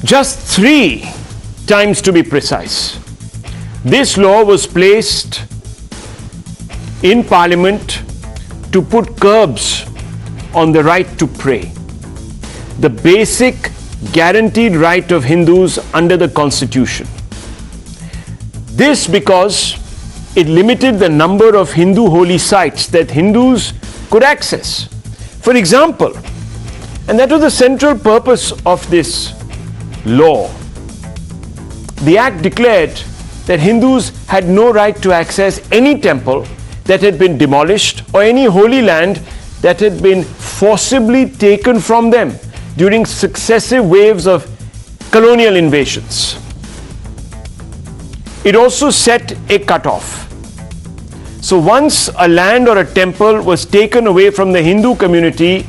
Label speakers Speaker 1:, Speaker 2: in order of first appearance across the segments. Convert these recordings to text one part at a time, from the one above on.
Speaker 1: just 3 times to be precise. This law was placed in Parliament to put curbs on the right to pray, the basic guaranteed right of Hindus under the Constitution. This because it limited the number of Hindu holy sites that Hindus could access. For example, and that was the central purpose of this law, the Act declared that Hindus had no right to access any temple that had been demolished or any holy land that had been forcibly taken from them during successive waves of colonial invasions. It also set a cutoff. So once a land or a temple was taken away from the Hindu community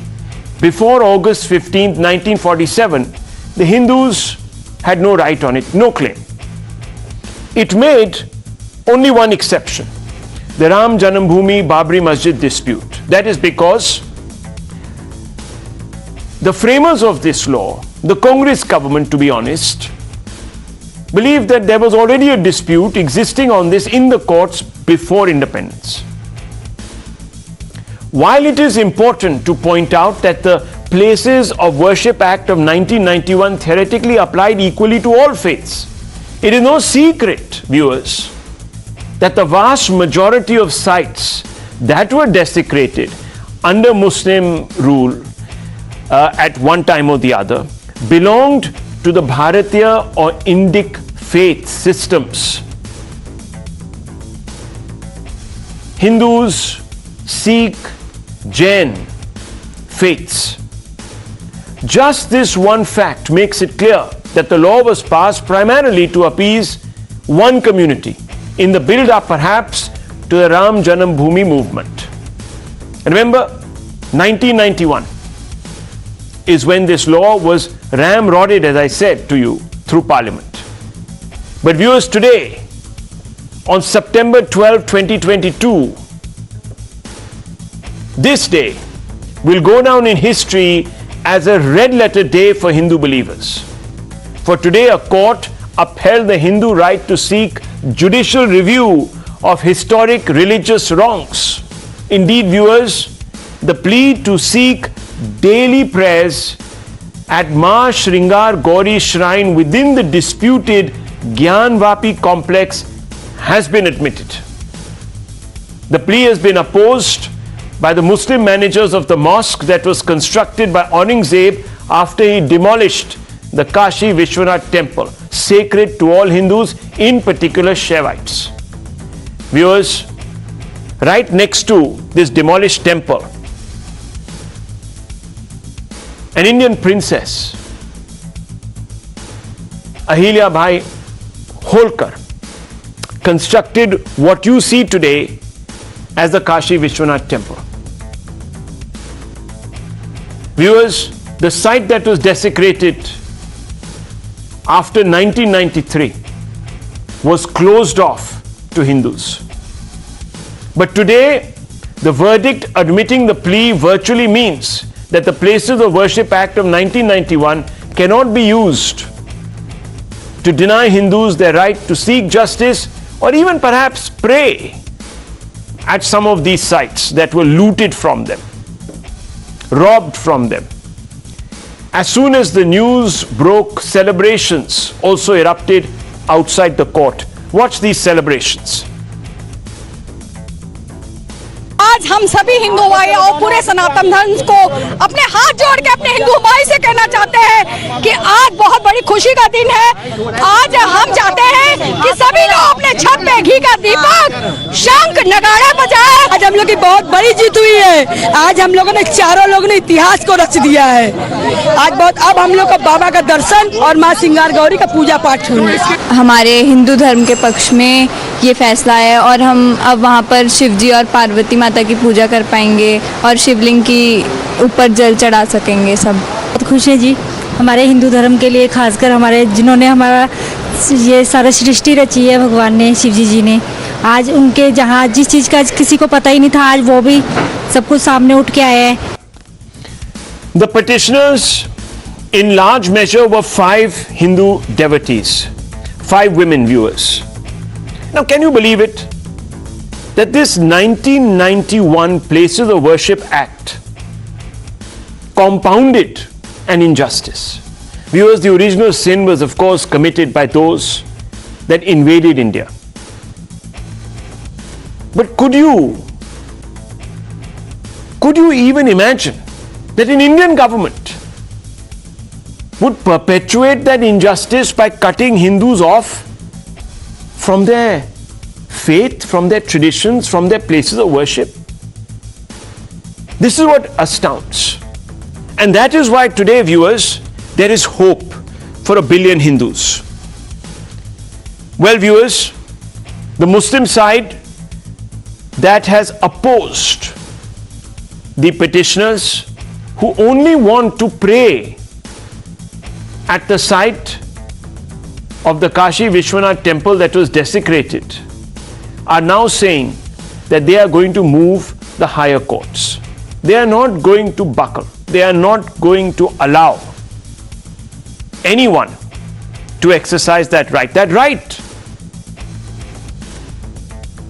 Speaker 1: before August 15, 1947, the Hindus had no right on it, no claim. It made only one exception, the Ram Janambhoomi Babri Masjid dispute. That is because the framers of this law, the Congress government to be honest, believed that there was already a dispute existing on this in the courts before independence. While it is important to point out that the Places of Worship Act of 1991 theoretically applied equally to all faiths, it is no secret, viewers, that the vast majority of sites that were desecrated under Muslim rule at one time or the other belonged to the Bharatiya or Indic faith systems. Hindus, Sikh, Jain faiths. Just this one fact makes it clear that the law was passed primarily to appease one community in the build-up perhaps to the Ram Janambhoomi movement. Remember, 1991 is when this law was ramrodded, as I said to you, through Parliament. But viewers, today, on September 12, 2022, this day will go down in history as a red-letter day for Hindu believers. For today, a court upheld the Hindu right to seek judicial review of historic religious wrongs. Indeed, viewers, the plea to seek daily prayers at Ma Shringar Gauri shrine within the disputed Gyanvapi complex has been admitted. The plea has been opposed by the Muslim managers of the mosque that was constructed by Aurangzeb after he demolished the Kashi Vishwanath temple, sacred to all Hindus, in particular Shaivites. Viewers, right next to this demolished temple, an Indian princess, Ahilya Bhai Holkar, constructed what you see today as the Kashi Vishwanath temple. Viewers, the site that was desecrated after 1993 was closed off to Hindus. But today, the verdict admitting the plea virtually means that the Places of Worship Act of 1991 cannot be used to deny Hindus their right to seek justice or even perhaps pray at some of these sites that were looted from them, robbed from them. As soon as the news broke, celebrations also erupted outside the court. Watch these celebrations.
Speaker 2: आज हम सभी हिंदू भाई और पूरे सनातन धर्म को अपने हाथ जोड़ के अपने हिंदू भाई से कहना चाहते हैं कि आज बहुत बड़ी खुशी का दिन है। आज हम चाहते हैं कि सभी लोग अपने छत पे घी का दीपक, शंख, नगाड़े बजाएं। आज हम लोग की बहुत बड़ी जीत हुई है। आज हम लोगों ने चारों लोगों ने इतिहास को रच दिया है। आज बहुत अब हम लोग को बाबा का दर्शन और माँ श्रृंगार गौरी का पूजा पाठ होने।
Speaker 3: हमारे हिंदू धर्म के पक्ष में ये फैसला है और हम अब वहाँ पर शिव जी और पार्वती माता की पूजा कर पाएंगे और शिवलिंग की ऊपर जल चढ़ा सकेंगे। सब
Speaker 4: बहुत खुश है जी हमारे हिंदू धर्म के लिए, खासकर हमारे जिन्होंने हमारा ये सारा सृष्टि रची है भगवान ने, शिव जी ने। आज उनके जहाँ जिस चीज़ का किसी को पता ही नहीं था, आज वो भी सब कुछ सामने उठ के आया है।
Speaker 1: The petitioners in large measure were 5 Hindu devotees, 5 women viewers. Now, can you believe it? That this 1991 Places of Worship Act compounded an injustice. Viewers, the original sin was, of course, committed by those that invaded India. But could you even imagine that an Indian government would perpetuate that injustice by cutting Hindus off from their faith, from their traditions, from their places of worship? This is what astounds. And that is why today, viewers, there is hope for 1 billion Hindus. Well, viewers, the Muslim side that has opposed the petitioners who only want to pray at the site of the Kashi Vishwanath temple that was desecrated are now saying that they are going to move the higher courts. They are not going to buckle. They are not going to allow anyone to exercise that right. That right,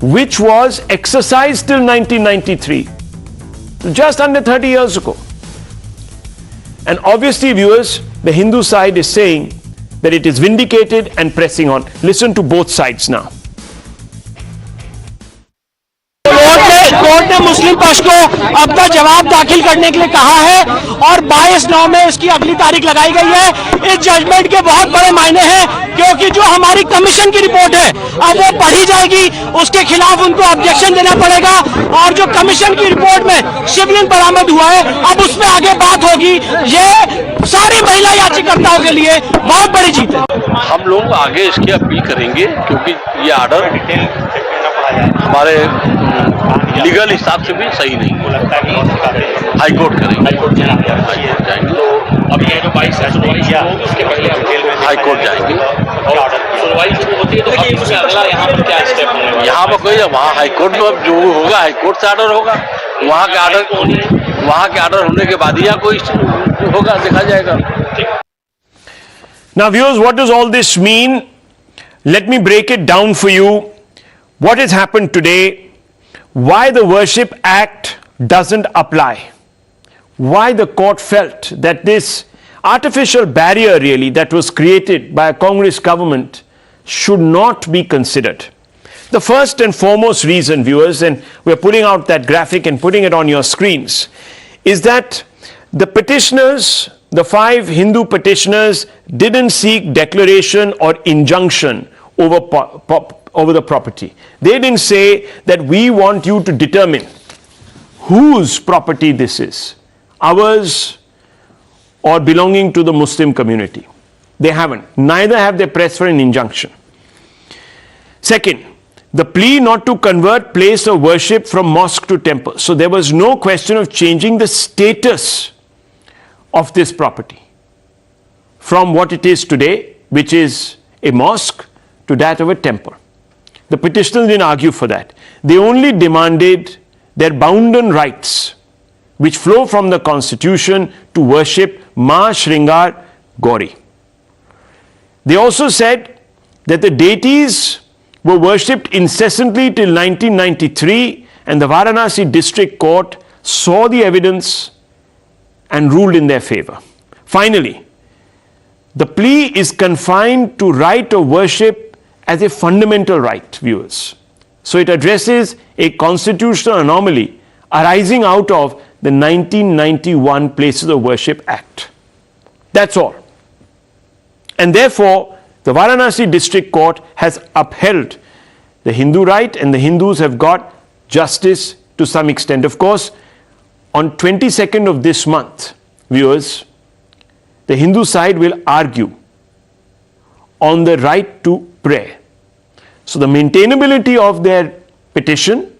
Speaker 1: which was exercised till 1993, just under 30 years ago. And obviously, viewers, the Hindu side is saying that it is vindicated and pressing on. Listen to both sides now.
Speaker 5: Court ने मुस्लिम पक्ष को अब तक जवाब दाखिल करने के लिए कहा है और 22/9 में इसकी अगली तारीख लगाई गई है। इस जजमेंट के बहुत बड़े मायने हैं क्योंकि जो हमारी कमीशन की रिपोर्ट है अब वो पढ़ी जाएगी, उसके खिलाफ उनको ऑब्जेक्शन देना पड़ेगा और जो कमीशन की रिपोर्ट में शिवलिंग बरामद हुआ है अब उसमें आगे बात होगी। ये सारी महिला याचिकाकर्ताओं के लिए बहुत बड़ी जीत है।
Speaker 6: हम लोग आगे इसकी अपील करेंगे क्योंकि ये आर्डर हमारे लीगल हिसाब से भी सही नहीं है। हाई कोर्ट करेंगे, जाएंगे। तो अभी ये जो 22 होगी उसके पहले हम जेल में हाई कोर्ट जाएंगे और सुनवाई शुरू होती है। तो उससे अगला यहाँ पर क्या स्टेप होने वाला है? यहाँ पर कोई वहाँ हाई कोर्ट में जो होगा हाई कोर्ट से आर्डर होगा, वहाँ के आर्डर होने के बाद यहाँ कोई होगा, देखा जाएगा।
Speaker 1: Now, viewers, what does all this mean? Let me break it down for you. What has happened today? Why the Worship Act doesn't apply? Why the court felt that this artificial barrier really that was created by a Congress government should not be considered. The first and foremost reason, viewers, and we're putting out that graphic and putting it on your screens, is that the petitioners, the 5 Hindu petitioners, didn't seek declaration or injunction over the property. They didn't say that we want you to determine whose property this is, ours or belonging to the Muslim community. They haven't. Neither have they pressed for an injunction. Second, the plea not to convert place of worship from mosque to temple. So there was no question of changing the status of this property from what it is today, which is a mosque, to that of a temple. The petitioners didn't argue for that. They only demanded their bounden rights, which flow from the Constitution, to worship Ma Shringar Gauri. They also said that the deities were worshipped incessantly till 1993, and the Varanasi District Court saw the evidence and ruled in their favor. Finally, the plea is confined to right of worship as a fundamental right, viewers. So it addresses a constitutional anomaly arising out of the 1991 Places of Worship Act. That's all. And therefore, the Varanasi District Court has upheld the Hindu right, and the Hindus have got justice to some extent. Of course, on 22nd of this month, viewers, the Hindu side will argue on the right to pray. So the maintainability of their petition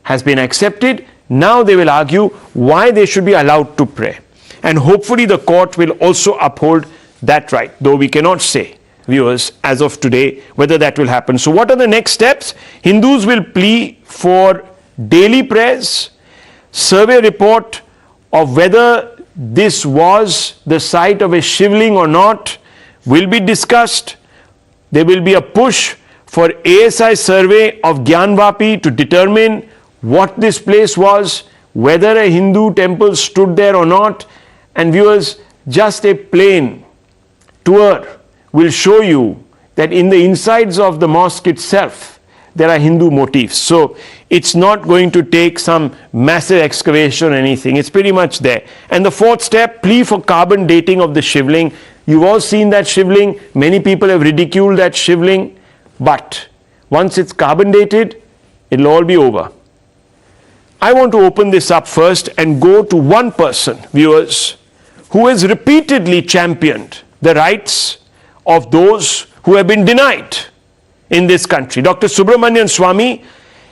Speaker 1: has been accepted. Now they will argue why they should be allowed to pray. And hopefully the court will also uphold that right, though we cannot say, viewers, as of today, whether that will happen. So what are the next steps? Hindus will plea for daily prayers, survey report of whether this was the site of a shivling or not will be discussed. There will be a push for ASI survey of Gyanvapi to determine what this place was, whether a Hindu temple stood there or not. And viewers, just a plain tour will show you that in the insides of the mosque itself, there are Hindu motifs. So it's not going to take some massive excavation or anything. It's pretty much there. And the fourth step, plea for carbon dating of the shivling. You've all seen that shivling. Many people have ridiculed that shivling. But once it's carbon dated, it'll all be over. I want to open this up first and go to one person, viewers, who has repeatedly championed the rights of those who have been denied in this country. Dr. Subramanian Swamy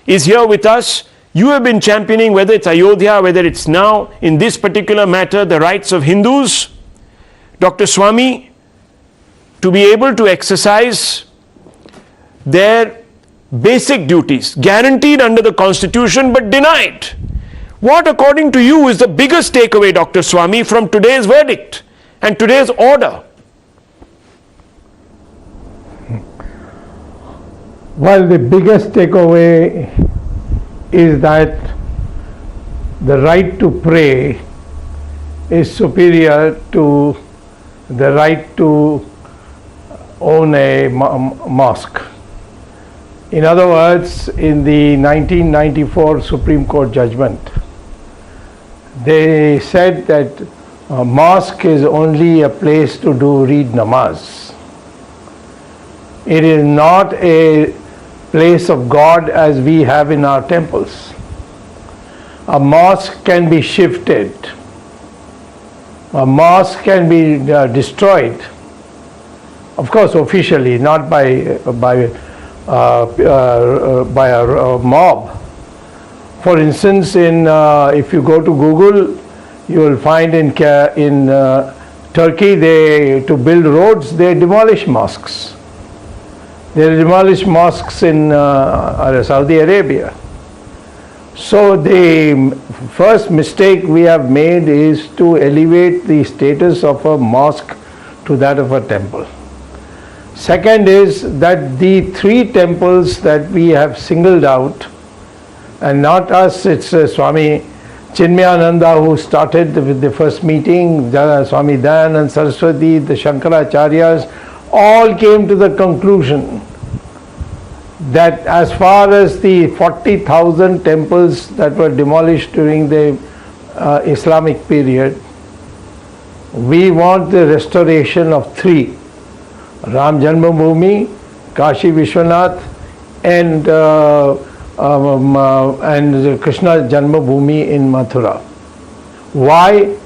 Speaker 1: is here with us. You have been championing, whether it's Ayodhya, whether it's now, in this particular matter, the rights of Hindus. Dr. Swamy, to be able to exercise their basic duties, guaranteed under the Constitution but denied. What, according to you, is the biggest takeaway, Dr. Swamy, from today's verdict and today's order?
Speaker 7: Well, the biggest takeaway is that the right to pray is superior to the right to own a mosque. In other words, in the 1994 Supreme Court judgment, they said that a mosque is only a place to read namaz. It is not a place of God as we have in our temples. A mosque can be shifted. A mosque can be destroyed. Of course, officially, not by a mob. For instance, if you go to Google, you will find in Turkey, to build roads, they demolish mosques. They demolish mosques in Saudi Arabia. So the first mistake we have made is to elevate the status of a mosque to that of a temple. Second is that the three temples that we have singled out, and not us, it's Swami Chinmayananda who started with the first meeting, Swami Dayanand Saraswati, the Shankaracharyas, all came to the conclusion that as far as the 40,000 temples that were demolished during the Islamic period, we want the restoration of three: Ram Janmabhoomi, Kashi Vishwanath, and Krishna Janmabhoomi in Mathura. Why?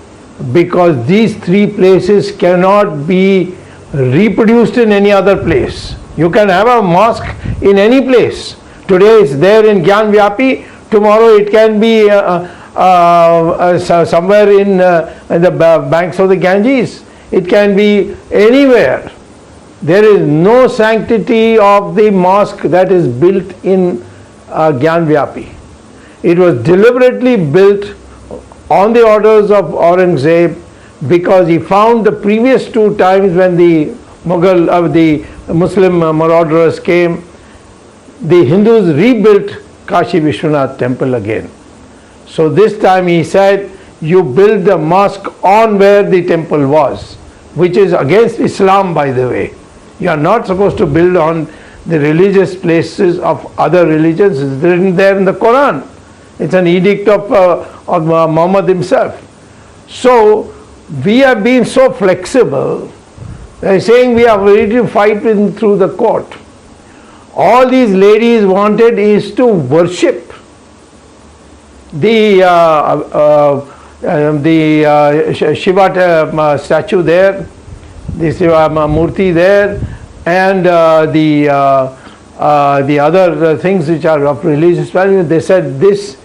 Speaker 7: Because these three places cannot be reproduced in any other place. You can have a mosque in any place. Today it's there in Gyanvapi, tomorrow it can be somewhere in the banks of the Ganges. It can be anywhere. There is no sanctity of the mosque that is built in Gyanvapi. It was deliberately built on the orders of Aurangzeb because he found the previous two times when the the Muslim marauders came, the Hindus rebuilt Kashi Vishwanath temple again. So this time he said, you build the mosque on where the temple was, which is against Islam, by the way. You are not supposed to build on the religious places of other religions. It's written there in the Quran. It's an edict of Muhammad himself. So we have been so flexible. They are saying we are ready to fight through the court. All these ladies wanted is to worship the Shiva statue there, the Shiva Murti there, and the other things which are of religious value. They said, this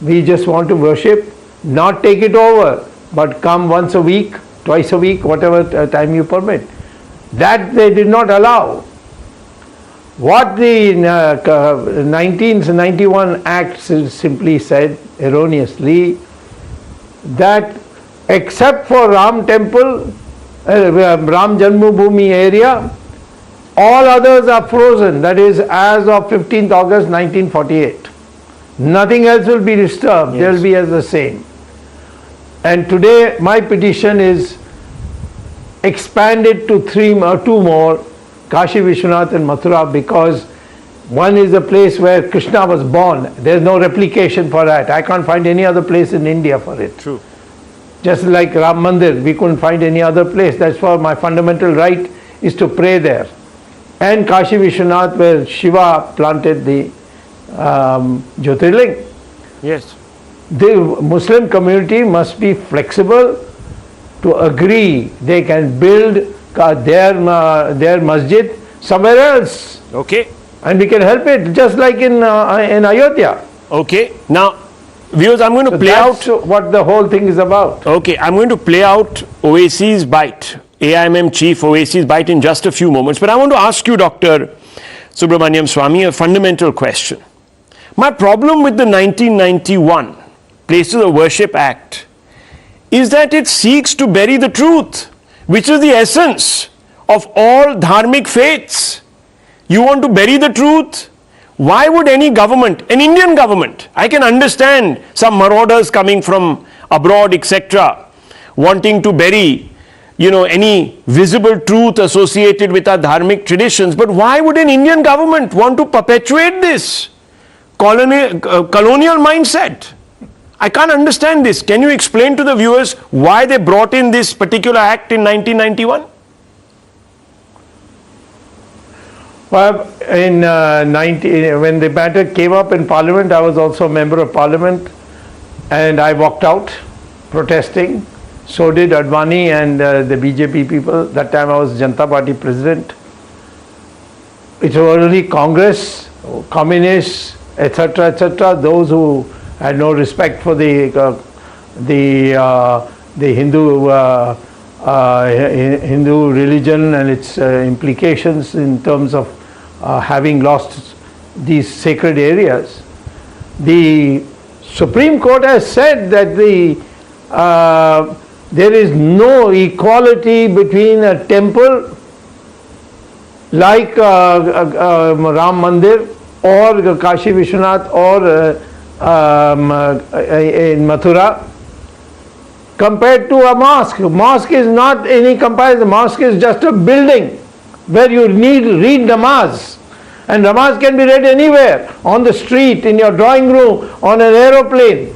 Speaker 7: we just want to worship, not take it over, but come once a week, twice a week, whatever time you permit. That they did not allow. What the 1991 Act simply said, erroneously, that except for Ram temple, Ram Janmabhoomi area, all others are frozen, that is as of 15th August 1948. Nothing else will be disturbed, they will be as the same. And today my petition is expanded to two more, Kashi Vishwanath and Mathura, because one is a place where Krishna was born. There is no replication for that. I can't find any other place in India for it.
Speaker 1: True.
Speaker 7: Just like Ram Mandir, we couldn't find any other place. That's why my fundamental right is to pray there. And Kashi Vishwanath, where Shiva planted the Jyotirling.
Speaker 1: Yes.
Speaker 7: The Muslim community must be flexible to agree they can build their masjid somewhere else.
Speaker 1: Okay.
Speaker 7: And we can help it, just like in Ayodhya.
Speaker 1: Okay. Now, viewers, I'm going to play
Speaker 7: That's
Speaker 1: out
Speaker 7: what the whole thing is about.
Speaker 1: Okay, I'm going to play out Owaisi's bite, AIMM chief Owaisi's bite in just a few moments. But I want to ask you, Dr. Subramanian Swamy, a fundamental question. My problem with the 1991 Places of Worship Act is that it seeks to bury the truth, which is the essence of all dharmic faiths. You want to bury the truth? Why would any government, an Indian government, I can understand some marauders coming from abroad, etc., wanting to bury, any visible truth associated with our dharmic traditions, but why would an Indian government want to perpetuate this colonial mindset? I can't understand this. Can you explain to the viewers why they brought in this particular act in 1991?
Speaker 7: Well, when the matter came up in Parliament, I was also a member of Parliament, and I walked out protesting. So did Advani and the BJP people. That time I was Janata Party president. It was only Congress, communists, etc., those who had no respect for the Hindu religion and its implications in terms of having lost these sacred areas. The Supreme Court has said that there is no equality between a temple like Ram Mandir or Kashi Vishwanath or in Mathura compared to a mosque. Mosque is not any comparison. Mosque is just a building where you read namaz. And namaz can be read anywhere, on the street, in your drawing room, on an aeroplane.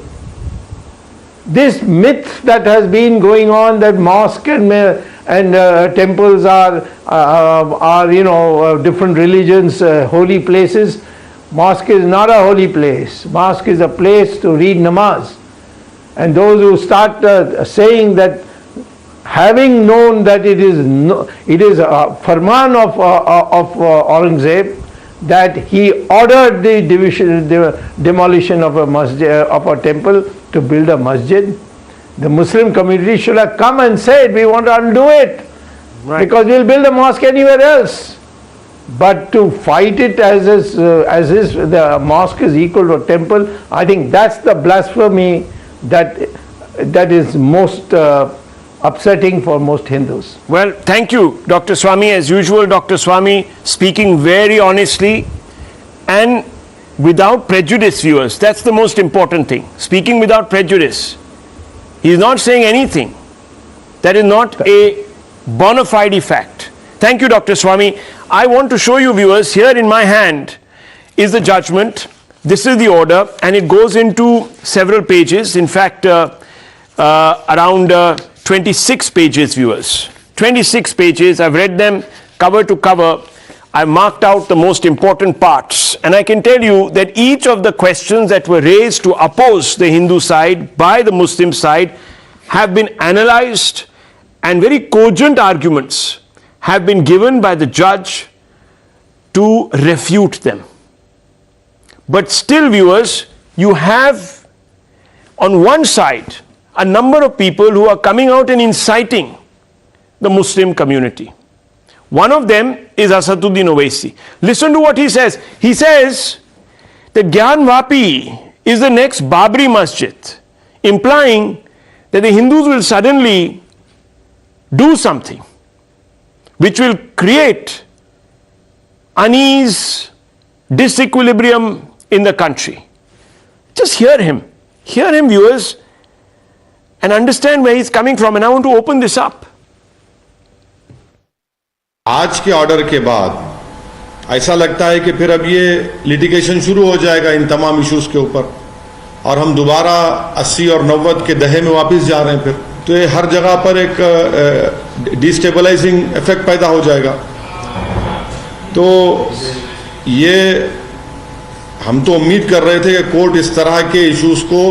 Speaker 7: This myth that has been going on that mosque and temples are different religions, holy places. Mosque is not a holy place. Mosque is a place to read namaz. And those who start saying that, having known that it is a farman of Aurangzeb, that he ordered the demolition of a masjid, of a temple, to build a masjid, the Muslim community should have come and said, we want to undo it, right, because we will build a mosque anywhere else. But to fight it as is the mosque is equal to a temple, I think that's the blasphemy that is most upsetting for most Hindus.
Speaker 1: Well, thank you, Dr. Swamy. As usual, Dr. Swamy speaking very honestly and without prejudice, viewers. That's the most important thing. Speaking without prejudice. He is not saying anything that is not a bona fide fact. Thank you, Dr. Swamy. I want to show you, viewers, here in my hand is the judgment. This is the order, and it goes into several pages. In fact, around 26 pages, viewers. 26 pages. I've read them cover to cover. I marked out the most important parts, and I can tell you that each of the questions that were raised to oppose the Hindu side by the Muslim side have been analyzed, and very cogent arguments have been given by the judge to refute them. But still, viewers, you have on one side a number of people who are coming out and inciting the Muslim community. One of them is Asaduddin Owaisi. Listen to what he says. He says that Gyanvapi is the next Babri Masjid, implying that the Hindus will suddenly do something which will create unease, disequilibrium in the country. Just hear him, viewers, and understand where he's coming from. And I want to open this up.
Speaker 8: आज के order के बाद ऐसा लगता है कि फिर अब ये लिटिगेशन शुरू हो जाएगा इन तमाम इश्यूज के ऊपर, और हम दोबारा 80 और 90 के दहे में वापस जा रहे हैं फिर, तो ये हर जगह पर एक डिस्टेबलाइजिंग इफेक्ट पैदा हो जाएगा। तो ये हम तो उम्मीद कर रहे थे कि कोर्ट इस तरह के इश्यूज को,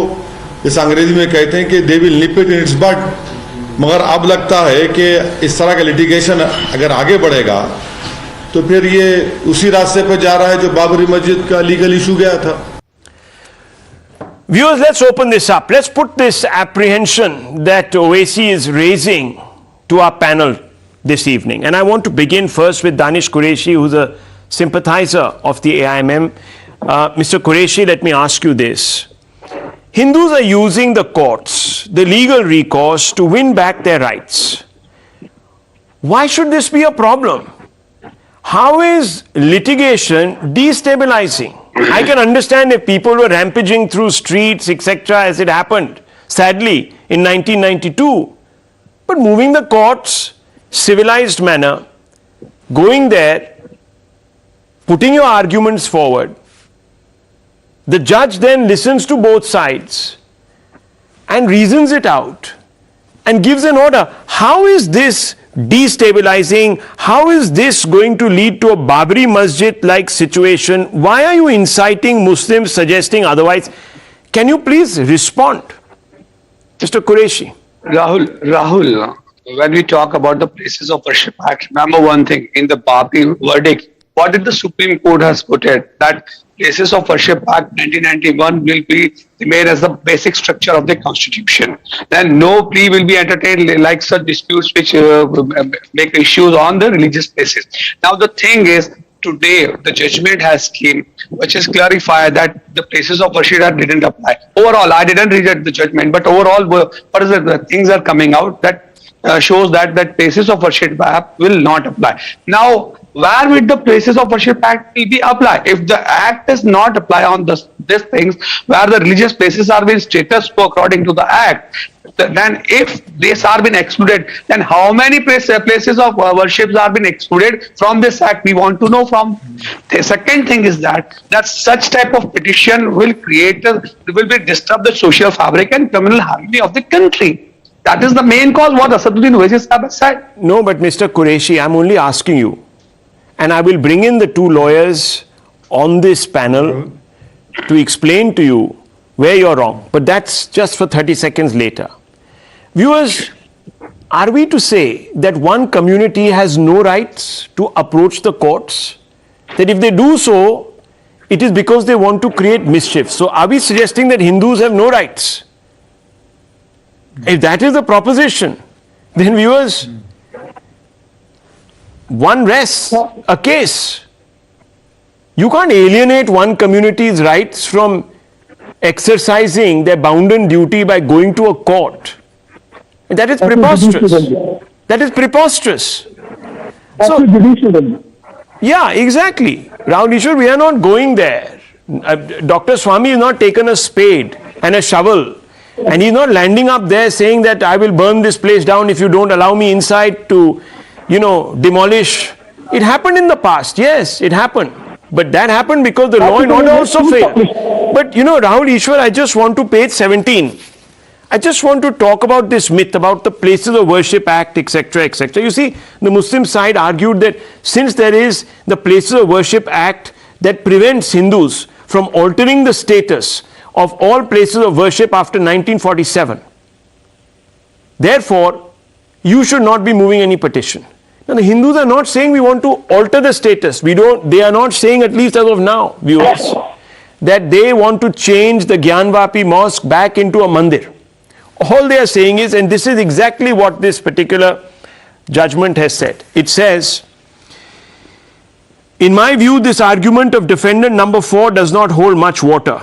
Speaker 8: इस अंग्रेजी में कहते हैं कि they will nib it in its but, मगर अब लगता है कि इस तरह का लिटिगेशन अगर आगे बढ़ेगा तो फिर ये उसी रास्ते पर जा रहा है जो बाबरी मस्जिद का लीगल इशू गया था।
Speaker 1: Viewers, let's open this up. Let's put this apprehension that Owaisi is raising to our panel this evening. And I want to begin first with Danish Qureshi, who's a sympathizer of the AIMM. Mr. Qureshi, let me ask you this. Hindus are using the courts, the legal recourse, to win back their rights. Why should this be a problem? How is litigation destabilizing? I can understand if people were rampaging through streets, etc., as it happened, sadly, in 1992. But moving the courts, civilized manner, going there, putting your arguments forward, the judge then listens to both sides and reasons it out and gives an order. How is this destabilizing? How is this going to lead to a Babri Masjid-like situation? Why are you inciting Muslims, suggesting otherwise? Can you please respond? Mr. Qureshi.
Speaker 9: Rahul, when we talk about the Places of Worship Act, remember one thing, in the Babri verdict, what did the Supreme Court has put it? That Places of Worship Act 1991 will be remain as the basic structure of the Constitution. Then no plea will be entertained like such disputes which make issues on the religious places. Now the thing is, today the judgment has came which is clarified that the Places of Worship Act didn't apply. Overall, I didn't read the judgment, but overall, what is the things are coming out that shows that Places of Worship Act will not apply. Now, where would the Places of Worship Act will be applied? If the Act does not apply on these things where the religious places are being status quo according to the Act, then if these are being excluded, then how many places of worships are being excluded from this Act? We want to know from. The second thing is that such type of petition will disturb the social fabric and communal harmony of the country. That is the main cause what Asaduddin Owaisi has said.
Speaker 1: No, but Mr. Qureshi, I'm only asking you, and I will bring in the two lawyers on this panel to explain to you where you're wrong. But that's just for 30 seconds later. Viewers, are we to say that one community has no rights to approach the courts? That if they do so, it is because they want to create mischief. So are we suggesting that Hindus have no rights? If that is the proposition, then viewers, one rests a case. You can't alienate one community's rights from exercising their bounden duty by going to a court. And that is preposterous. That is preposterous. So, yeah, exactly. Newshour, we are not going there. Dr. Swamy has not taken a spade and a shovel, and he's not landing up there saying that I will burn this place down if you don't allow me inside to, demolish. It happened in the past. Yes, it happened. But that happened because the law and order also failed. But Rahul Ishwar, I just want to page 17. I just want to talk about this myth about the Places of Worship Act, etc., etc. You see, the Muslim side argued that since there is the Places of Worship Act that prevents Hindus from altering the status of all places of worship after 1947, therefore, you should not be moving any petition. Now, the Hindus are not saying we want to alter the status. They are not saying, at least as of now, viewers, that they want to change the Gyanvapi mosque back into a mandir. All they are saying is, and this is exactly what this particular judgment has said. It says, in my view, this argument of defendant number 4 does not hold much water.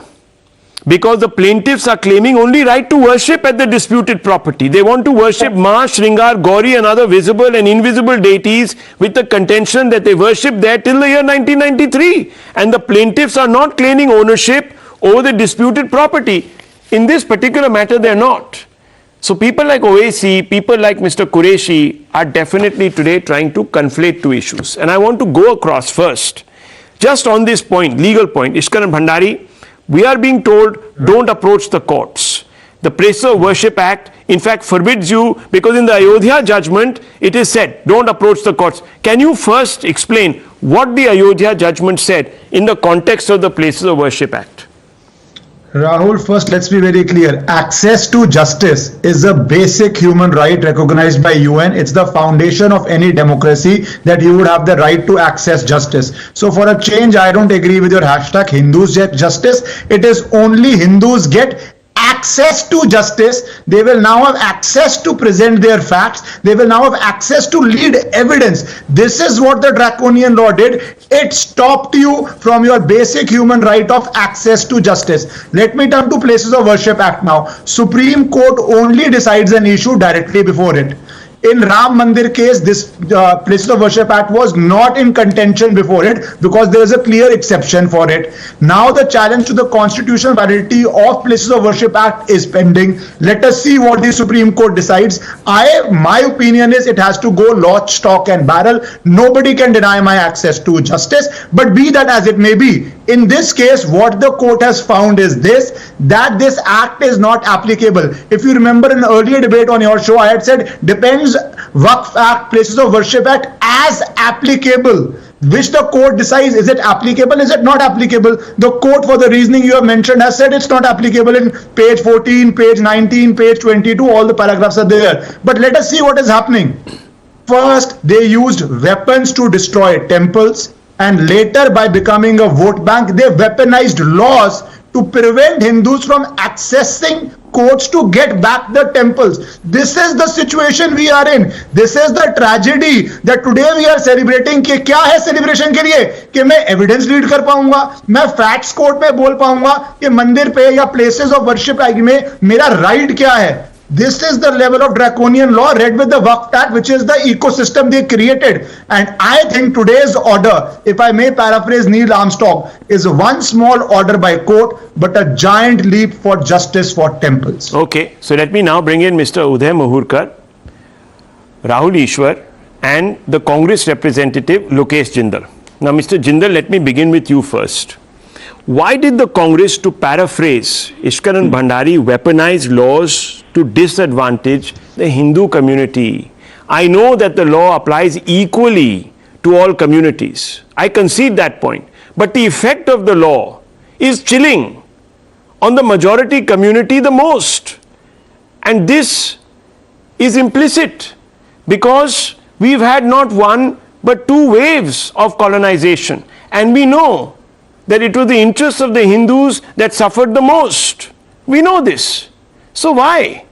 Speaker 1: because the plaintiffs are claiming only right to worship at the disputed property. They want to worship Ma, Shringar, Gauri and other visible and invisible deities with the contention that they worship there till the year 1993. And the plaintiffs are not claiming ownership over the disputed property. In this particular matter, they are not. So people like Owaisi, people like Mr. Qureshi are definitely today trying to conflate two issues. And I want to go across first, just on this point, legal point, Ishkaran Bhandari, we are being told, don't approach the courts. The Places of Worship Act, in fact, forbids you, because in the Ayodhya judgment, it is said, don't approach the courts. Can you first explain what the Ayodhya judgment said in the context of the Places of Worship Act?
Speaker 10: Rahul, first let's be very clear. Access to justice is a basic human right recognized by UN. It's the foundation of any democracy that you would have the right to access justice. So for a change, I don't agree with your hashtag Hindus get justice. It is only Hindus get access to justice. They will now have access to present their facts. They will now have access to lead evidence. This is what the draconian law did. It stopped you from your basic human right of access to justice. Let me turn to Places of Worship Act now. Supreme Court only decides an issue directly before it. In Ram Mandir case, this Places of Worship Act was not in contention before it because there is a clear exception for it. Now the challenge to the constitutional validity of Places of Worship Act is pending. Let us see what the Supreme Court decides. My opinion is it has to go lock, stock and barrel. Nobody can deny my access to justice, but be that as it may be, in this case, what the court has found is this, that this act is not applicable. If you remember in an earlier debate on your show, I had said, depends Waqf Act, Places of Worship Act as applicable, which the court decides, is it applicable, is it not applicable? The court, for the reasoning you have mentioned, has said it's not applicable in page 14, page 19, page 22, all the paragraphs are there. But let us see what is happening. First, they used weapons to destroy temples, and later, by becoming a vote bank, they weaponized laws to prevent Hindus from accessing courts to get back the temples. This is the situation we are in. This is the tragedy that today we are celebrating. कि क्या है celebration के लिए? कि मैं evidence lead कर पाऊंगा, मैं facts court में बोल पाऊंगा कि मंदिर पे या places of worship में मेरा right क्या है. This is the level of draconian law read with the Waqf Act, which is the ecosystem they created. And I think today's order, if I may paraphrase Neil Armstrong, is one small order by court, but a giant leap for justice for temples.
Speaker 1: Okay, so let me now bring in Mr. Uday Mahurkar, Rahul Ishwar, and the Congress representative Lokesh Jindal. Now, Mr. Jindal, let me begin with you first. Why did the Congress, to paraphrase Ishkaran Bhandari, weaponize laws to disadvantage the Hindu community? I know that the law applies equally to all communities. I concede that point. But the effect of the law is chilling on the majority community the most. And this is implicit because we've had not one but two waves of colonization. And we know that it was the interests of the Hindus that suffered the most. We know this. So why?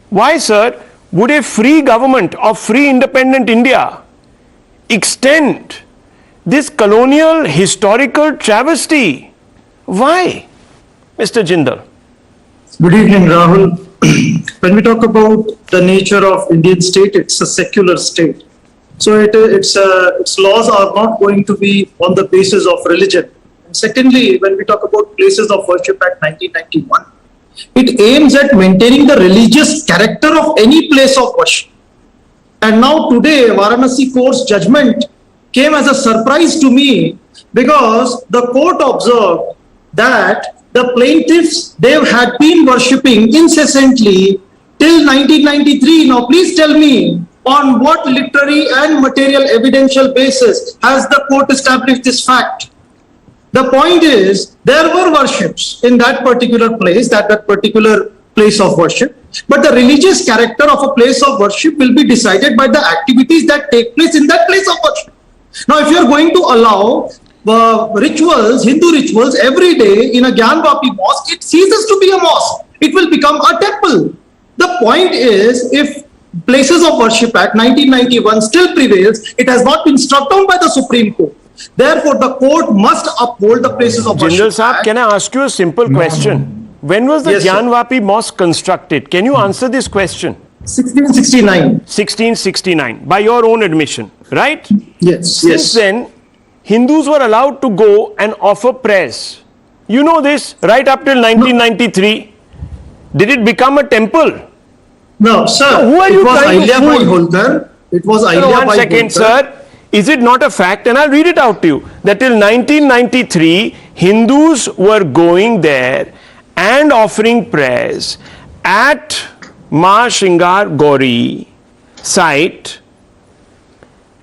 Speaker 1: Why, sir, would a free government of free independent India extend this colonial historical travesty? Why? Mr. Jindal.
Speaker 11: Good evening, Rahul. When we talk about the nature of Indian state, it's a secular state. So its laws are not going to be on the basis of religion. Secondly, when we talk about Places of Worship Act 1991, it aims at maintaining the religious character of any place of worship. And now today, Varanasi Court's judgment came as a surprise to me because the court observed that the plaintiffs, they had been worshipping incessantly till 1993. Now please tell me, on what literary and material evidential basis has the court established this fact? The point is, there were worships in that particular place, that particular place of worship, but the religious character of a place of worship will be decided by the activities that take place in that place of worship. Now, if you are going to allow rituals, Hindu rituals every day in a Gyanvapi mosque, it ceases to be a mosque. It will become a temple. The point is, if Places of Worship Act 1991 still prevails, it has not been struck down by the Supreme Court. Therefore, the court must uphold the Places of Worship
Speaker 1: Jindal Saab, can I ask you a simple question? when was the
Speaker 11: Yes, sir.
Speaker 1: Gyanvapi mosque constructed? Can you answer this question?
Speaker 11: 1669.
Speaker 1: 1669, by your own admission, right?
Speaker 11: Yes.
Speaker 1: Since then, Hindus were allowed to go and offer prayers. You know this, right up till 1993. Did it become a temple?
Speaker 11: No, sir.
Speaker 1: So who are you trying to fool?
Speaker 11: It was
Speaker 1: No, one second, sir. Is it not a fact? And I'll read it out to you. That till 1993, Hindus were going there and offering prayers at Ma Shringar Gauri site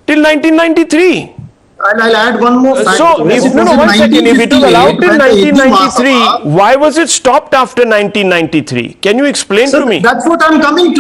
Speaker 1: till 1993.
Speaker 11: And I'll add one more fact.
Speaker 1: So, if, no, one second. If it was allowed till 1993, why was it stopped after 1993? Can you explain to me?
Speaker 11: That's what I'm coming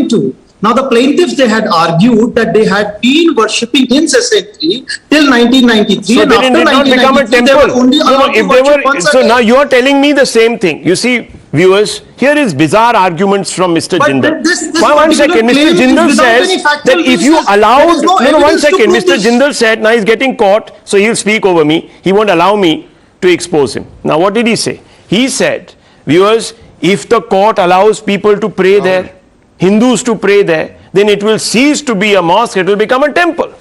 Speaker 11: to. Now, the plaintiffs, they had argued that they had been worshipping incessantly till 1993.
Speaker 1: So then it did not become a temple. So now you are telling me the same thing. You see, viewers, here is bizarre arguments from Mr. Jindal. One second, Mr. Jindal says that if you allowed, one second, Mr. Jindal said, now he's getting caught, so he'll speak over me. He won't allow me to expose him. Now what did he say? He said, viewers, if the court allows people to pray there, Hindus to pray there, then it will cease to be a mosque, it will become a temple.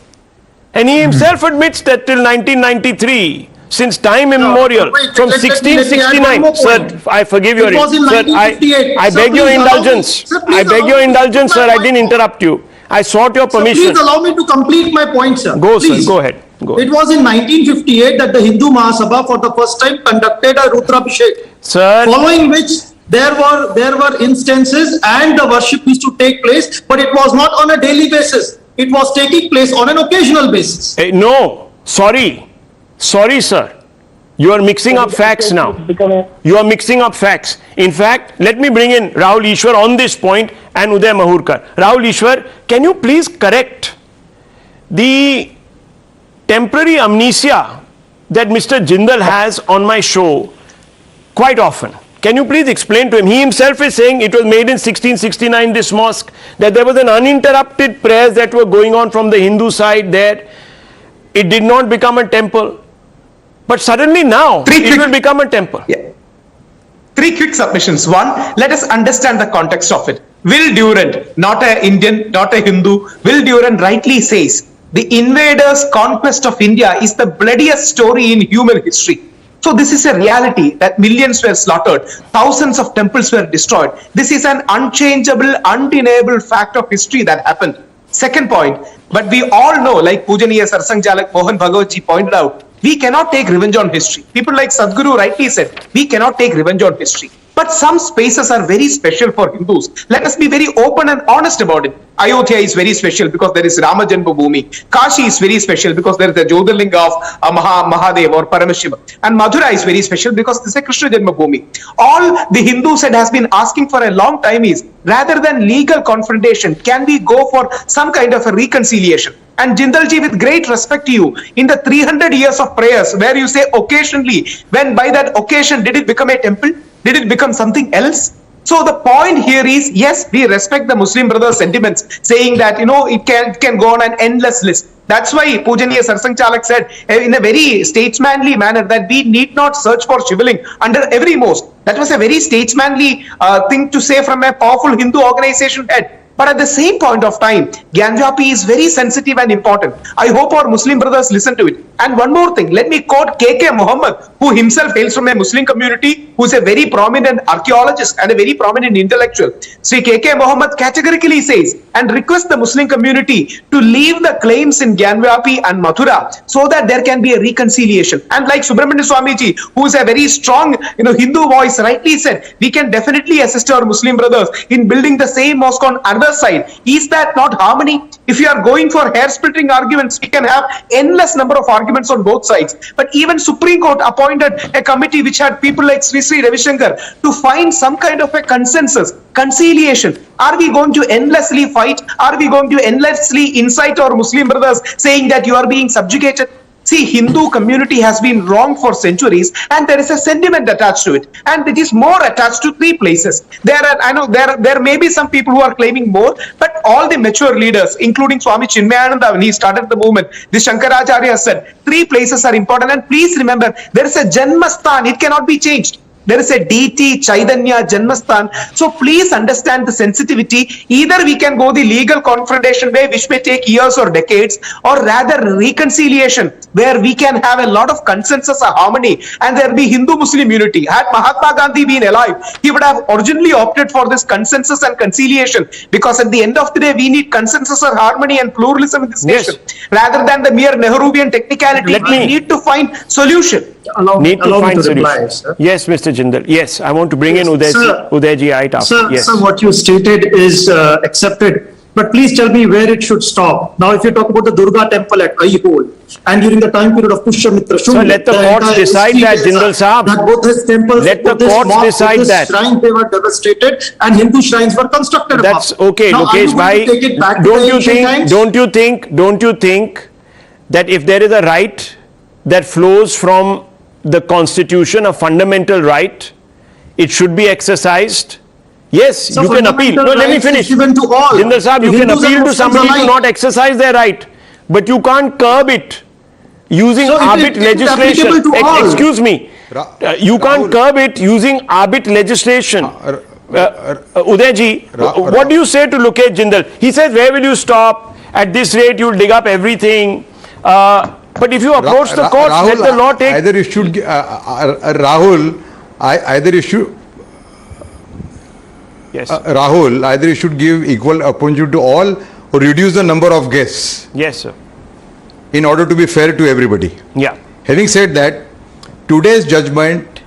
Speaker 1: And he himself admits that till 1993, since time immemorial, from 1669, sir, I forgive your, sir, I beg your indulgence. I beg your indulgence, sir, I didn't interrupt you. I sought your permission.
Speaker 11: Please allow me to complete my point, sir.
Speaker 1: Go,
Speaker 11: Please.
Speaker 1: sir, go ahead. Go ahead.
Speaker 11: It was in 1958 that the Hindu Mahasabha for the first time conducted a Rudrabhishek.
Speaker 1: Sir.
Speaker 11: Following which there were instances and the worship used to take place, but it was not on a daily basis. It was taking place on an occasional basis.
Speaker 1: No, sorry, sir. You are mixing up facts now. You are mixing up facts. In fact, let me bring in Rahul Ishwar on this point and Uday Mahurkar. Rahul Ishwar, can you please correct the temporary amnesia that Mr. Jindal has on my show quite often? Can you please explain to him? He himself is saying it was made in 1669, this mosque, that there was an uninterrupted prayers that were going on from the Hindu side there. It did not become a temple. But suddenly now, it will become a temple.
Speaker 12: Yeah. 3 quick submissions. One, let us understand the context of it. Will Durant, not an Indian, not a Hindu, Will Durant rightly says, the invaders' conquest of India is the bloodiest story in human history. So this is a reality that millions were slaughtered, thousands of temples were destroyed. This is an unchangeable, undeniable fact of history that happened. Second point, but we all know, like Pujaniya Sarsang Jalak Mohan Bhagawatji pointed out, we cannot take revenge on history. People like Sadhguru rightly said, we cannot take revenge on history. But some spaces are very special for Hindus. Let us be very open and honest about it. Ayodhya is very special because there is Rama Janmabhoomi. Kashi is very special because there is the Jyotirlinga of Mahadev or Paramashiva. And Mathura is very special because this is a Krishna Janmabhoomi. All the Hindu side has been asking for a long time is, rather than legal confrontation, can we go for some kind of a reconciliation? And Jindalji, with great respect to you, in the 300 years of prayers, where you say occasionally, when by that occasion, did it become a temple? Did it become something else? So the point here is, yes, we respect the Muslim brothers' sentiments, saying that, it can go on an endless list. That's why Pujaniya Sarsang Chalak said in a very statesmanly manner that we need not search for shivling under every mosque. That was a very statesmanly thing to say from a powerful Hindu organization head. But at the same point of time, Gyanvapi is very sensitive and important. I hope our Muslim brothers listen to it. And one more thing, let me quote K.K. Muhammad, who himself hails from a Muslim community, who is a very prominent archaeologist and a very prominent intellectual. Sri K.K. Muhammad categorically says and requests the Muslim community to leave the claims in Gyanvapi and Mathura so that there can be a reconciliation. And like Subramanian Swamy ji, who is a very strong Hindu voice, rightly said, we can definitely assist our Muslim brothers in building the same mosque on other side. Is that not harmony? If you are going for hair-splitting arguments, we can have endless number of arguments on both sides. But even Supreme Court appointed a committee which had people like Sri Ravi Shankar to find some kind of a consensus, conciliation. Are we going to endlessly fight? Are we going to endlessly incite our Muslim brothers saying that you are being subjugated? See, Hindu community has been wrong for centuries and there is a sentiment attached to it. And it is more attached to 3 places. There may be some people who are claiming more, but all the mature leaders, including Swami Chinmayananda, when he started the movement, the Shankaracharya said, 3 places are important. And please remember, there is a Janmasthan, it cannot be changed. There is a DT, Chaitanya, Janmasthan. So please understand the sensitivity. Either we can go the legal confrontation way, which may take years or decades, or rather reconciliation, where we can have a lot of consensus or harmony, and there be Hindu-Muslim unity. Had Mahatma Gandhi been alive, he would have originally opted for this consensus and conciliation, because at the end of the day, we need consensus or harmony and pluralism in this nation. Rather than the mere Nehruvian technicality, we need to find solution.
Speaker 11: Allow me to reply,
Speaker 1: sir. Yes, Mr. Jindal. Yes, I want to bring in Udayji right after.
Speaker 11: Sir,
Speaker 1: yes.
Speaker 11: sir, what you stated is accepted, but please tell me where it should stop. Now, if you talk about the Durga temple at Aihole, and during the time period of Pushyamitra Shunga,
Speaker 1: so let the courts decide that, Jindal Sahab.
Speaker 11: That both his temples,
Speaker 1: let the courts decide that.
Speaker 11: Shrines, they were devastated, and Hindu shrines were constructed.
Speaker 1: That's okay,
Speaker 11: now,
Speaker 1: Lokesh bhai. Don't you think that if there is a right that flows from the constitution, a fundamental right, it should be exercised? Yes,
Speaker 11: so
Speaker 1: you can appeal. No, let me finish.
Speaker 11: Given to all.
Speaker 1: Jindal Sahab, you can appeal to somebody to not exercise their right, but you can't curb it using arbit legislation. Excuse me. You can't curb it using arbit legislation. Udayji, what do you say to Lokesh Jindal? He says, where will you stop? At this rate, you'll dig up everything. But if you approach the courts, let the law take...
Speaker 13: Either you should... Rahul, either you should...
Speaker 1: Yes.
Speaker 13: Rahul, either you should give equal opportunity to all or reduce the number of guests.
Speaker 1: Yes, sir.
Speaker 13: In order to be fair to everybody.
Speaker 1: Yeah.
Speaker 13: Having said that, today's judgment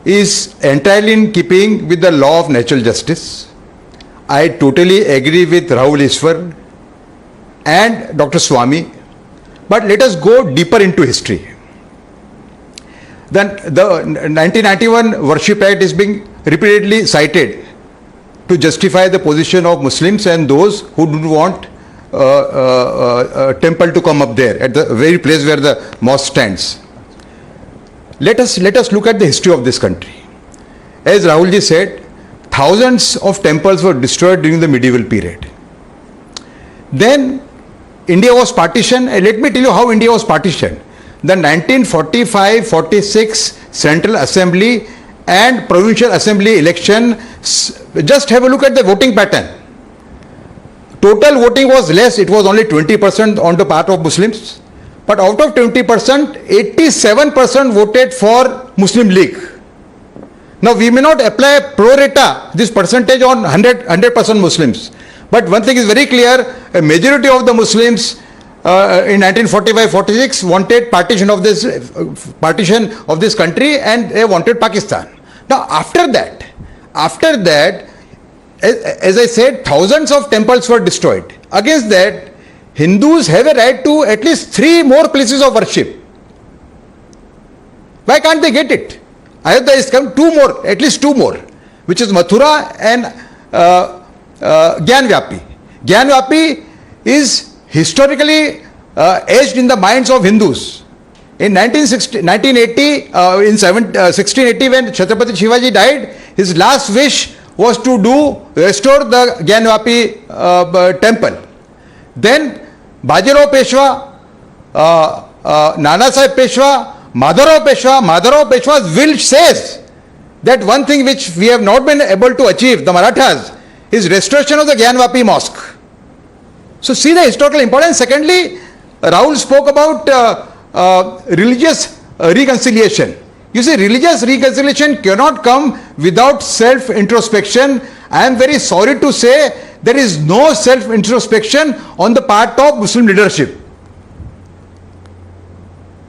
Speaker 13: is entirely in keeping with the law of natural justice. I totally agree with Rahul Iswar and Dr. Swamy. But let us go deeper into history. Then the 1991 Worship Act is being repeatedly cited to justify the position of Muslims and those who do want a temple to come up there at the very place where the mosque stands. Let us look at the history of this country. As Rahulji said, thousands of temples were destroyed during the medieval period. Then India was partitioned, and let me tell you how India was partitioned. The 1945-46 Central Assembly and Provincial Assembly election, just have a look at the voting pattern. Total voting was less, it was only 20% on the part of Muslims. But out of 20%, 87% voted for Muslim League. Now we may not apply pro rata this percentage on 100% Muslims. But one thing is very clear, a majority of the Muslims in 1945-46 wanted partition of this country, and they wanted Pakistan. Now after that, as I said, thousands of temples were destroyed. Against that, Hindus have a right to at least 3 more places of worship. Why can't they get it? Ayodhya is come 2 more, at least 2 more, which is Mathura and Gyanvapi. Gyanvapi is historically etched in the minds of Hindus. In 1680, when Chhatrapati Shivaji died, his last wish was to restore the Gyanvapi temple. Then Bajirao Peshwa, Nana Sahib Peshwa, Madharao Peshwa's will says that one thing which we have not been able to achieve, the Marathas, is restoration of the Gyanvapi mosque. So see the historical importance. Secondly, Rahul spoke about religious reconciliation. You see, religious reconciliation cannot come without self-introspection. I am very sorry to say there is no self-introspection on the part of Muslim leadership.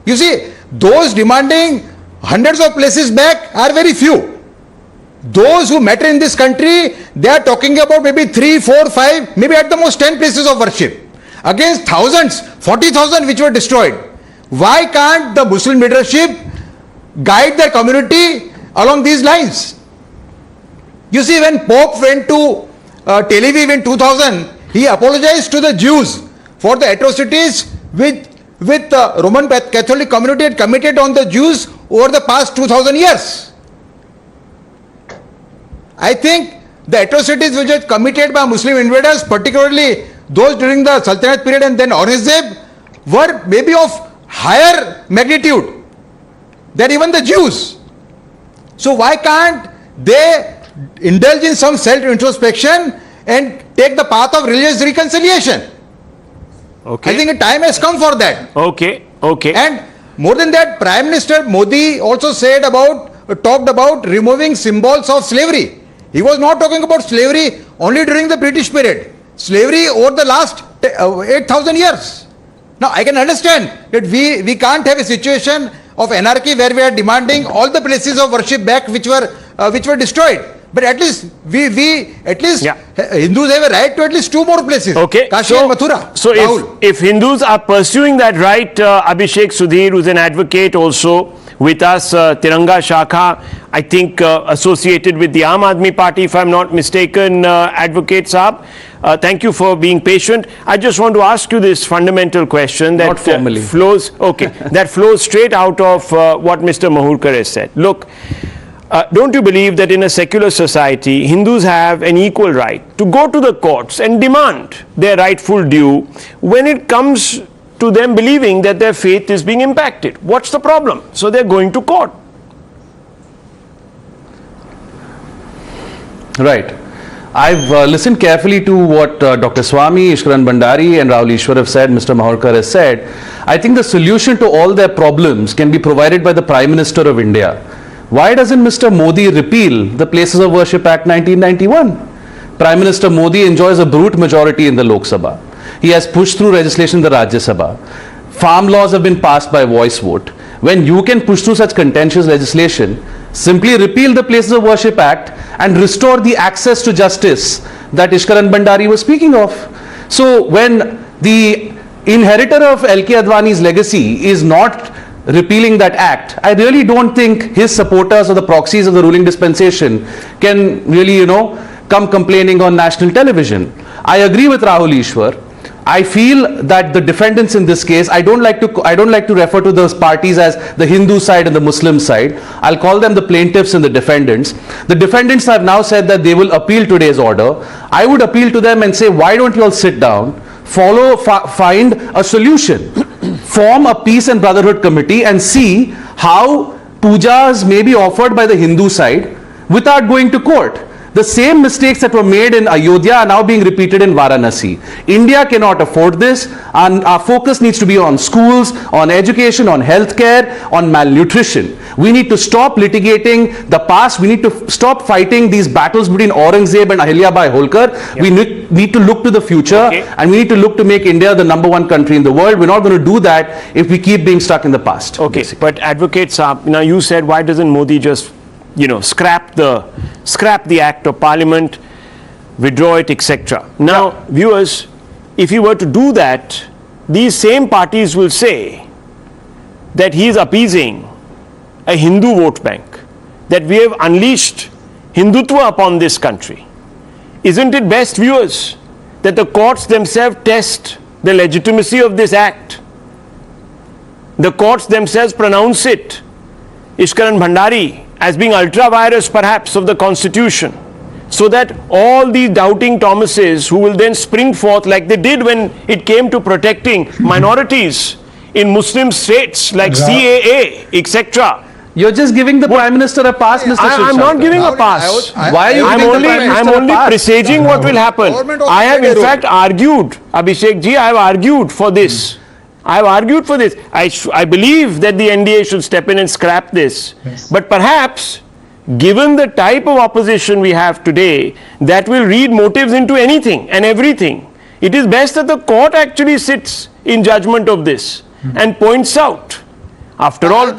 Speaker 13: You see, those demanding hundreds of places back are very few. Those who matter in this country, they are talking about maybe 3, 4, 5, maybe at the most 10 places of worship. Against thousands, 40,000 which were destroyed. Why can't the Muslim leadership guide their community along these lines? You see, when Pope went to Tel Aviv in 2000, he apologized to the Jews for the atrocities with the Roman Catholic community had committed on the Jews over the past 2000 years. I think the atrocities which were committed by Muslim invaders, particularly those during the Sultanate period and then Aurangzeb, were maybe of higher magnitude than even the Jews. So why can't they indulge in some self-introspection and take the path of religious reconciliation?
Speaker 1: Okay.
Speaker 13: I think a time has come for that.
Speaker 1: Okay. Okay.
Speaker 13: And more than that, Prime Minister Modi also talked about removing symbols of slavery. He was not talking about slavery only during the British period. Slavery over the last 8,000 years. Now, I can understand that we can't have a situation of anarchy where we are demanding all the places of worship back which were destroyed. But at least Hindus have a right to at least 2 more places.
Speaker 1: Okay.
Speaker 13: Kashi and Mathura.
Speaker 1: So if Hindus are pursuing that right, Abhishek Sudhir, who's an advocate also with us, Tiranga Shakha, I think associated with the Aam Aadmi Party, if I'm not mistaken, Advocate Saab. Thank you for being patient. I just want to ask you this fundamental question that flows straight out of what Mr. Mahurkar has said. Look, don't you believe that in a secular society, Hindus have an equal right to go to the courts and demand their rightful due when it comes to them believing that their faith is being impacted? What's the problem? So they're going to court.
Speaker 14: Right. I've listened carefully to what Dr. Swamy, Ishkaran Bhandari and Rahul Ishwar have said, Mr. Mahurkar has said. I think the solution to all their problems can be provided by the Prime Minister of India. Why doesn't Mr. Modi repeal the Places of Worship Act 1991? Prime Minister Modi enjoys a brute majority in the Lok Sabha. He has pushed through legislation in the Rajya Sabha. Farm laws have been passed by voice vote. When you can push through such contentious legislation, simply repeal the Places of Worship Act and restore the access to justice that Ishkaran Bhandari was speaking of. So when the inheritor of L.K. Advani's legacy is not repealing that act, I really don't think his supporters or the proxies of the ruling dispensation can really, come complaining on national television. I agree with Rahul Ishwar. I feel that the defendants in this case, I don't like to refer to those parties as the Hindu side and the Muslim side. I'll call them the plaintiffs and the defendants. The defendants have now said that they will appeal today's order. I would appeal to them and say, why don't you all sit down, find a solution, form a peace and brotherhood committee and see how pujas may be offered by the Hindu side without going to court. The same mistakes that were made in Ayodhya are now being repeated in Varanasi. India cannot afford this, and our focus needs to be on schools, on education, on healthcare, on malnutrition. We need to stop litigating the past. We need to stop fighting these battles between Aurangzeb and Ahilyabai Holkar. Yep. We need to look to the future, and we need to look to make India the #1 country in the world. We're not going to do that if we keep being stuck in the past.
Speaker 1: Okay, basically. But Advocate Saab, now you said, why doesn't Modi just scrap the act of parliament, withdraw it, etc. Now, viewers, if he were to do that, these same parties will say that he is appeasing a Hindu vote bank, that we have unleashed Hindutva upon this country. Isn't it best, viewers, that the courts themselves test the legitimacy of this act? The courts themselves pronounce it, Ishkaran Bhandari, as being ultra-virus perhaps of the Constitution, so that all these doubting Thomases who will then spring forth like they did when it came to protecting minorities in Muslim states like CAA, etc.
Speaker 14: You're just giving the Prime Minister a pass, Mr.
Speaker 1: I'm not giving a pass.
Speaker 14: Why are you giving the Prime Minister
Speaker 1: I'm only
Speaker 14: a pass?
Speaker 1: presaging what will happen. I have in fact argued, Abhishek ji, I have argued for this. I have argued for this. I believe that the NDA should step in and scrap this. Yes. But perhaps, given the type of opposition we have today, that will read motives into anything and everything. It is best that the court actually sits in judgment of this and points out. After all,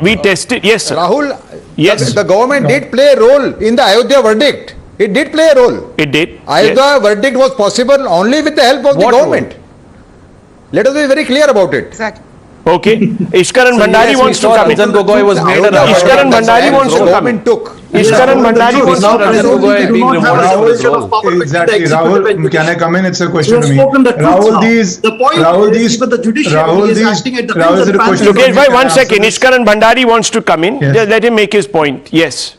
Speaker 1: we tested. Yes, sir.
Speaker 13: Rahul,
Speaker 1: yes.
Speaker 13: The government did play a role in the Ayodhya verdict. It did play a role.
Speaker 1: It did.
Speaker 13: Ayodhya verdict was possible only with the help of the government. Let us be very clear about it.
Speaker 12: Exactly.
Speaker 1: Okay. Ishkaran Bhandari wants to come in. Ishkaran Bhandari wants to come in. Ishkaran Bhandari wants to come in.
Speaker 10: Exactly. Rahul, can I come in? It's a question to me. Rahul, the judicial is acting at the
Speaker 1: Lokesh bhai, 1 second. Ishkaran Bhandari wants to come in. Let him make his point. Yes.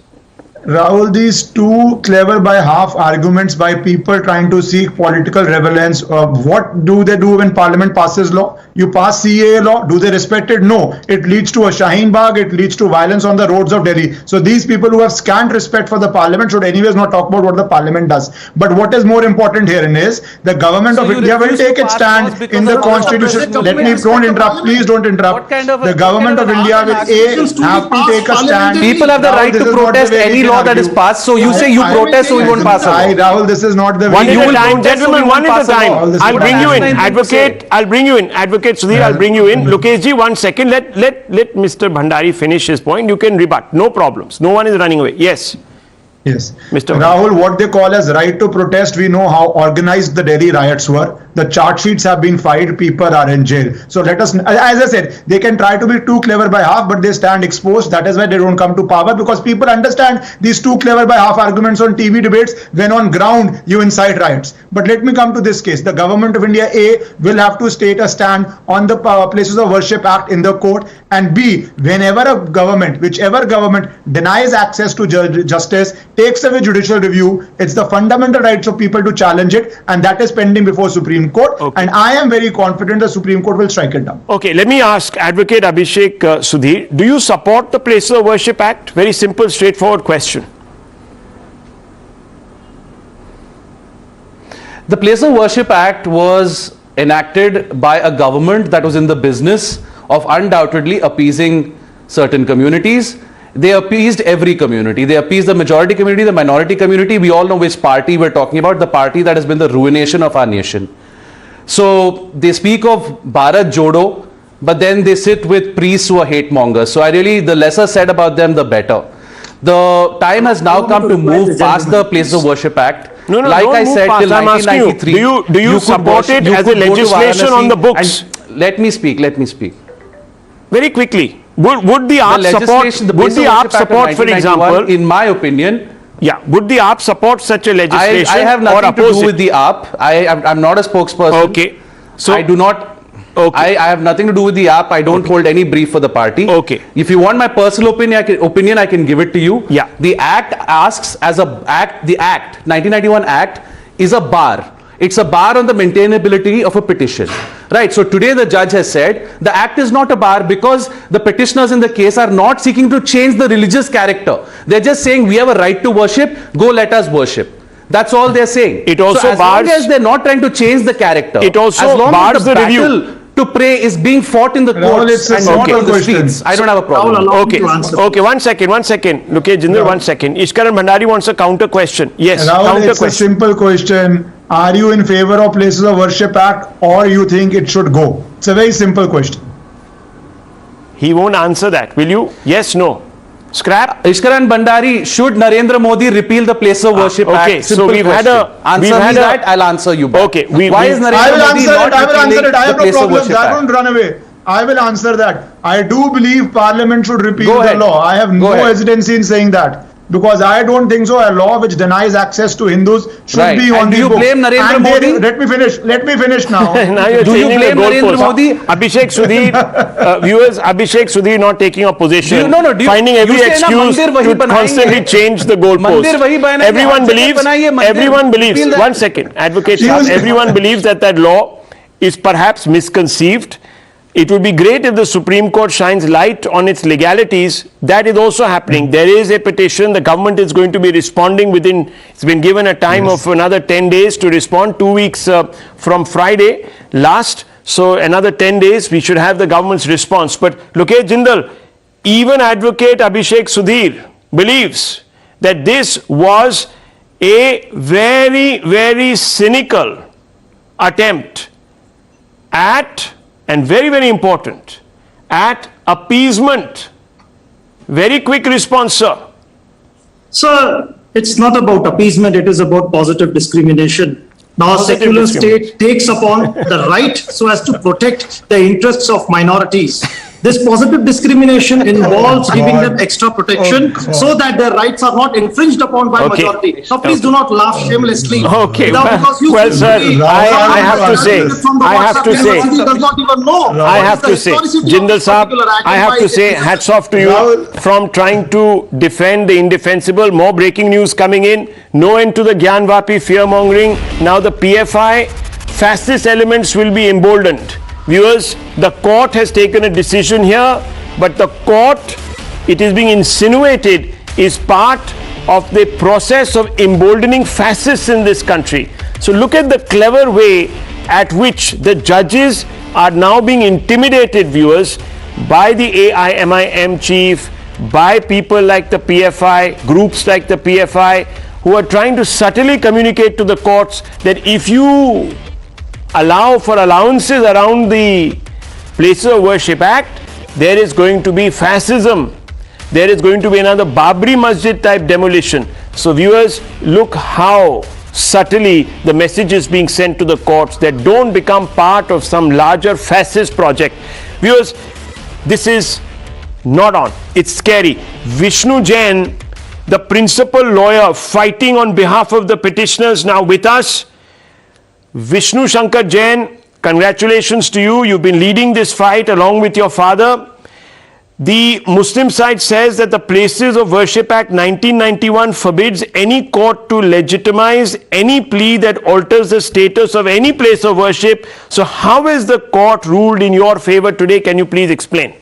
Speaker 10: Rahul, these two clever by half arguments by people trying to seek political relevance. What do they do when Parliament passes law? You pass CAA law, do they respect it? No. It leads to a Shaheen Bagh, it leads to violence on the roads of Delhi. So these people who have scant respect for the Parliament should anyways not talk about what the Parliament does. But what is more important here is the government of India will take its stand in the constitution. Let me, don't interrupt, please don't interrupt. The government of India will have to take a stand.
Speaker 14: People have the right to protest any law that is passed. So you say you protest, so we won't pass a law.
Speaker 10: Rahul, this is not the way.
Speaker 1: One at a time, gentlemen, one at a time. I'll bring you in, advocate. I'll bring you in, advocate Sudhir. I'll bring you in. Lokeshji, 1 second. Let Mr. Bhandari finish his point. You can rebut. No problems. No one is running away. Yes.
Speaker 10: Yes.
Speaker 1: Mr.
Speaker 10: Rahul, what they call as right to protest, we know how organized the Delhi riots were. The charge sheets have been filed, people are in jail. So let us, as I said, they can try to be too clever by half, but they stand exposed. That is why they don't come to power, because people understand these too clever by half arguments on TV debates when on ground you incite riots. But let me come to this case. The government of India, A, will have to state a stand on the Places of Worship Act in the court, and B, whenever a government, whichever government denies access to justice, takes away judicial review, it's the fundamental rights of people to challenge it, and that is pending before Supreme Court. Okay. And I am very confident the Supreme Court will strike it down.
Speaker 1: Okay, let me ask Advocate Abhishek Sudhir, do you support the Places of Worship Act? Very simple, straightforward question.
Speaker 14: The Places of Worship Act was enacted by a government that was in the business of undoubtedly appeasing certain communities. They appeased every community. They appeased the majority community, the minority community. We all know which party we're talking about, the party that has been the ruination of our nation. So they speak of Bharat Jodo, but then they sit with priests who are hate mongers. So the lesser said about them, the better. The time has now come to move past the Places of Worship Act.
Speaker 1: No, like I said, till 1993, do you support it as a legislation on the books?
Speaker 14: Let me speak.
Speaker 1: Very quickly. Would the AAP support, for example,
Speaker 14: in my opinion,
Speaker 1: would the AAP support such a legislation?
Speaker 14: I have nothing to do with the AAP. I'm not a spokesperson.
Speaker 1: Okay. So
Speaker 14: I do not. Okay. I have nothing to do with the AAP. I don't hold any brief for the party.
Speaker 1: Okay.
Speaker 14: If you want my personal opinion, I can give it to you.
Speaker 1: Yeah.
Speaker 14: The Act asks the Act, 1991 Act, is a bar. It's a bar on the maintainability of a petition. Right. So today the judge has said the Act is not a bar because the petitioners in the case are not seeking to change the religious character. They're just saying we have a right to worship, go let us worship. That's all they're saying.
Speaker 1: It also
Speaker 14: so as
Speaker 1: bars,
Speaker 14: long as they're not trying to change the character.
Speaker 1: It also
Speaker 14: as long
Speaker 1: bars
Speaker 14: as the
Speaker 1: review.
Speaker 14: To pray is being fought in the courts and not in the streets. I don't have a problem.
Speaker 1: Okay, 1 second. Look, Jindal, 1 second. Ishkaran Bhandari wants a counter question. Yes,
Speaker 10: Rahul,
Speaker 1: counter
Speaker 10: it's
Speaker 1: question.
Speaker 10: A simple question. Are you in favor of Places of Worship Act or you think it should go? It's a very simple question.
Speaker 14: He won't answer that. Will you? Yes, no. Scrap. Ishkaran Bhandari, should Narendra Modi repeal the Places of Worship Act?
Speaker 1: Okay, so we've
Speaker 14: question.
Speaker 1: had a...
Speaker 14: Answer me that, I'll answer you back.
Speaker 1: Okay.
Speaker 14: Why is Narendra Modi not repealing the Place of Worship Act?
Speaker 10: I don't run away. I will answer that. I do believe Parliament should repeal the law. I have no hesitancy in saying that. Because I don't think so. A law which denies access to Hindus should be on the books.
Speaker 14: Do you blame Narendra Modi?
Speaker 10: Let me finish now.
Speaker 1: Now you're
Speaker 14: do you blame Narendra Modi?
Speaker 1: Abhishek Sudhir, viewers, Abhishek Sudhir not taking a position, finding every excuse to constantly change the goalpost. Everyone believes, 1 second, Advocate Shah, everyone believes that law is perhaps misconceived. It would be great if the Supreme Court shines light on its legalities. That is also happening. There is a petition. The government is going to be responding within, it's been given a time of another 10 days to respond, 2 weeks from Friday last. So another 10 days, we should have the government's response. But Lokesh Jindal, even Advocate Abhishek Sudhir believes that this was a very, very cynical attempt at, and very, very important, at appeasement. Very quick response, sir.
Speaker 11: Sir, it's not about appeasement, it is about positive discrimination. Now, a secular state takes upon the right so as to protect the interests of minorities. This positive discrimination involves giving them extra protection so that their rights are not infringed upon by majority. So please do not laugh shamelessly.
Speaker 1: Okay,
Speaker 11: Because you
Speaker 1: well, sir,
Speaker 11: simply-
Speaker 1: I have to say,
Speaker 11: does not even know.
Speaker 1: I have to say, Jindal Saab, I have to say, hats off to you from trying to defend the indefensible. More breaking news coming in. No end to the Gyanvapi fear-mongering. Now the PFI fascist elements will be emboldened. Viewers, the court has taken a decision here, but the court, it is being insinuated, is part of the process of emboldening fascists in this country. So look at the clever way at which the judges are now being intimidated, viewers, by the AIMIM chief, by people like the PFI, groups like the PFI, who are trying to subtly communicate to the courts that if you allow for allowances around the Places of Worship Act, there is going to be fascism. There is going to be another Babri Masjid type demolition. So viewers, look how subtly the message is being sent to the courts that don't become part of some larger fascist project. Viewers, this is not on. It's scary. Vishnu Jain, the principal lawyer fighting on behalf of the petitioners, now with us. Vishnu Shankar Jain, congratulations to you. You've been leading this fight along with your father. The Muslim side says that the Places of Worship Act 1991 forbids any court to legitimize any plea that alters the status of any place of worship. So how has the court ruled in your favor today? Can you please explain?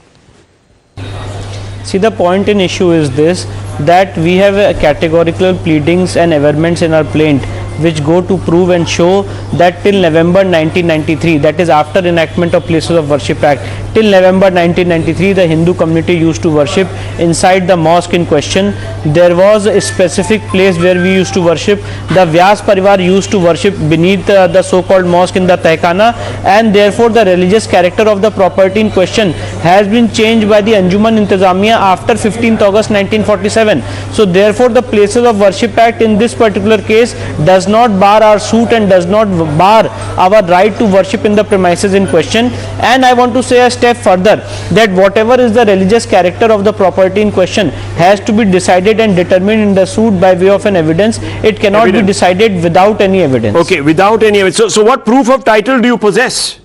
Speaker 15: See, the point in issue is this, that we have categorical pleadings and averments in our plaint which go to prove and show that till November 1993, that is after enactment of Places of Worship Act, till November 1993 the Hindu community used to worship inside the mosque in question. There was a specific place where we used to worship. The Vyas Parivar used to worship beneath the so-called mosque in the Tehkana, and therefore the religious character of the property in question has been changed by the Anjuman Intizamiya after 15th August 1947. So therefore the Places of Worship Act in this particular case does not bar our suit and does not bar our right to worship in the premises in question. And I want to say a step further, that whatever is the religious character of the property in question has to be decided and determined in the suit by way of an evidence. It cannot be decided without any evidence.
Speaker 1: Okay, without any evidence. So what proof of title do you possess,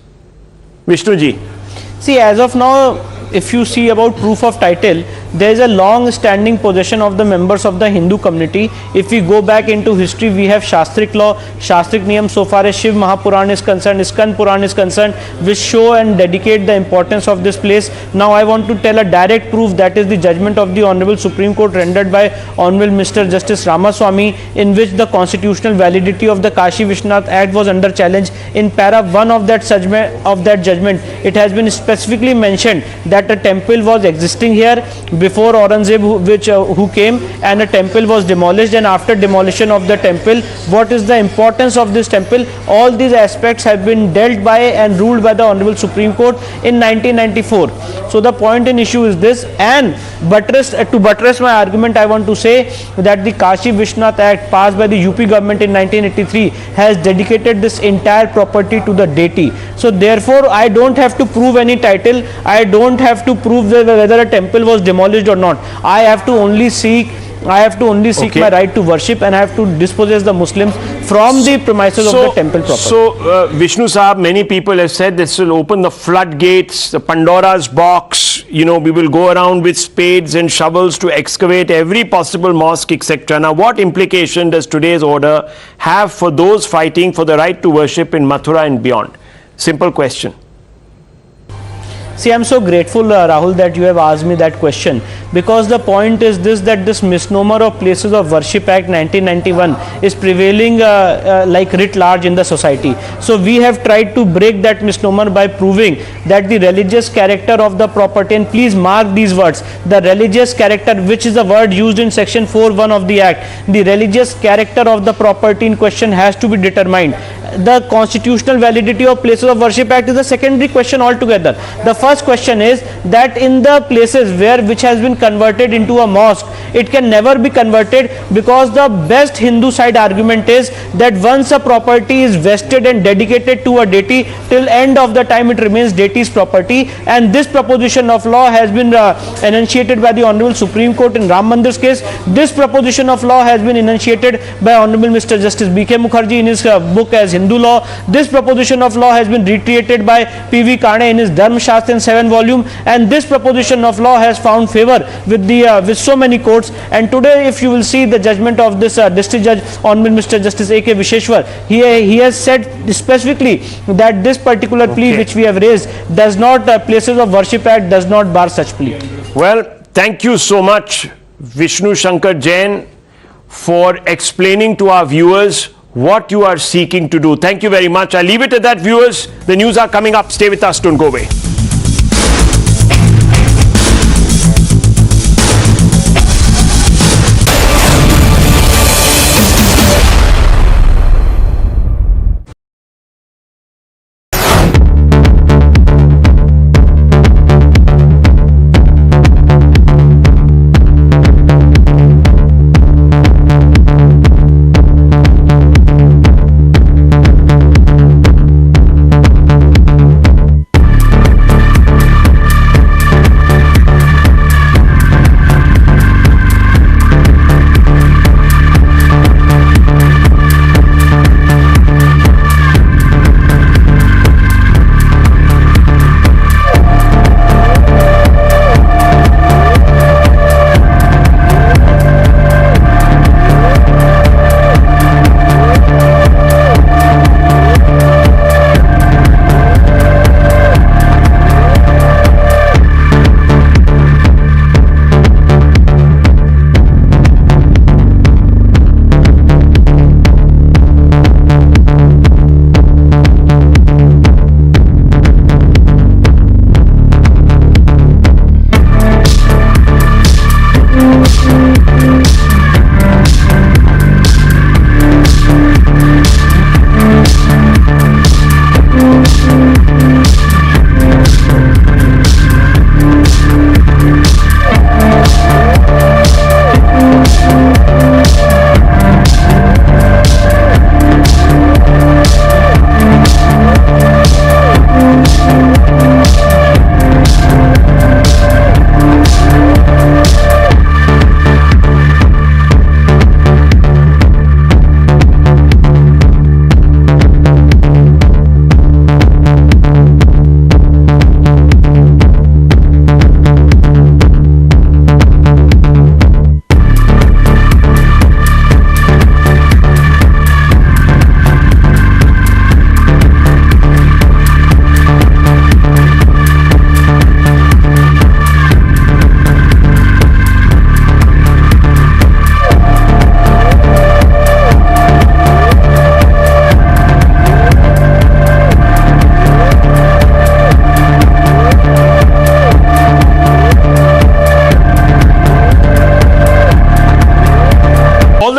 Speaker 1: Vishnuji?
Speaker 15: See, as of now, if you see about proof of title, there is a long standing possession of the members of the Hindu community. If we go back into history, we have Shastrik law, Shastrik niyam so far as Shiv Mahapuran is concerned, Iskan Puran is concerned, which show and dedicate the importance of this place. Now I want to tell a direct proof, that is the judgment of the Honorable Supreme Court rendered by Honorable Mr. Justice Ramaswamy, in which the constitutional validity of the Kashi Vishwanath Act was under challenge. In para 1 of that judgment, it has been specifically mentioned that a temple was existing here before Aurangzeb who came, and a temple was demolished, and after demolition of the temple, what is the importance of this temple? All these aspects have been dealt by and ruled by the Honorable Supreme Court in 1994. So the point in issue is this, and to buttress my argument, I want to say that the Kashi Vishwanath Act passed by the UP government in 1983 has dedicated this entire property to the deity. So therefore I don't have to prove any title, I don't have to prove whether a temple was demolished or not. I have to only seek my right to worship, and I have to dispossess the Muslims from the premises of the temple proper.
Speaker 1: So Vishnu Saab, many people have said this will open the floodgates, the Pandora's box. You know, we will go around with spades and shovels to excavate every possible mosque, etc. Now, what implication does today's order have for those fighting for the right to worship in Mathura and beyond? Simple question.
Speaker 15: See, I'm so grateful, Rahul, that you have asked me that question, because the point is this, that this misnomer of Places of Worship Act 1991 is prevailing like writ large in the society. So we have tried to break that misnomer by proving that the religious character of the property, and please mark these words, the religious character, which is the word used in section 4(1) of the act, the religious character of the property in question has to be determined, the constitutional validity of Places of Worship Act is a secondary question altogether. The first question is that in the places which has been converted into a mosque, it can never be converted, because the best Hindu side argument is that once a property is vested and dedicated to a deity, till end of the time it remains deity's property. And this proposition of law has been enunciated by the Honorable Supreme Court in Ram Mandir's case. This proposition of law has been enunciated by Honorable Mr. Justice B.K. Mukherjee in his book as Hindu Law. This proposition of law has been reiterated by P.V. Kane in his Dharma Shastra in 7 volume, and this proposition of law has found favor with so many courts. And today, if you will see the judgment of this district judge, Honorable Mr. Justice A.K. Visheshwar, he has said specifically that this particular plea which we have raised does not, Places of Worship Act does not bar such plea.
Speaker 1: Well, thank you so much, Vishnu Shankar Jain, for explaining to our viewers what you are seeking to do. Thank you very much. I'll leave it at that, viewers. The news are coming up. Stay with us. Don't go away.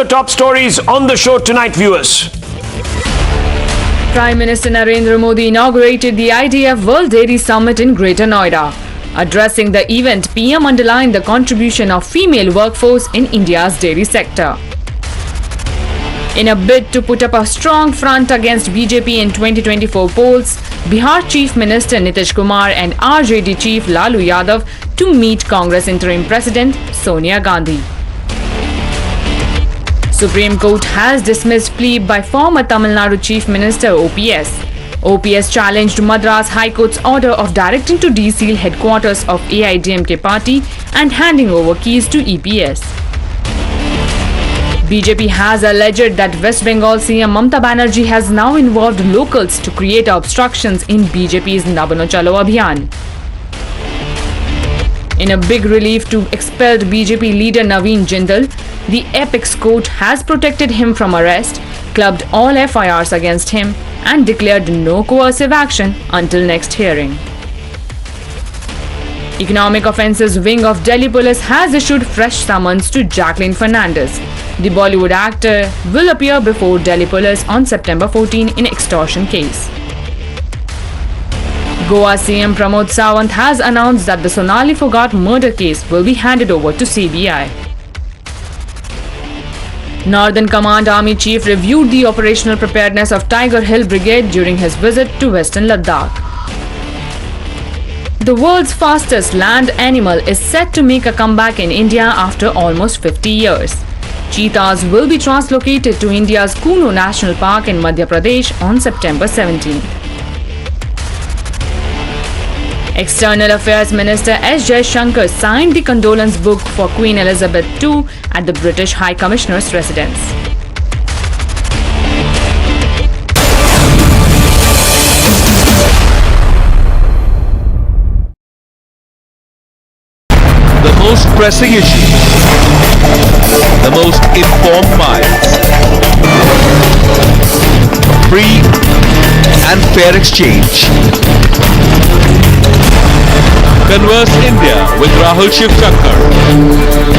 Speaker 1: Top stories on the show tonight, viewers.
Speaker 16: Prime Minister Narendra Modi inaugurated the IDF World Dairy Summit in Greater Noida. Addressing the event, PM underlined the contribution of female workforce in India's dairy sector. In a bid to put up a strong front against BJP in 2024 polls, Bihar Chief Minister Nitish Kumar and RJD Chief Lalu Yadav to meet Congress interim President Sonia Gandhi. Supreme Court has dismissed plea by former Tamil Nadu Chief Minister OPS. OPS challenged Madras High Court's order of directing to deseal headquarters of AIDMK party and handing over keys to EPS. BJP has alleged that West Bengal CM Mamata Banerjee has now involved locals to create obstructions in BJP's Nabano Chalo Abhiyan. In a big relief to expelled BJP leader Naveen Jindal, the Apex Court has protected him from arrest, clubbed all FIRs against him, and declared no coercive action until next hearing. Economic Offences Wing of Delhi Police has issued fresh summons to Jacqueline Fernandez. The Bollywood actor will appear before Delhi police on September 14 in extortion case. Goa CM Pramod Sawant has announced that the Sonali Phogat murder case will be handed over to CBI. Northern Command Army Chief reviewed the operational preparedness of Tiger Hill Brigade during his visit to Western Ladakh. The world's fastest land animal is set to make a comeback in India after almost 50 years. Cheetahs will be translocated to India's Kuno National Park in Madhya Pradesh on September 17th. External Affairs Minister S. Jaishankar signed the condolence book for Queen Elizabeth II at the British High Commissioner's residence.
Speaker 17: The most pressing issues, the most informed minds, free and fair exchange. Converse India with Rahul Shivshankar.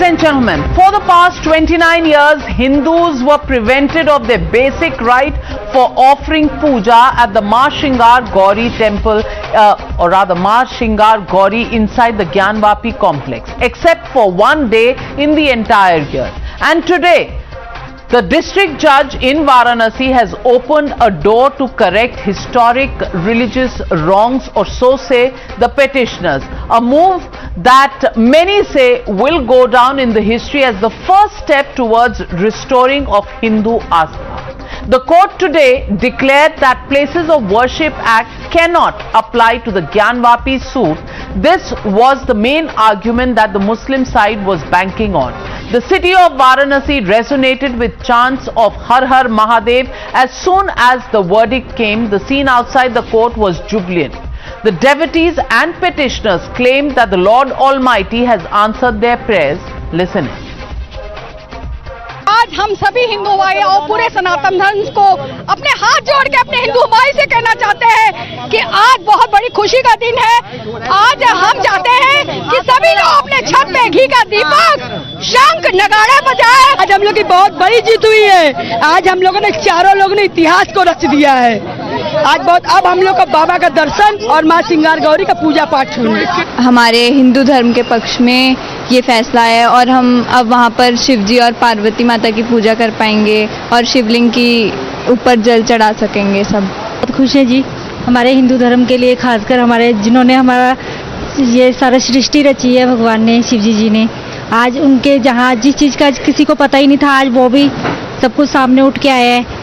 Speaker 18: and gentlemen, for the past 29 years, Hindus were prevented of their basic right for offering puja at the Ma Shingar Gauri temple, or rather Ma Shingar Gauri inside the Gyanvapi complex, except for one day in the entire year. And today, The district judge in Varanasi has opened a door to correct historic religious wrongs, or so say the petitioners. A move that many say will go down in the history as the first step towards restoring of Hindu Astha. The court today declared that Places of Worship Act cannot apply to the Gyanvapi suit. This was the main argument that the Muslim side was banking on. The city of Varanasi resonated with chants of Har Har Mahadev. As soon as the verdict came, the scene outside the court was jubilant. The devotees and petitioners claimed that the Lord Almighty has answered their prayers. Listen in.
Speaker 2: आज हम सभी हिंदू भाई और पूरे सनातन धर्म को अपने हाथ जोड़ के अपने हिंदू भाई से कहना चाहते हैं कि आज बहुत बड़ी खुशी का दिन है। आज हम चाहते हैं कि सभी लोग अपने छत पे घी का दीपक, शंख, नगाड़ा बजाए। आज हम लोग की बहुत बड़ी जीत हुई है। आज हम लोगों ने चारों लोगों ने इतिहास को रच दिया है। आज बहुत अब हम लोग का बाबा का दर्शन और माँ सिंगार गौरी का पूजा पाठ हुई।
Speaker 3: हमारे हिंदू धर्म के पक्ष में ये फैसला है और हम अब वहाँ पर शिवजी और पार्वती माता की पूजा कर पाएंगे और शिवलिंग की ऊपर जल चढ़ा सकेंगे। सब
Speaker 4: बहुत खुश है जी, हमारे हिंदू धर्म के लिए, खासकर हमारे जिन्होंने हमारा ये सारा सृष्टि रची है भगवान ने, शिवजी जी ने। आज उनके जहाँ जिस चीज़ का किसी को पता ही नहीं था, आज वो भी सब कुछ सामने उठ के आया है।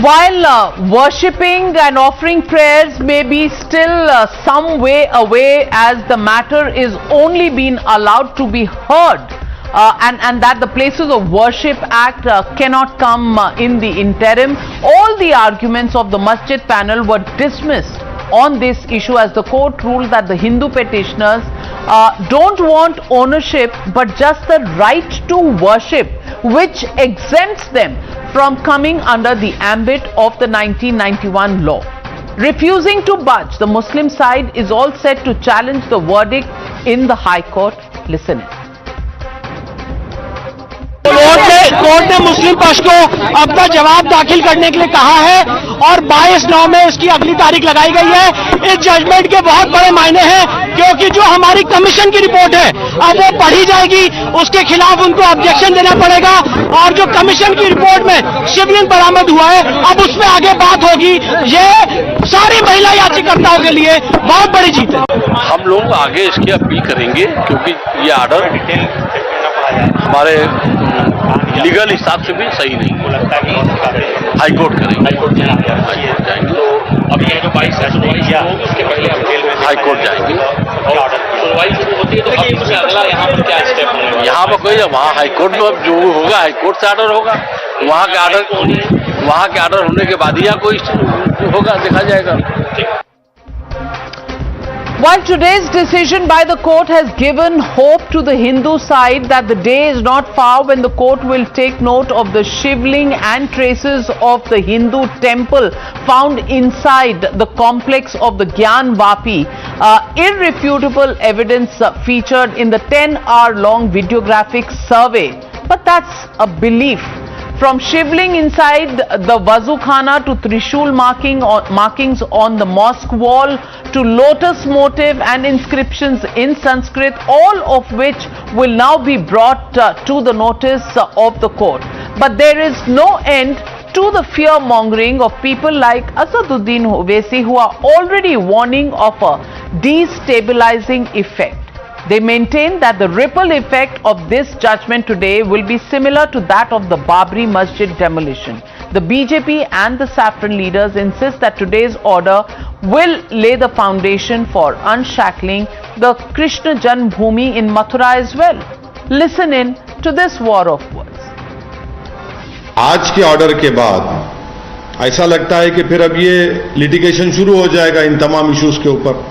Speaker 18: While worshipping and offering prayers may be still some way away, as the matter is only been allowed to be heard, and that the Places of Worship Act cannot come in the interim, all the arguments of the Masjid panel were dismissed on this issue, as the court ruled that the Hindu petitioners don't want ownership but just the right to worship, which exempts them from coming under the ambit of the 1991 law. Refusing to budge, the Muslim side is all set to challenge the verdict in the High Court. Listen in.
Speaker 5: Court ने मुस्लिम पक्ष को अपना जवाब दाखिल करने के लिए कहा है और 22/9 में इसकी अगली तारीख लगाई गई है। इस जजमेंट के बहुत बड़े मायने हैं, क्योंकि जो हमारी कमीशन की रिपोर्ट है अब वो पढ़ी जाएगी, उसके खिलाफ उनको ऑब्जेक्शन देना पड़ेगा, और जो कमीशन की रिपोर्ट में शिवलिंग बरामद हुआ है अब उसमें आगे बात होगी। ये सारी महिला याचिकाकर्ताओं के लिए बहुत बड़ी जीत है।
Speaker 6: हम लोग आगे इसकी अपील करेंगे, क्योंकि ये आर्डर हमारे लीगल हिसाब से भी सही नहीं है। हाई कोर्ट करेंगे, हाई कोर्ट जाएंगे। तो अभी ये जो 22 है उसके पहले हम जेल में हाई कोर्ट जाएंगे। सुनवाई शुरू होती है तो अब अगला यहाँ पर क्या स्टेप होगा? यहाँ पर कोई, वहाँ हाई कोर्ट में अब जो होगा हाई कोर्ट से आर्डर होगा, वहाँ के आर्डर होने के बाद यहाँ कोई होगा, देखा जाएगा।
Speaker 18: While today's decision by the court has given hope to the Hindu side that the day is not far when the court will take note of the shivling and traces of the Hindu temple found inside the complex of the Gyanvapi, irrefutable evidence featured in the 10-hour-long videographic survey. But that's a belief. From shivling inside the Wazukhana to Trishul markings on the mosque wall to lotus motif and inscriptions in Sanskrit, all of which will now be brought to the notice of the court. But there is no end to the fear-mongering of people like Asaduddin Owaisi, who are already warning of a destabilizing effect. They maintain that the ripple effect of this judgment today will be similar to that of the Babri Masjid demolition. The BJP and the Saffron leaders insist that today's order will lay the foundation for unshackling the Krishna Janmabhoomi in Mathura as well. Listen in to this war of words.
Speaker 8: आज के order के बाद ऐसा लगता है कि फिर अब ये लिटिगेशन शुरू हो जाएगा इन तमाम इश्यूज के ऊपर,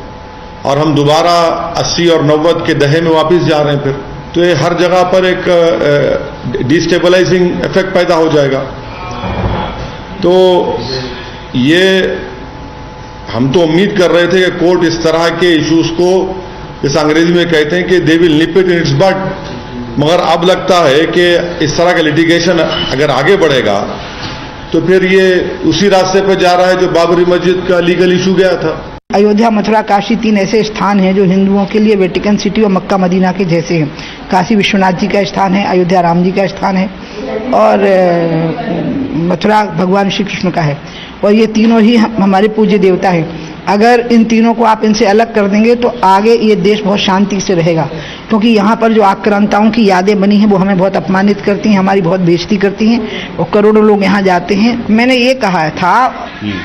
Speaker 8: और हम दोबारा 80 और 90 के दहे में वापस जा रहे हैं फिर। तो ये हर जगह पर एक डिस्टेबलाइजिंग इफेक्ट पैदा हो जाएगा। तो ये हम तो उम्मीद कर रहे थे कि कोर्ट इस तरह के इश्यूज को, जैसे अंग्रेजी में कहते हैं कि they will nib it in its but, मगर अब लगता है कि इस तरह का लिटिगेशन अगर आगे बढ़ेगा तो फिर ये उसी रास्ते पर जा रहा है जो बाबरी मस्जिद का लीगल इशू गया था।
Speaker 19: अयोध्या, मथुरा, काशी 3 ऐसे स्थान हैं जो हिंदुओं के लिए वेटिकन सिटी और मक्का मदीना के जैसे हैं। काशी विश्वनाथ जी का स्थान है, अयोध्या राम जी का स्थान है और मथुरा भगवान श्री कृष्ण का है और ये तीनों ही हमारे पूज्य देवता हैं। अगर इन तीनों को आप इनसे अलग कर देंगे तो आगे ये देश बहुत शांति से रहेगा, क्योंकि यहाँ पर जो आक्रांताओं की यादें बनी हैं वो हमें बहुत अपमानित करती हैं, हमारी बहुत बेइज्जती करती हैं और करोड़ों लोग यहाँ जाते हैं। मैंने ये कहा था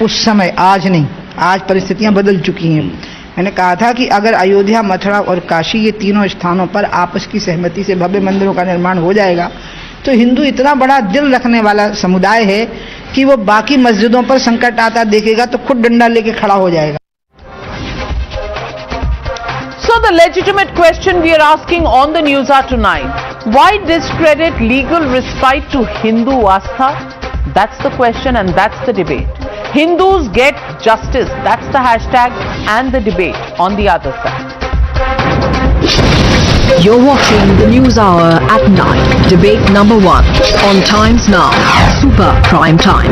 Speaker 19: उस समय, आज नहीं, आज परिस्थितियाँ बदल चुकी हैं। मैंने कहा था कि अगर अयोध्या, मथुरा और काशी ये तीनों स्थानों पर आपस की सहमति से भव्य मंदिरों का निर्माण हो जाएगा तो हिंदू इतना बड़ा दिल रखने वाला समुदाय है कि वो बाकी मस्जिदों पर संकट आता देखेगा तो खुद डंडा लेके खड़ा हो जाएगा।
Speaker 18: So the legitimate question we are asking on the Newshour tonight: why discredit legal respite to Hindu Astha? That's the question and that's the debate. Hindus get justice. That's the hashtag and the debate on the other side.
Speaker 20: You're watching the Newshour at 9. Debate number 1 on Times Now. Super Prime Time.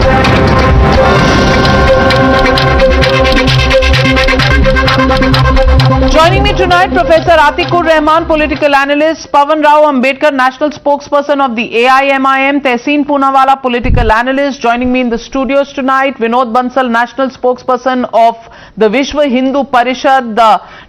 Speaker 18: Joining me tonight, Professor Atikur Rahman, political analyst, Pawan Rao Ambedkar, national spokesperson of the AIMIM, Tehseen Poonawala, political analyst. Joining me in the studios tonight, Vinod Bansal, national spokesperson of the Vishwa Hindu Parishad,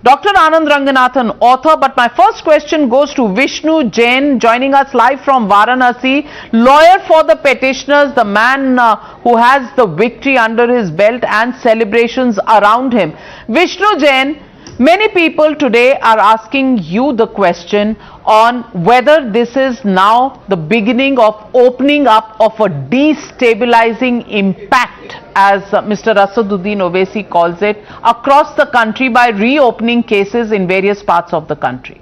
Speaker 18: Dr. Anand Ranganathan, author. But my first question goes to Vishnu Jain, joining us live from Varanasi, lawyer for the petitioners, the man who has the victory under his belt and celebrations around him. Vishnu Jain, many people today are asking you the question on whether this is now the beginning of opening up of a destabilizing impact, as Mr. Asaduddin Owaisi calls it, across the country by reopening cases in various parts of the country.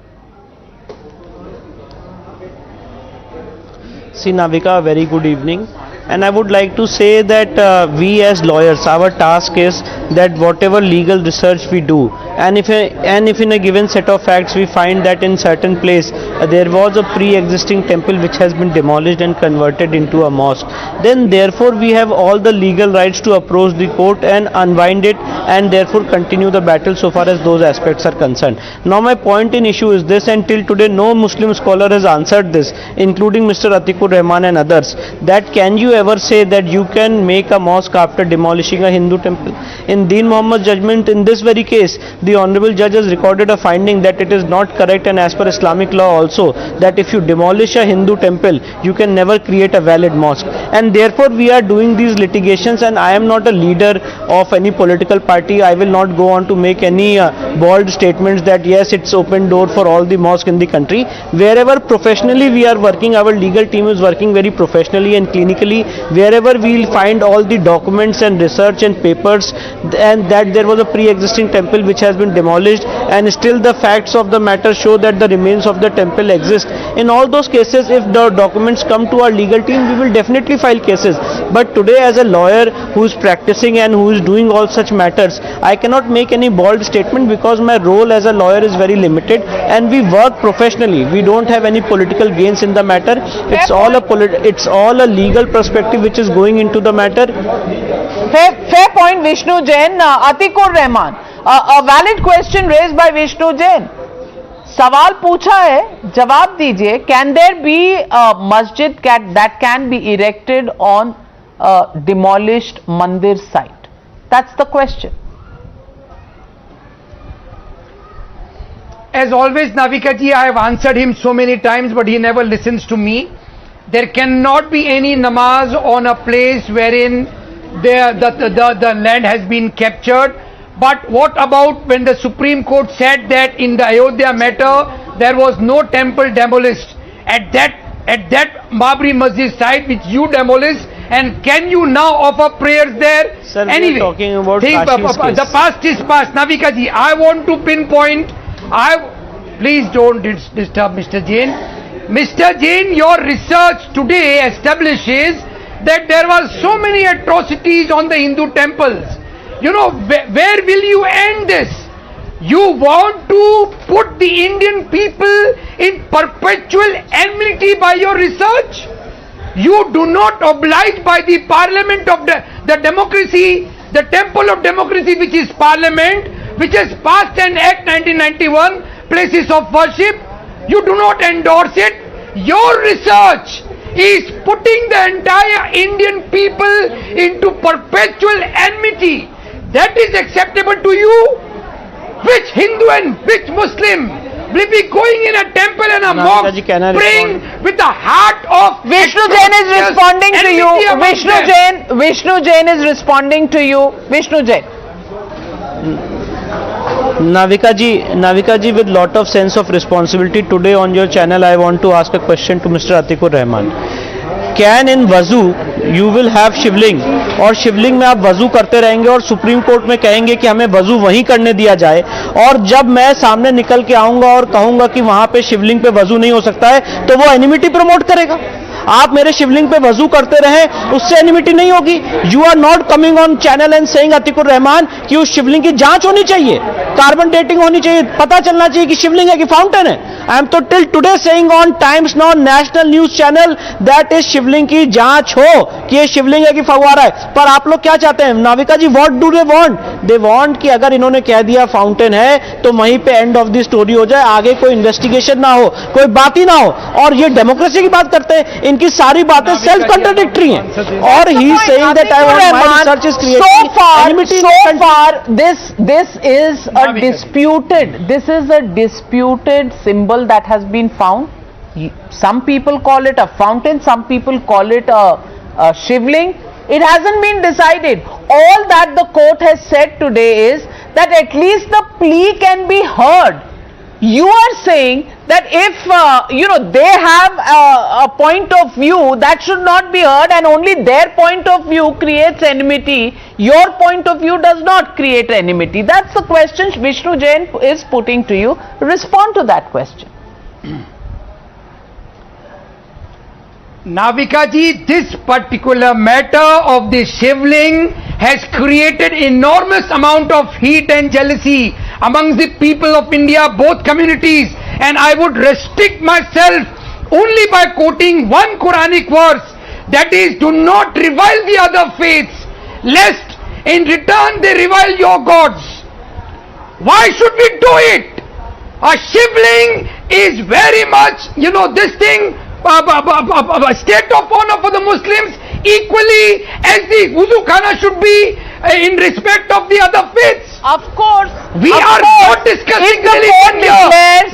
Speaker 15: See, Navika, very good evening. And I would like to say that we as lawyers, our task is that whatever legal research we do, and if in a given set of facts we find that in certain place there was a pre-existing temple which has been demolished and converted into a mosque, then therefore we have all the legal rights to approach the court and unwind it and therefore continue the battle so far as those aspects are concerned. Now my point in issue is this, and till today no Muslim scholar has answered this, including Mr. Atikur Rahman and others, that can you ever say that you can make a mosque after demolishing a Hindu temple? In Deen Muhammad's judgment in this very case, the Honorable Judge has recorded a finding that it is not correct, and as per Islamic law also, that if you demolish a Hindu temple, you can never create a valid mosque. And therefore we are doing these litigations, and I am not a leader of any political party. I will not go on to make any bold statements that yes, it's open door for all the mosques in the country. Wherever professionally we are working, our legal team is working very professionally and clinically. Wherever we will find all the documents and research and papers and that there was a pre-existing temple which has been demolished and still the facts of the matter show that the remains of the temple exist. In all those cases, if the documents come to our legal team, we will definitely file cases. But today as a lawyer who is practicing and who is doing all such matters, I cannot make any bold statement because my role as a lawyer is very limited and we work professionally. We don't have any political gains in the matter. It's all a legal perspective which is going into the matter.
Speaker 18: Fair point, Vishnu Jain. Atikur Rahman, a valid question raised by Vishnu Jain. सवाल पूछा है, जवाब दीजिए. Can there be a masjid that can be erected on a demolished mandir site? That's the question.
Speaker 21: As always, Navika ji, I have answered him so many times, but he never listens to me. There cannot be any namaz on a place wherein the land has been captured. But what about when the Supreme Court said that in the Ayodhya matter there was no temple demolished at that Babri Masjid site which you demolished, and can you now offer prayers there?
Speaker 15: Sir,
Speaker 21: anyway,
Speaker 15: we are talking about Kashi's case.
Speaker 21: The past is past. Navika ji, I want to pinpoint. Please don't disturb Mr. Jain. Mr. Jain, your research today establishes that there were so many atrocities on the Hindu temples. You know, where will you end this? You want to put the Indian people in perpetual enmity by your research? You do not oblige by the parliament of the democracy the temple of democracy, which is Parliament, which has passed an Act 1991, places of worship, you do not endorse it. Your research is putting the entire Indian people into perpetual enmity. That is acceptable to you? Which Hindu and which Muslim will be going in a temple and a mosque praying with the heart of
Speaker 18: Vishnu Jain is responding to you. Vishnu Jain is responding to you. Vishnu Jain.
Speaker 15: Navika ji, with lot of sense of responsibility, today on your channel I want to ask a question to Mr. Atikur Rahman. Can in वजू you will have शिवलिंग, और शिवलिंग में आप वजू करते रहेंगे और supreme court में कहेंगे कि हमें वजू वहीं करने दिया जाए, और जब मैं सामने निकल के आऊंगा और कहूंगा कि वहां पे शिवलिंग पे वजू नहीं हो सकता है, तो वो एनिमिटी प्रमोट करेगा? आप मेरे शिवलिंग पे वजू करते रहे, उससे एनिमिटी नहीं होगी. You are not coming on channel and saying Atiqur Rahman कि उस शिवलिंग की जांच होनी चाहिए, कार्बन डेटिंग होनी चाहिए, पता चलना चाहिए कि शिवलिंग है कि फाउंटेन है. I am to till today saying on Times Now national news channel that is Shivling की जांच हो कि ये शिवलिंग है कि फव्वारा है. पर आप लोग क्या चाहते हैं Navika ji? What do they want? They want कि अगर इन्होंने कह दिया फाउंटेन है तो वहीं पे एंड ऑफ द स्टोरी हो जाए, आगे कोई इन्वेस्टिगेशन ना हो, कोई बात ही ना हो. और ये डेमोक्रेसी की बात करते हैं, इनकी सारी बातें सेल्फ कंट्राडिक्टरी हैं. और he saying that I want my research is creating enmity.
Speaker 18: So far, this is a disputed symbol that has been found. Some people call it a fountain, some people call it a shivling. It hasn't been decided. All that the court has said today is that at least the plea can be heard. You are saying that if they have a point of view that should not be heard, and only their point of view creates enmity. Your point of view does not create enmity. That's the question Vishnu Jain is putting to you. Respond to that question.
Speaker 21: Navika ji, this particular matter of the shivling has created enormous amount of heat and jealousy amongst the people of India, both communities, and I would restrict myself only by quoting one Quranic verse, that is, do not revile the other faiths, lest in return they revile your gods. Why should we do it? A shivling is very much, this thing, a state of honor for the Muslims, equally as the wuzu khana should be in respect of the other faiths.
Speaker 18: Of course.
Speaker 21: We are not discussing religion here.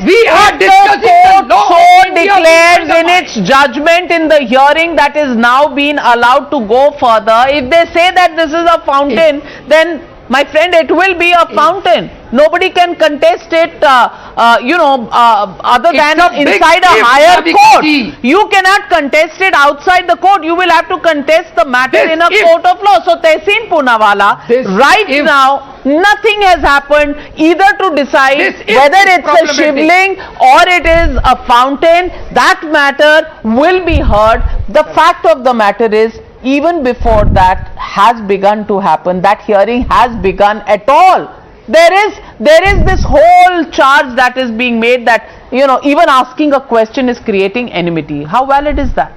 Speaker 21: We are discussing the law.
Speaker 18: Court declares in its judgment in the hearing that is now being allowed to go further. If they say that this is a fountain, then my friend, it will be a fountain. Nobody can contest it, other than inside a higher court. You cannot contest it outside the court. You will have to contest the matter in a court of law. So, Tehseen Poonawalla, right now, nothing has happened either to decide whether it's a shivling or it is a fountain. That matter will be heard. The fact of the matter is, even before that has begun to happen, that hearing has begun at all, there is this whole charge that is being made that, even asking a question is creating enmity. How valid is that?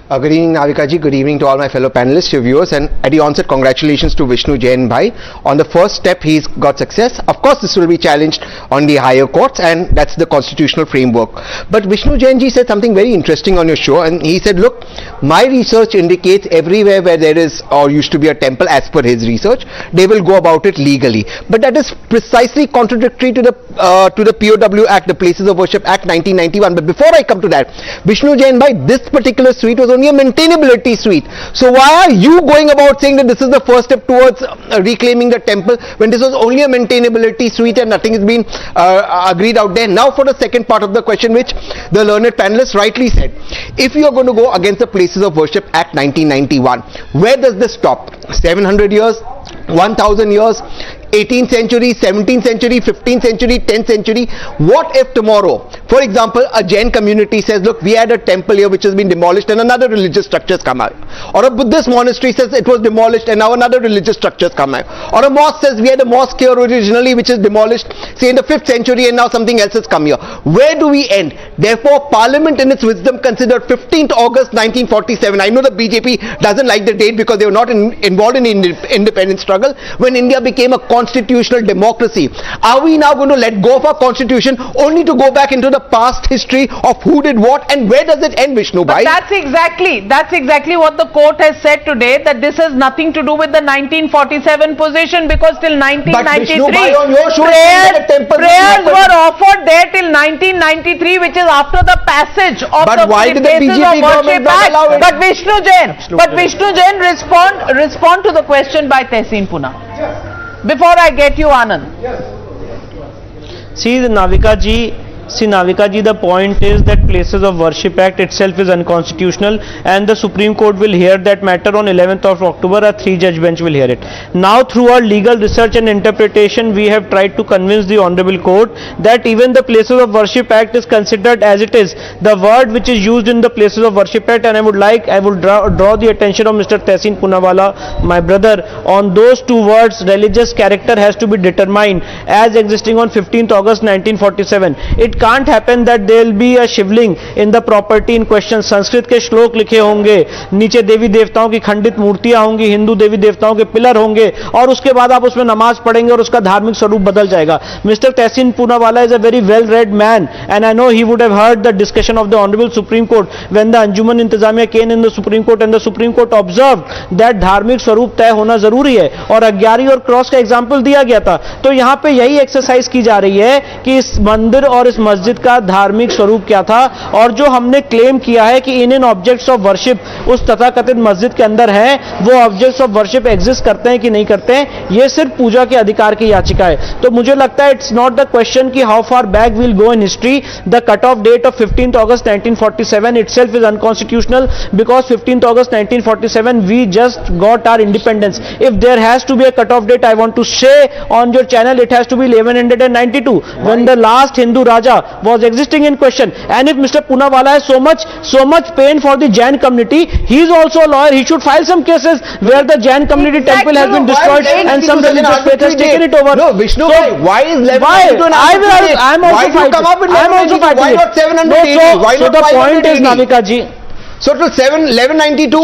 Speaker 7: Good evening, Navika ji. Good evening to all my fellow panelists, your viewers, and at the onset, congratulations to Vishnu Jain bhai. On the first step, he's got success. Of course, this will be challenged on the higher courts, and that's the constitutional framework. But Vishnu Jain ji said something very interesting on your show, and he said, look, my research indicates everywhere where there is or used to be a temple, as per his research, they will go about it legally. But that is precisely contradictory to the POW Act, the Places of Worship Act 1991. But before I come to that, Vishnu Jain bhai, this particular suite was only a maintainability suite. So why are you going about saying that this is the first step towards reclaiming the temple, when this was only a maintainability suite and nothing has been agreed out there? Now for the second part of the question, which the learned panelists rightly said, if you are going to go against the Places of Worship Act 1991, where does this stop? 700 years? 1000 years? 18th century, 17th century, 15th century, 10th century. What if tomorrow, for example, a Jain community says, look, we had a temple here which has been demolished and another religious structure has come out. Or a Buddhist monastery says it was demolished and now another religious structure has come out. Or a mosque says we had a mosque here originally which is demolished, say in the 5th century, and now something else has come here. Where do we end? Therefore, Parliament in its wisdom considered 15th August 1947. I know the BJP doesn't like the date because they were not involved in the independence struggle when India became a constitutional democracy. Are we now going to let go of our constitution only to go back into the past history of who did what, and where does it end, Vishnu bhai?
Speaker 18: But that's exactly what the court has said today, that this has nothing to do with the 1947 position, because till 1993 prayers were offered there till 1993, which is after the passage of the Places of Worship Act. But Vishnu Jain, respond to the question by Tehseen Puna before I get you, Anand.
Speaker 15: See, Navika ji, the point is that Places of Worship Act itself is unconstitutional, and the Supreme Court will hear that matter on 11th of October. A 3-judge bench will hear it. Now, through our legal research and interpretation, we have tried to convince the Honorable Court that even the Places of Worship Act is considered as it is. The word which is used in the Places of Worship Act, and I would draw the attention of Mr. Tehseen Poonawala, my brother, on those two words. Religious character has to be determined as existing on 15th August 1947. It can't happen that there will be a Shivling in the property in question. Sanskrit के श्लोक लिखे होंगे, नीचे देवी देवताओं की खंडित मूर्तियां होंगी, हिंदू देवी देवताओं के पिलर होंगे, और उसके बाद आप उसमें नमाज पढ़ेंगे और उसका धार्मिक स्वरूप बदल जाएगा. Mr. Tehseen Poonawala is a very well-read man, and I know he would have heard the discussion of the Honorable Supreme Court when the Anjuman Intizamiya came in the Supreme Court, and the Supreme Court observed that धार्मिक स्वरूप तय होना जरूरी है, और अग्यारी और cross का example दिया गया था. तो यहाँ पे यही एक्सरसाइज की जा रही है कि इस मंदिर और इस मस्जिद का धार्मिक स्वरूप क्या था, और जो हमने क्लेम किया है कि इन ऑब्जेक्ट्स ऑफ वर्शिप उस तथाकथित मस्जिद के अंदर है, वो ऑब्जेक्ट्स ऑफ वर्शिप एग्जिस्ट करते हैं कि नहीं करते हैं, ये सिर्फ पूजा के अधिकार की याचिका है. तो मुझे लगता है इट्स नॉट द क्वेश्चन कि how far back will go in history. The cut off date of 15th August 1947 itself is unconstitutional, because 15th August 1947 we just got our independence. If there has to be a cut off date, I want to say on your channel, it has to be 1192 when the last Hindu Raja was existing in question. And if Mr. Poonawala has so much pain for the Jain community, he is also a lawyer. He should file some cases where the Jain community temple has been destroyed and some religious faith has taken it over.
Speaker 7: No, Vishnu, why is 1192
Speaker 15: I am also fighting it.
Speaker 7: Why not 780? Why not
Speaker 15: the point is, Navika ji,
Speaker 7: so to 1192.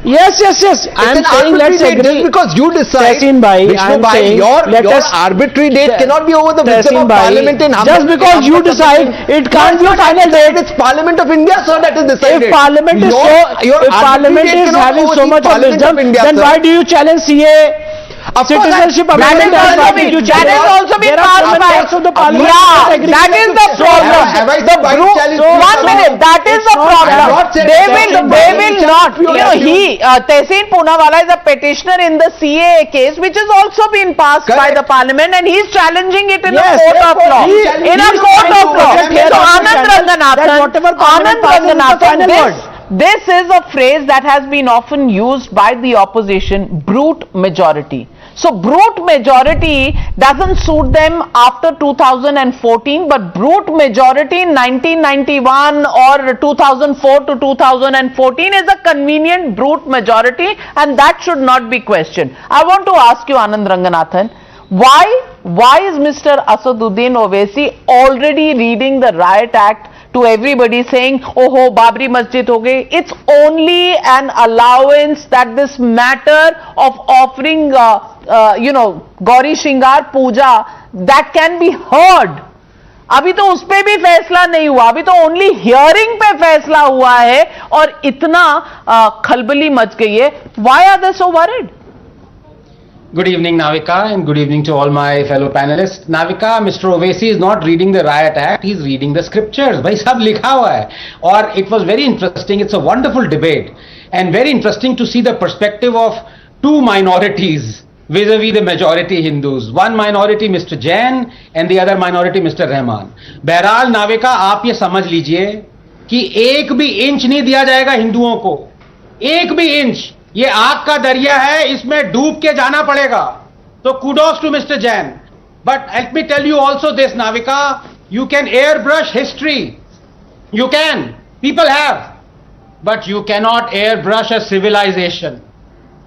Speaker 15: Yes. I am saying let's agree,
Speaker 7: because you decide.
Speaker 15: Vishnu bhai,
Speaker 7: your arbitrary date cannot be over the wisdom of Parliament in Hamza.
Speaker 15: Just because you decide, it can't be a final date.
Speaker 7: It's Parliament of India, sir, that is decided.
Speaker 15: If Parliament is having so much of wisdom, then why do you challenge CA? Citizenship amendment
Speaker 18: that has also been passed by. Yeah, that is the problem. One minute, that is the problem. They will not. You know, Tehseen Poonawala is a petitioner in the CAA case, which has also been passed by the Parliament, and he is challenging it in a court of law. In a court of law. So Anand Ranganathan, this is a phrase that has been often used by the opposition, brute majority. So brute majority doesn't suit them after 2014, but brute majority in 1991 or 2004 to 2014 is a convenient brute majority, and that should not be questioned. I want to ask you, Anand Ranganathan, why is Mr. Asaduddin Owaisi already reading the Riot Act to everybody, saying, oh, Babri Masjid ho gayi? It's only an allowance that this matter of offering Gauri Shingar Puja, that can be heard. अभी तो उस पे भी फैसला नहीं हुआ, अभी तो ओनली हियरिंग पे फैसला हुआ है, और इतना खलबली मच गई है. Why are they so worried?
Speaker 9: Good evening, Navika, and good evening to all my fellow panelists. Navika, Mr. Owaisi is not reading the Riot Act, he is reading the scriptures. Bhai sab likha hua hai. Or it was very interesting, it's a wonderful debate, and very interesting to see the perspective of two minorities vis-a-vis the majority Hindus. One minority Mr. Jain and the other minority Mr. Rahman. बहरहाल नाविका, आप ये समझ लीजिए कि एक भी inch नहीं दिया जाएगा हिंदुओं को, एक भी इंच. ये आग का दरिया है, इसमें डूब के जाना पड़ेगा. So kudos to Mr. Jain. But let me tell you also this, Navika, you can airbrush history. You can. People have. But you cannot airbrush a civilization.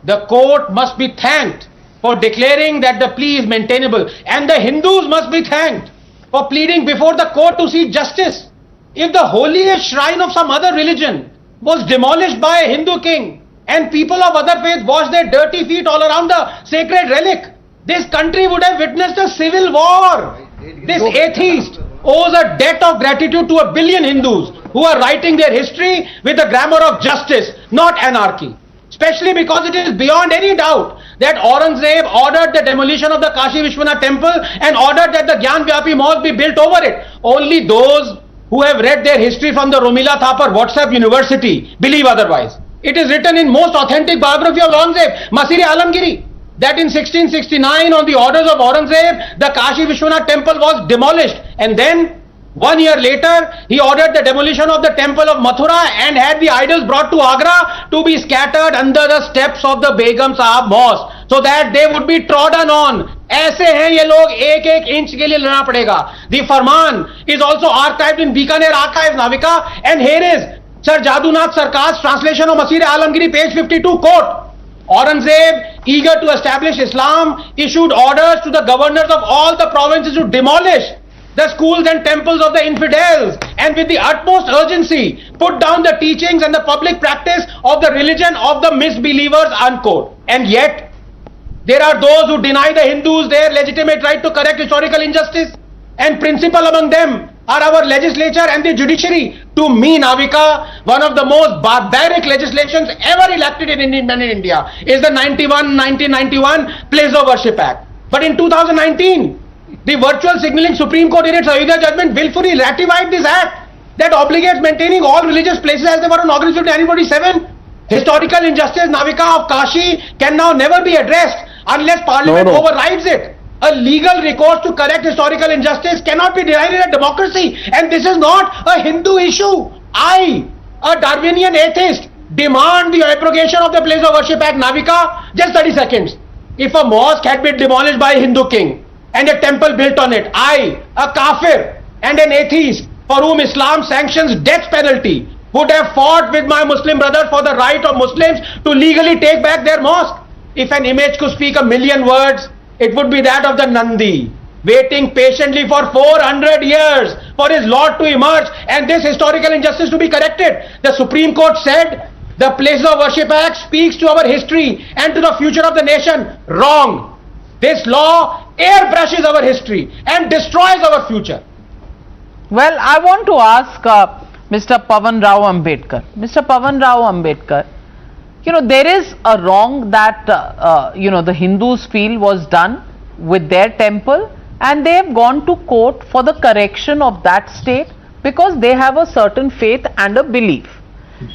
Speaker 9: The court must be thanked for declaring that the plea is maintainable. And the Hindus must be thanked for pleading before the court to seek justice. If the holiest shrine of some other religion was demolished by a Hindu king and people of other faiths washed their dirty feet all around the sacred relic, this country would have witnessed a civil war. This atheist owes a debt of gratitude to 1 billion Hindus who are writing their history with the grammar of justice, not anarchy. Especially because it is beyond any doubt that Aurangzeb ordered the demolition of the Kashi Vishwanath temple and ordered that the Gyanvapi mosque be built over it. Only those who have read their history from the Romila Thapar WhatsApp University believe otherwise. It is written in most authentic biography of Aurangzeb, Masir-e Alamgiri, that in 1669 on the orders of Aurangzeb, the Kashi Vishwanath temple was demolished, and then 1 year later, he ordered the demolition of the temple of Mathura and had the idols brought to Agra to be scattered under the steps of the Begum Sahab mosque so that they would be trodden on. ऐसे हैं ये लोग, एक एक inch के लिए लड़ना पड़ेगा. The Farman is also archived in Bikaner archives, Navika, and here is Sir Jadunath Sarkar's translation of Masir-e Alamgiri, page 52, quote, Aurangzeb, eager to establish Islam, issued orders to the governors of all the provinces to demolish the schools and temples of the infidels and with the utmost urgency put down the teachings and the public practice of the religion of the misbelievers, unquote. And yet, there are those who deny the Hindus their legitimate right to correct historical injustice, and principal among them are our legislature and the judiciary. To me, Navika, one of the most barbaric legislations ever elected in India is the 1991 Place of Worship Act. But in 2019, the virtual signaling Supreme Court in its Ayodhya judgment willfully ratified this act that obligates maintaining all religious places as they were on August 1947. Historical injustice, Navika, of Kashi can now never be addressed unless Parliament overrides it. A legal recourse to correct historical injustice cannot be denied in a democracy, and this is not a Hindu issue. I, a Darwinian atheist, demand the abrogation of the Place of Worship Act. Navika, just 30 seconds. If a mosque had been demolished by a Hindu king and a temple built on it, I, a kafir and an atheist for whom Islam sanctions death penalty, would have fought with my Muslim brothers for the right of Muslims to legally take back their mosque. If an image could speak 1,000,000 words, it would be that of the Nandi, waiting patiently for 400 years for his Lord to emerge and this historical injustice to be corrected. The Supreme Court said the Places of Worship Act speaks to our history and to the future of the nation. Wrong. This law airbrushes our history and destroys our future.
Speaker 18: Well, I want to ask Mr. Pavan Rao Ambedkar. Mr. Pavan Rao Ambedkar, you know, there is a wrong that, the Hindus feel was done with their temple, and they have gone to court for the correction of that state because they have a certain faith and a belief.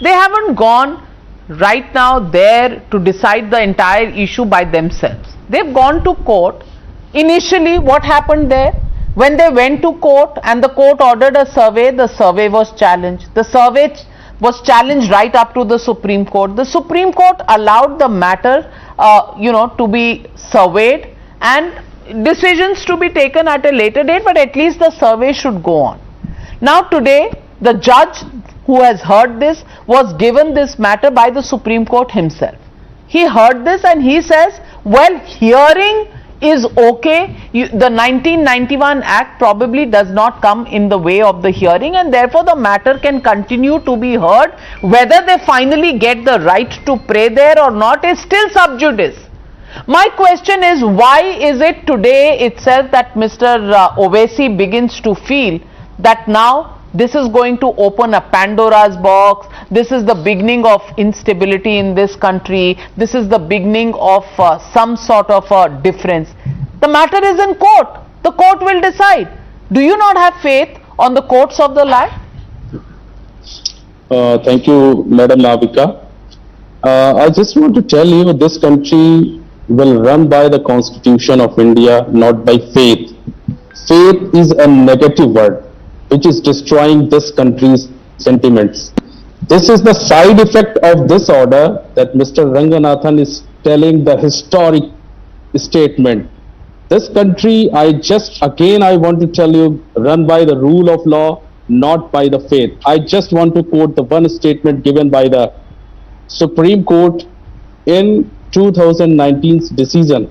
Speaker 18: They haven't gone right now there to decide the entire issue by themselves. They've gone to court. Initially, what happened there? When they went to court and the court ordered a survey, the survey was challenged. The survey was challenged right up to the Supreme Court. The Supreme Court allowed the matter, to be surveyed and decisions to be taken at a later date, but at least the survey should go on. Now today, the judge who has heard this was given this matter by the Supreme Court himself. He heard this and he says, well, hearing is okay. The 1991 Act probably does not come in the way of the hearing, and therefore the matter can continue to be heard. Whether they finally get the right to pray there or not is still sub judice. My question is, why is it today itself that Mr. Owaisi begins to feel that now this is going to open a Pandora's box, this is the beginning of instability in this country, this is the beginning of some sort of a difference? The matter is in court. The court will decide. Do you not have faith on the courts of the land?
Speaker 13: Thank you, Madam Navika. I just want to tell you, this country will run by the Constitution of India, not by faith. Faith is a negative word which is destroying this country's sentiments. This is the side effect of this order, that Mr. Ranganathan is telling the historic statement this country, I want to tell you, run by the rule of law, not by the faith. I just want to quote the one statement given by the Supreme Court in 2019's decision.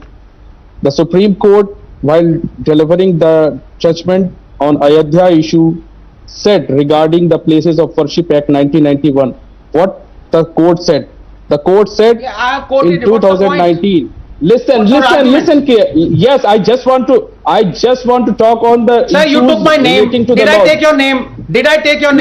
Speaker 13: The Supreme Court, while delivering the judgment on Ayodhya issue, said regarding the Places of Worship Act 1991, what the court said. The court said in 2019. Listen. Yes, I just want to talk on the.
Speaker 9: Sir, you took my name. Did I take your name?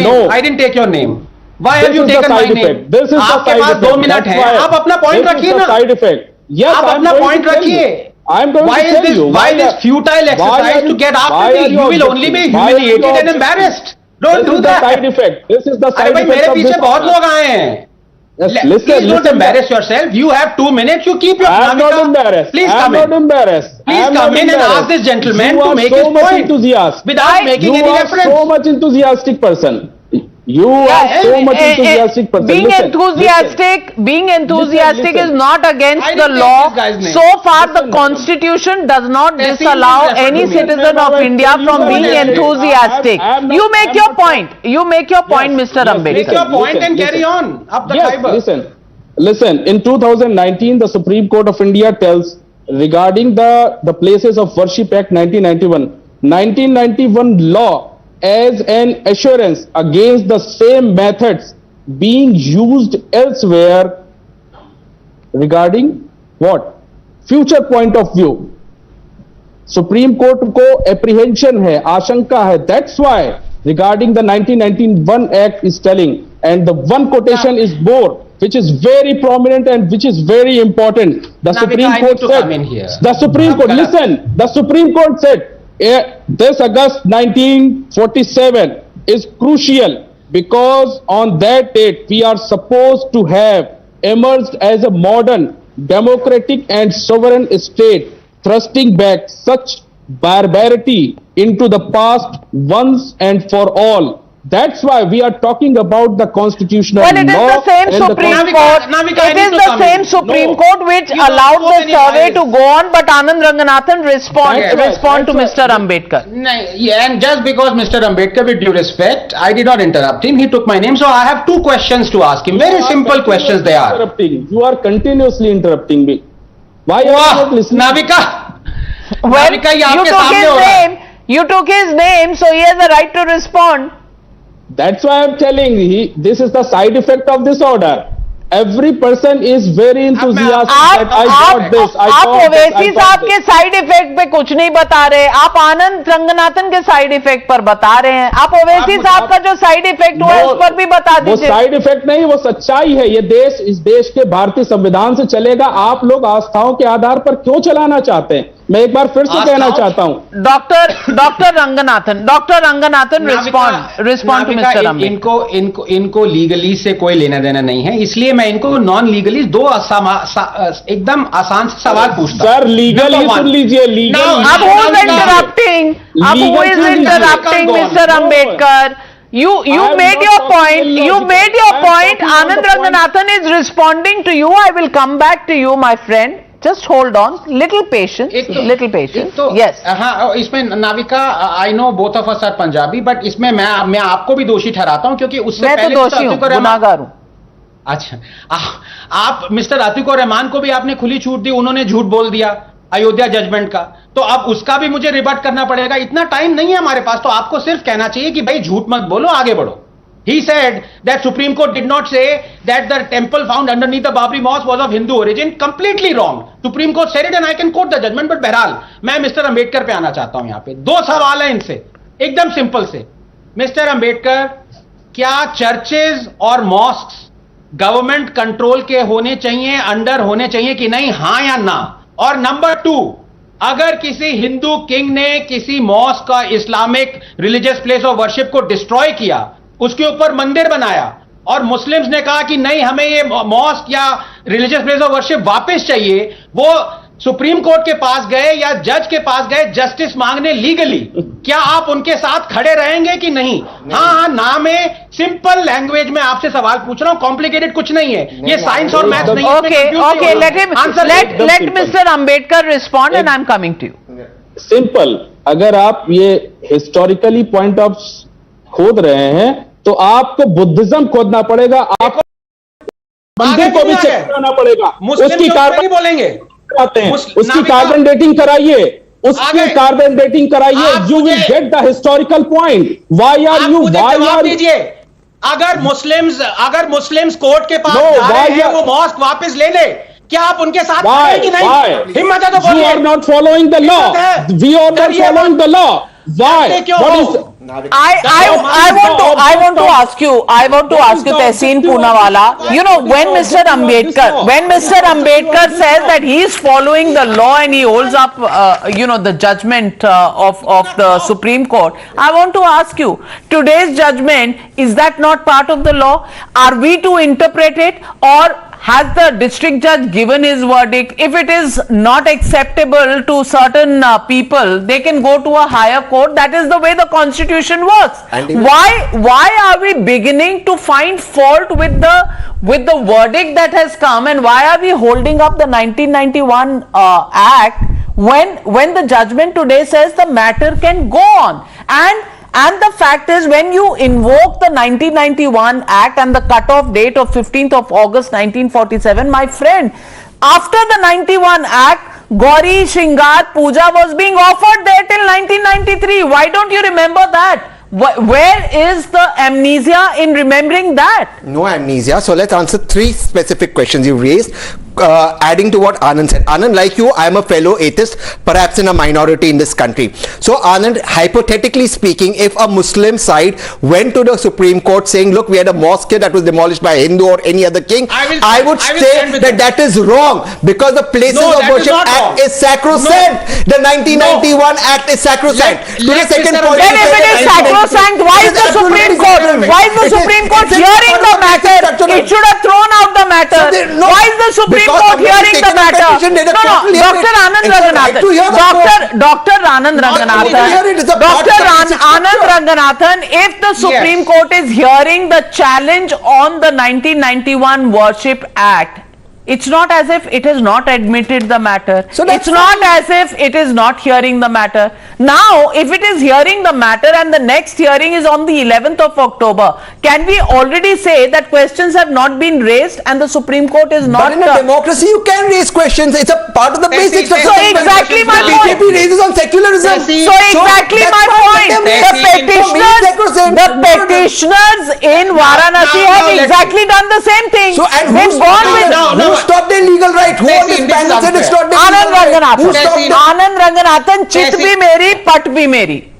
Speaker 13: No.
Speaker 9: I didn't take your name. Why have you taken my name?
Speaker 13: This is the side effect.
Speaker 9: 2 minutes है. आप अपना point रखिए ना.
Speaker 13: Side effect. Yes,
Speaker 9: आप अपना point रखिए.
Speaker 13: I'm going to tell you.
Speaker 9: Why this futile exercise to get after me? You will only be humiliated and embarrassed. Don't do that.
Speaker 13: Side effect. This is the side effect.
Speaker 9: मेरे पीछे बहुत लोग आए हैं. Please don't embarrass yourself. You have 2 minutes. You keep your.
Speaker 13: I'm not embarrassed.
Speaker 9: Please come in.
Speaker 13: I'm not embarrassed.
Speaker 9: Please come in and ask this gentleman to make his point without making any reference.
Speaker 13: You are so much enthusiastic person. You are so much enthusiastic person.
Speaker 18: Being enthusiastic is not against the law. So far, the Constitution does not disallow any citizen of India from being enthusiastic. You make your point. Mr. Ambedkar.
Speaker 9: Make your point and carry on. Up the
Speaker 13: Yes, listen. In 2019, the Supreme Court of India tells regarding the Places of Worship Act 1991 law as an assurance against the same methods being used elsewhere regarding what? Future point of view. Supreme Court को apprehension है, आशंका है. That's why regarding the 1991 Act is telling, and the one quotation is more, which is very prominent and which is very important. The Supreme Court said, the Supreme Court, listen, the Supreme Court said, this August 1947 is crucial because on that date we are supposed to have emerged as a modern, democratic and sovereign state, thrusting back such barbarity into the past once and for all. That's why we are talking about the constitutional law.
Speaker 18: Well, it is the same Supreme Court. It is the same Supreme Court which allowed the survey to go on, but Anand Ranganathan respond to Mr. Ambedkar.
Speaker 9: And just because Mr. Ambedkar, with due respect, I did not interrupt him. He took my name, so I have 2 questions to ask him. Very simple questions they are.
Speaker 13: You are continuously interrupting me. Why are you not listening?
Speaker 9: Navika.
Speaker 18: Well, you took his name, so he has the right to respond.
Speaker 13: That's why I'm telling you, this is the side effect of this order. Every person is very enthusiastic that I got this.
Speaker 18: आप ओवैसी साहब के side effect पे कुछ नहीं बता रहे, आप आनंद रंगनाथन के साइड इफेक्ट पर बता रहे हैं. आप ओवैसी साहब का जो साइड इफेक्ट हुआ है उस पर भी बता दीजिए.
Speaker 13: वो साइड इफेक्ट नहीं, वो सच्चाई है. ये देश इस देश के भारतीय संविधान से चलेगा. आप लोग आस्थाओं के आधार पर क्यों चलाना चाहते हैं? मैं एक बार फिर से कहना चाहता हूं.
Speaker 18: Doctor Ranganathan respond to mister
Speaker 9: Ambedkar. इनको लीगली से कोई लेना देना नहीं है, इसलिए मैं इनको नॉन लीगली 2 एकदम आसान से सवाल पूछता हूं.
Speaker 13: सर लीगली सुन लीजिए.
Speaker 18: अब who is interrupting mister Ambedkar? You made your point. Anand Ranganathan is responding to you. I will come back to you, my friend. Just hold on, little patience. Yes.
Speaker 9: हाँ, इसमें Navika, I know both of us are Punjabi, but इसमें मैं आपको भी दोषी ठहराता हूँ क्योंकि उससे
Speaker 18: पहले मैं तो दोषी हूँ, गुनाहगार हूँ.
Speaker 9: अच्छा, आप मिस्टर आतिक और रहमान को भी आपने खुली छूट दी, उन्होंने झूठ बोल दिया अयोध्या जजमेंट का, तो अब उसका भी मुझे रिबट करना पड़ेगा. इतना टाइम नहीं है हमारे पास, तो आपको सिर्फ कहना चाहिए कि भाई झूठ मत बोलो, आगे बढ़ो. He said that Supreme Court did not say that the temple found underneath the Babri Mosque was of Hindu origin. Completely wrong. Supreme Court said it and I can quote the judgment. But बहरहाल मैं mister Ambedkar पे आना चाहता हूं. यहाँ पे 2 सवाल हैं इनसे, एकदम सिंपल से. मिस्टर अम्बेडकर, क्या चर्चेज और मॉस्क्स गवर्नमेंट कंट्रोल के होने चाहिए, अंडर होने चाहिए कि नहीं, हाँ या ना? और नंबर 2, अगर किसी हिंदू किंग ने किसी मॉस्क का Islamic religious place of worship को डिस्ट्रॉय किया, उसके ऊपर मंदिर बनाया और मुस्लिम्स ने कहा कि नहीं हमें ये मॉस्क या रिलीजियस प्लेस ऑफ वर्शिप वापस चाहिए, वो सुप्रीम कोर्ट के पास गए या जज के पास गए जस्टिस मांगने लीगली, क्या आप उनके साथ खड़े रहेंगे कि नहीं? हाँ, ना में सिंपल लैंग्वेज में आपसे सवाल पूछ रहा हूं, कॉम्प्लिकेटेड कुछ नहीं है, ये साइंस और मैथ्स नहीं है.
Speaker 18: Okay, let Mr. Ambedkar respond and I'm coming to you.
Speaker 13: Simple, अगर आप ये हिस्टोरिकली पॉइंट ऑफ खोद रहे हैं तो आपको बुद्धिज्म खोदना पड़ेगा, आपको मंदिर को भी चेक कराना पड़ेगा, उसकी कार्बन
Speaker 9: बोलेंगे
Speaker 13: उसकी कार्बन डेटिंग कराइए, उसकी कार्बन डेटिंग कराइए, you will get the historical point. Why are you
Speaker 9: अगर मुस्लिम्स कोर्ट के पास जा रहे हैं वो मॉस्क वापस ले ले, क्या आप उनके साथ हैं कि नहीं? हिम्मत है तो बोलिए।
Speaker 13: You are not following the law. We are not following the law. Why? What is?
Speaker 18: I want to ask you, Tehseen Poonawala, you know, when Mr. Ambedkar says that he is following the law and he holds up, the judgment of the Supreme Court, I want to ask you, today's judgment, is that not part of the law? Are we to interpret it, or has the district judge given his verdict? If it is not acceptable to certain people, they can go to a higher court. That is the way the constitution works. Why are we beginning to find fault with the verdict that has come, and why are we holding up the 1991 act when the judgment today says the matter can go on? And the fact is, when you invoke the 1991 Act and the cutoff date of 15th of August 1947, my friend, after the 91 Act, Gauri, Shringar, Puja was being offered there till 1993. Why don't you remember that? Where is the amnesia in remembering that?
Speaker 7: No amnesia. So let's answer three specific questions you raised. Adding to what Anand said. Anand, like you, I am a fellow atheist, perhaps in a minority in this country. So Anand, hypothetically speaking, if a Muslim side went to the Supreme Court saying, look, we had a mosque that was demolished by a Hindu or any other king, I would say that is wrong, because the Places of Worship Act is sacrosanct. The 1991 Act is sacrosanct.
Speaker 18: Then if it is sacrosanct, why is the Supreme Court hearing the matter? It should have thrown out the matter. Why is the Supreme Court hearing the matter? Dr. Anand Ranganathan, if the Supreme Court is hearing the challenge on the 1991 Worship Act, it's not as if it has not admitted the matter. It's not as if it is not hearing the matter. Now, if it is hearing the matter and the next hearing is on the 11th of October, can we already say that questions have not been raised and the Supreme Court is not...
Speaker 7: But in a democracy, you can raise questions. It's a part of the basics of...
Speaker 18: So exactly my point.
Speaker 7: BJP raises on secularism.
Speaker 18: So exactly my point. The petitioners in Varanasi have exactly done the same thing.
Speaker 7: So, and who stopped their legal right? Who on this panel said it's not their legal right? Who stopped them?
Speaker 18: Anand Ranganathan, chit bhi meri, pat bhi meri.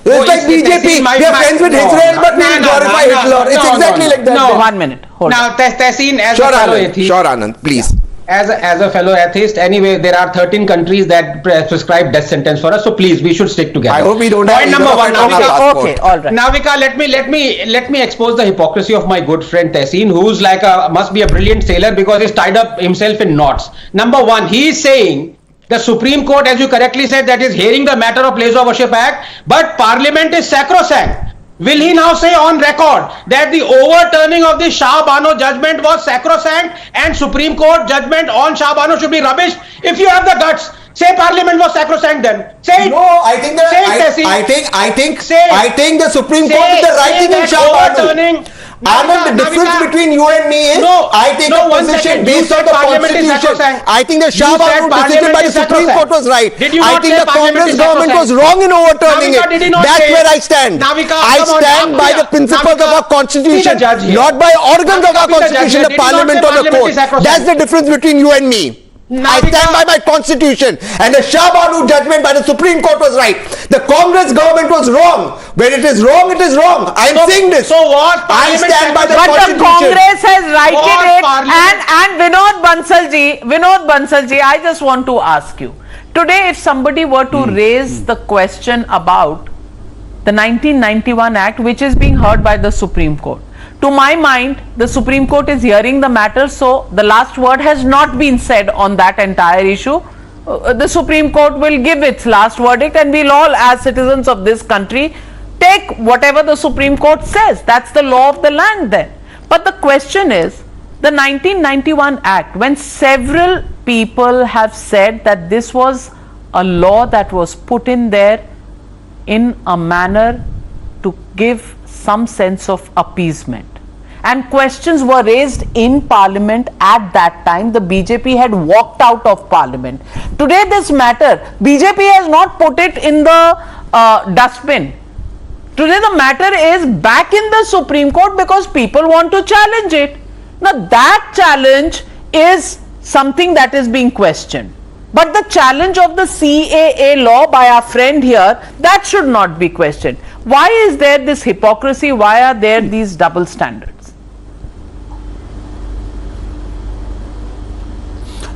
Speaker 7: It's like BJP, we are friends with Israel, but we glorify Hitler. It's exactly like that.
Speaker 18: No, 1 minute. Hold
Speaker 9: now, Tehseen, as a fellow atheist.
Speaker 7: Sure, Anand, please.
Speaker 9: As a fellow atheist, anyway, there are 13 countries that prescribe death sentence for us. So please, we should stick together.
Speaker 7: I hope we don't have
Speaker 9: point number one. Navika,
Speaker 18: okay, all right.
Speaker 9: Navika, let me expose the hypocrisy of my good friend Tehseen, who's like must be a brilliant sailor because he's tied up himself in knots. Number one, he is saying the Supreme Court, as you correctly said, that is hearing the matter of Place of Worship Act, but Parliament is sacrosanct. Will he now say on record that the overturning of the Shah Bano judgment was sacrosanct and Supreme Court judgment on Shah Bano should be rubbish? If you have the guts, say Parliament was sacrosanct then. Say it.
Speaker 7: No, I think the Supreme Court is the right thing in Shah Bano. The difference between you and me is, I take a position based on the Constitution. I think the Shah Bano decision by the Supreme Court was right. I think the Congress government was wrong in overturning it. That's where I stand. I stand by the principles of our Constitution, not by organs of our Constitution, the Parliament or the court. That's the difference between you and me. I stand by my Constitution, and the Shah Bano judgment by the Supreme Court was right. The Congress government was wrong. When it is wrong, it is wrong. I am saying this.
Speaker 9: So what?
Speaker 7: I stand by the
Speaker 18: Constitution. But the Congress has righted it. And Vinod Bansalji, I just want to ask you. Today, if somebody were to raise the question about the 1991 Act, which is being heard by the Supreme Court, to my mind, the Supreme Court is hearing the matter, so the last word has not been said on that entire issue. The Supreme Court will give its last verdict, and we'll all, as citizens of this country, take whatever the Supreme Court says. That's the law of the land then. But the question is, the 1991 Act, when several people have said that this was a law that was put in there in a manner to give some sense of appeasement. And questions were raised in Parliament at that time. The BJP had walked out of Parliament. Today this matter, BJP has not put it in the dustbin. Today the matter is back in the Supreme Court because people want to challenge it. Now that challenge is something that is being questioned. But the challenge of the CAA law by our friend here, that should not be questioned. Why is there this hypocrisy? Why are there these double standards?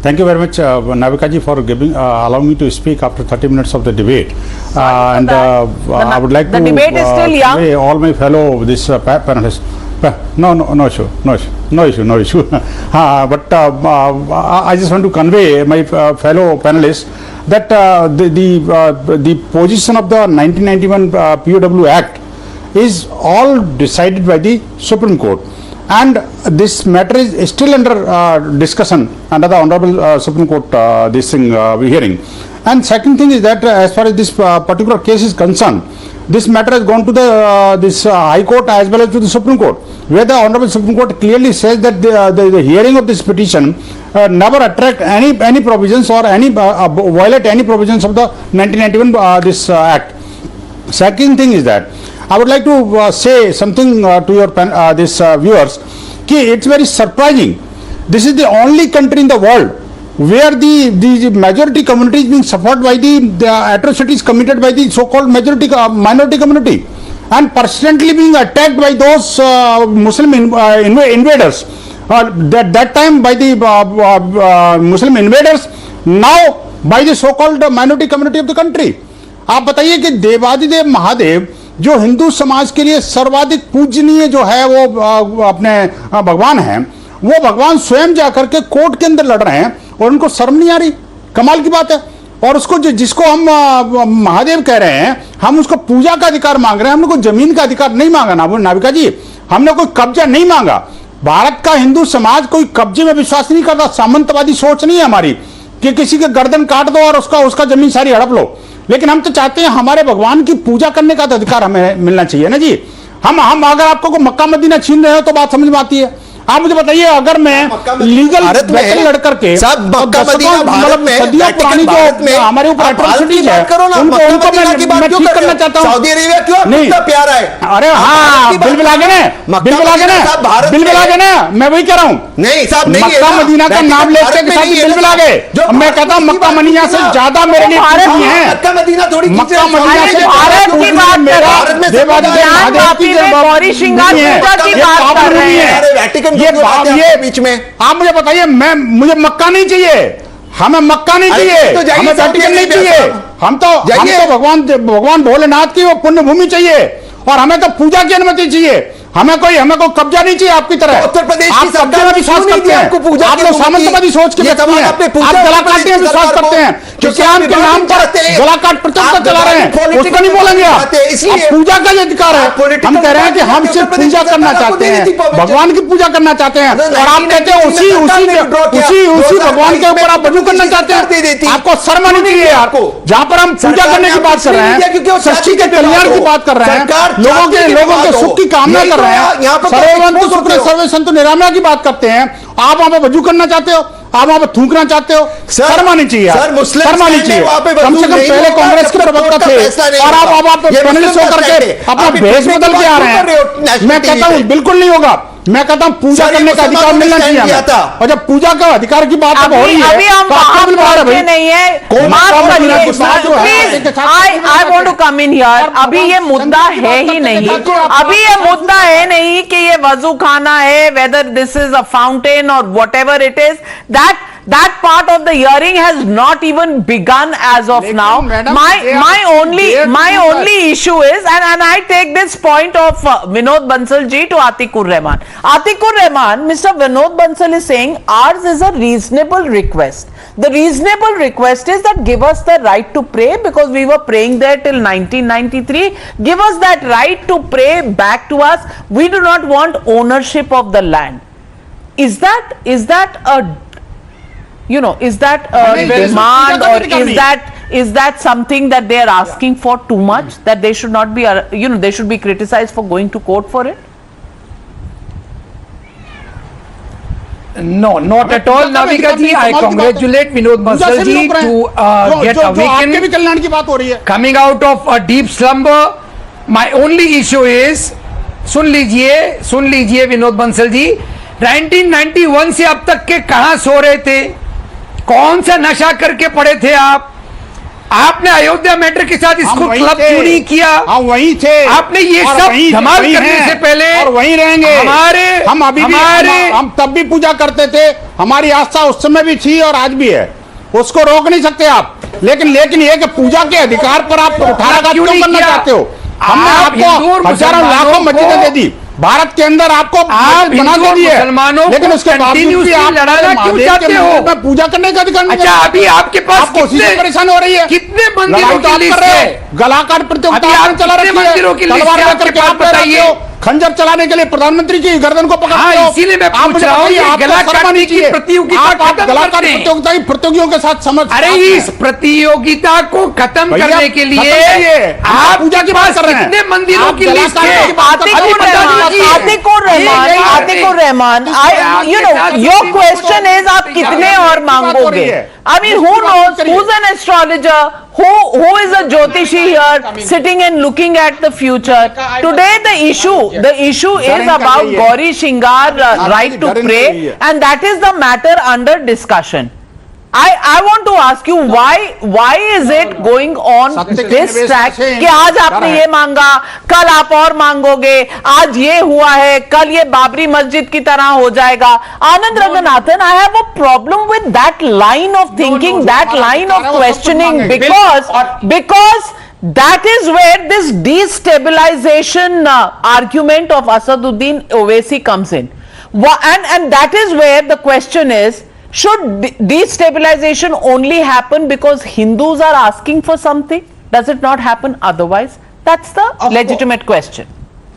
Speaker 12: Thank you very much, Navika ji, for allowing me to speak after 30 minutes of the debate. And I would like to convey all my fellow panelists. No issue. But I just want to convey my fellow panelists that the position of the 1991 POW Act is all decided by the Supreme Court. And this matter is still under discussion under the Honorable Supreme Court hearing. And second thing is that as far as this particular case is concerned, this matter has gone to the High Court as well as to the Supreme Court, where the Honorable Supreme Court clearly says that the hearing of this petition never attract any provisions or violate any provisions of the 1991 Act. Second thing is that I would like to say something to your viewers. It's very surprising. This is the only country in the world where the majority community is being suffered by the atrocities committed by the so-called minority community and persistently being attacked by those Muslim invaders. That time by the Muslim invaders, now by the so-called minority community of the country. आप बताइए कि देवादिदेव महादेव जो हिंदू समाज के लिए सर्वाधिक पूजनीय जो है वो अपने भगवान हैं, वो भगवान स्वयं जाकर के कोर्ट के अंदर लड़ रहे हैं और उनको शर्म नहीं आ रही। कमाल की बात है। और उसको जिसको हम महादेव कह रहे हैं, हम उसको पूजा का अधिकार मांग रहे हैं, हमने कोई जमीन का अधिकार नहीं मांगा नाविका जी, हमने कोई कब्जा नहीं मांगा। भारत का हिंदू समाज कोई कब्जे में विश्वास नहीं करता, सामंतवादी सोच नहीं है हमारी कि किसी के गर्दन काट दो और उसका जमीन सारी हड़प लो। लेकिन हम तो चाहते हैं हमारे भगवान की पूजा करने का अधिकार हमें मिलना चाहिए ना जी। हम अगर आपको को मक्का मदीना छीन रहे हो तो बात समझ में आती है। आप मुझे बताइए, अगर मैं लीगल बैटल लड़ करके सदियों पुरानी जो हमारे ऊपर एट्रोसिटीज है उनको मैं ठीक करना चाहता हूँ। सऊदी अरेबिया क्यों कितना प्यारा है? अरे हाँ, बिल बिला के ना, मैं वही कह रहा हूँ। नहीं साहब, नहीं, मक्का मदीना का नाम लेते के साथ बिल बिला गए। मैं कहता हूँ मक्का मदीना से ज्यादा मेरे लिए नहीं है। मक्का मदीना थोड़ी मक्का मदीना से भारत की बात मेरा ज्ञानवापी में गौरी श्रृंगार पूजा की बात कर रहे हैं। ये बीच में आप मुझे बताइए, मुझे मक्का नहीं चाहिए, हमें मक्का नहीं चाहिए, हमें वेटिकन नहीं चाहिए, हम तो भगवान भोलेनाथ की वो पुण्य भूमि चाहिए और हमें तो पूजा की अनुमति चाहिए। हमें कोई कब्जा नहीं चाहिए आपकी तरह। उत्तर प्रदेश की कब्जे में विश्वास करते हैं, आप लोग सामंतवादी सोच के व्यक्ति हैं, आप गला काटते हैं विश्वास करते हैं, क्योंकि आपके नाम पर गला काट प्रचार चला रहे हैं, उसको नहीं बोलेंगे आप। पूजा का ये अधिकार है, हम कह रहे हैं कि हम सिर्फ पूजा करना चाहते हैं, भगवान की पूजा करना चाहते हैं, और आप कहते हैं उसी भगवान के ऊपर आप वजू करना चाहते हैं। आपको शर्म आनी चाहिए यार, जहाँ पर हम पूजा करने की बात कर रहे हैं, सृष्टि के कल्याण की बात कर रहे हैं, लोगों के सुख की कामना कर रहे हैं, सर्ववंतु सुखने सर्वे संतु निरामया की बात करते हैं, आप वहां पे वजू करना चाहते हो, आप वहां पे थूकना चाहते हो। शर्म आनी चाहिए, शर्म आनी चाहिए। कम से कम पहले कांग्रेस के प्रवक्ता थे और आप पैनलिस्ट होकर के अपना भेष बदल के आ रहे हैं। मैं कहता हूं बिल्कुल नहीं होगा। मैं कहता हूं पूजा करने का अधिकार मिलना चाहिए हमें, और जब पूजा का अधिकार की बात अब हो रही है
Speaker 18: अभी हम नहीं है। I want to come in here। अभी ये मुद्दा है ही नहीं, अभी ये मुद्दा है नहीं कि ये वजू खाना है, whether this is a fountain or whatever it is, that part of the hearing has not even begun as of now. My only issue is, and I take this point of Vinod Bansal ji to Atikur Rahman. Atikur Rahman, Mr. Vinod Bansal is saying ours is a reasonable request. The reasonable request is that give us the right to pray, because we were praying there till 1993. Give us that right to pray back to us. We do not want ownership of the land. Is that a demand, or is that is that something that they are asking for too much, that they should not be, they should be criticized for going to court for it?
Speaker 21: No, not at all, Navika ji. I congratulate Vinod Bansal ji to get awakened, coming out of a deep slumber. My only issue is, सुन लीजिए विनोद बंसल जी, 1991 से अब तक के कहां सो रहे थे, कौन सा नशा करके पड़े थे आपने अयोध्या मैटर के साथ इसको क्लब क्यों नहीं किया?
Speaker 12: वही थे
Speaker 21: आपने ये सब धमाल करने से पहले,
Speaker 12: और वहीं रहेंगे। हम अभी भी हम तब भी पूजा करते थे, हमारी आस्था उस समय भी थी और आज भी है, उसको रोक नहीं सकते आप। लेकिन ये कि पूजा के अधिकार पर आप कुठाराघात क्यों करना चाहते हो? हमने आपको हजारों लाखों मस्जिदें दे दी भारत के अंदर, आपको बना के दिए, लेकिन उसके बावजूद भी आप
Speaker 21: लड़ाना क्यों चाहते हो?
Speaker 12: पूजा करने का अधिकार नहीं।
Speaker 21: अच्छा, अभी आपके पास
Speaker 12: कितने परेशान हो रही है?
Speaker 21: कितने मंदिरों की लिस्ट है?
Speaker 12: गलाकाट प्रतियोगिता चला रही है, तलवार लेकर के आप बताइए, खंजर चलाने के लिए प्रधानमंत्री की गर्दन को पकड़ते हो।
Speaker 21: इसीलिए मैं पूछ रहा हूँ, गलाकाट की प्रतियोगिता
Speaker 12: की प्रतियोगियों के साथ समझ,
Speaker 21: अरे इस प्रतियोगिता को खत्म करने के लिए आप
Speaker 12: पूजा की बात कर रहे हैं,
Speaker 21: कितने मंदिरों की लिस्ट है?
Speaker 18: आतिकुर रहमान, your question is आप कितने और मांगोगे? I mean, who knows? Who's an astrologer? Who is a Jyotishi here, sitting and looking at the future? Today, the issue is about Gauri Shingar right to pray, and that is the matter under discussion. I want to ask you, why is it going on this track कि आज आपने ये मांगा, कल आप और मांगोगे, आज ये हुआ है, कल ये बाबरी मस्जिद की तरह हो जाएगा? Anand Ranganathan, I have a problem with that line of thinking, that line of questioning, because that is where this destabilization argument of Asaduddin Owaisi comes in, and that is where the question is, should destabilization only happen because Hindus are asking for something? Does it not happen otherwise? That's the legitimate question.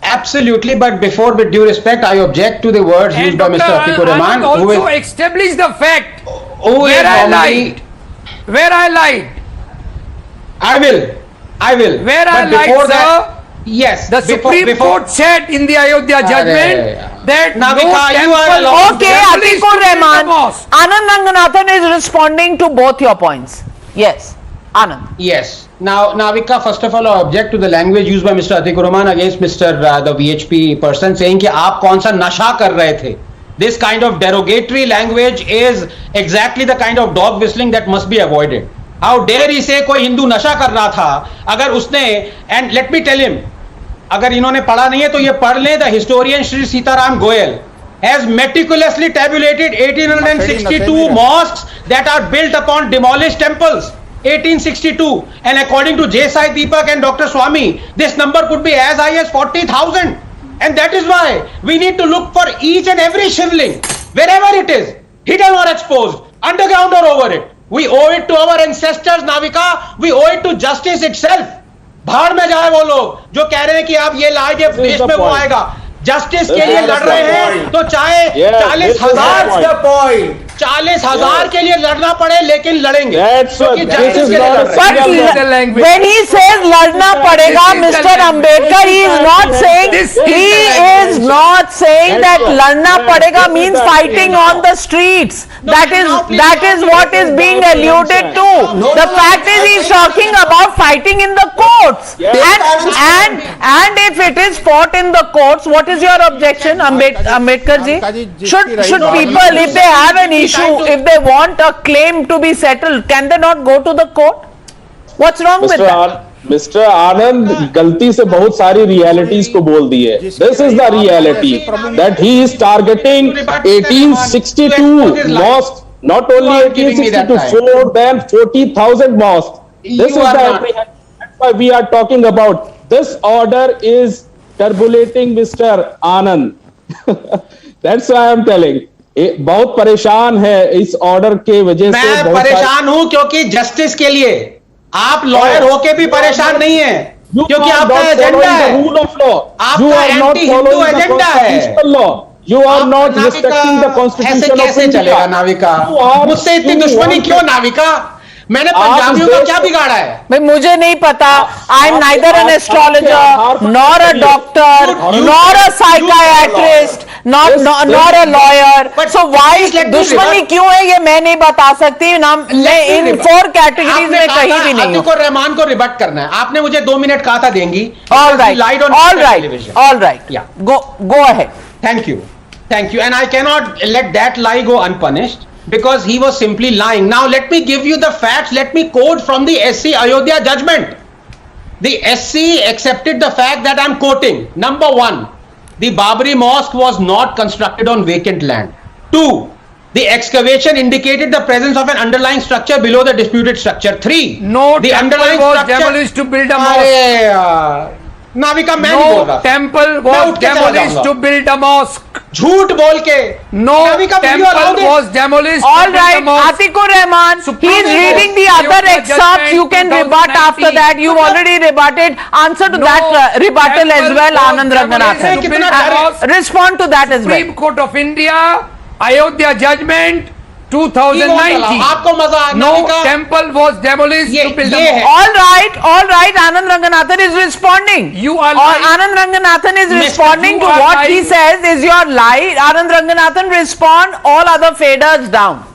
Speaker 9: Absolutely, but before, with due respect, I object to the words used by Mr. Atikur Rahman.
Speaker 21: Also establish the fact where I lied.
Speaker 9: I will.
Speaker 21: Where I lied, sir.
Speaker 9: Yes.
Speaker 21: The Supreme Court said in the Ayodhya judgment that
Speaker 18: Okay, Atikur Rahman. Anand Ranganathan is responding to both your points. Yes, Anand.
Speaker 9: Yes. Now, Navika, first of all, I object to the language used by Mr. Atikur Rahman against Mr. The VHP person, saying कि आप कौन सा नशा कर रहे थे. This kind of derogatory language is exactly the kind of dog whistling that must be avoided. How dare he say कोई हिंदू नशा कर रहा था? अगर उसने, and let me tell him, अगर इन्होंने पढ़ा नहीं है तो ये पढ़ ले. The historian Shri Sitaram Goyal has meticulously tabulated 1862 mosques that are built upon demolished temples. 1862, and according to J. Sai Deepak and Dr. Swamy, this number could be as high as 40,000. And that is why we need to look for each and every shivling, wherever it is, hidden or exposed, underground or over it. We owe it to our ancestors, Navika. We owe it to justice itself. भाड़ में जाए वो लोग जो कह रहे हैं कि आप ये लाएंगे देश में वो आएगा. जस्टिस के लिए लड़ रहे हैं तो चाहे 40,000 के लिए लड़ना पड़े, लेकिन लड़ेंगे.
Speaker 18: When he says लड़ना पड़ेगा, Mr. Ambedkar, he is not saying that लड़ना पड़ेगा means fighting on the streets. That is what is being alluded to. The fact is he is talking about fighting in the courts. And if it is fought in the courts, what is your objection, Ambedkar ji? Should people, if they have an issue, if they want a claim to be settled, can they not go to the court? What's wrong with that?
Speaker 13: Mr. Anand गलती से बहुत सारी realities को बोल दी है. This is the reality that he is targeting 1862 mosques, not only 1862, more than 40,000 mosques. This is the apprehension. That's why we are talking about. This order is turbulating, Mr. Anand. That's why I am telling. बहुत परेशान है इस order के वजह से.
Speaker 9: मैं परेशान हूं क्योंकि जस्टिस के लिए. आप लॉयर होके भी परेशान नहीं है क्योंकि आपका एजेंडा है, आपका एंटी हिंदू एजेंडा है.
Speaker 13: You are not respecting the constitution.
Speaker 9: ऐसे कैसे चलेगा नाविका? मुझसे इतनी दुश्मनी क्यों नाविका? मैंने पंजाबियों का क्या बिगाड़ा है?
Speaker 18: भाई मुझे नहीं पता. I am neither an astrologer nor a doctor nor a psychiatrist nor a lawyer. So why दुश्मनी क्यों है ये मैं नहीं बता सकती. नाम मैं इन 4 कैटेगरीज में कहीं भी नहीं हूं.
Speaker 9: आतिक रहमान को रिबट करना है. आपने मुझे 2 मिनट कहा था देंगी.
Speaker 18: All right go ahead.
Speaker 9: Thank you. And I cannot let that lie go unpunished because he was simply lying. Now let me give you the facts. Let me quote from the SC Ayodhya judgment. The SC accepted the fact that I am quoting. Number 1, the Babri mosque was not constructed on vacant land. 2, the excavation indicated the presence of an underlying structure below the disputed structure. 3, the underlying
Speaker 21: was
Speaker 9: structure
Speaker 21: demolished to build a mosque.
Speaker 9: Navika मैं नहीं बोल रहा.
Speaker 21: Temple was demolished to build a mosque.
Speaker 9: झूठ बोल के.
Speaker 21: No temple was demolished.
Speaker 18: All right, Atikur Rahman, he is reading the other excerpts. You can rebut after that. You've already rebutted. Answer to that rebuttal as well, Anand Ranganathan. Respond to that as well.
Speaker 21: Supreme Court of India, Ayodhya judgment. 2019.
Speaker 9: आपको मजा
Speaker 21: No temple was demolished to build a mosque.
Speaker 18: All right. Anand Ranganathan is responding.
Speaker 21: You are lying.
Speaker 18: Anand Ranganathan is responding to what he says is your lie. Anand Ranganathan respond. All other faders down.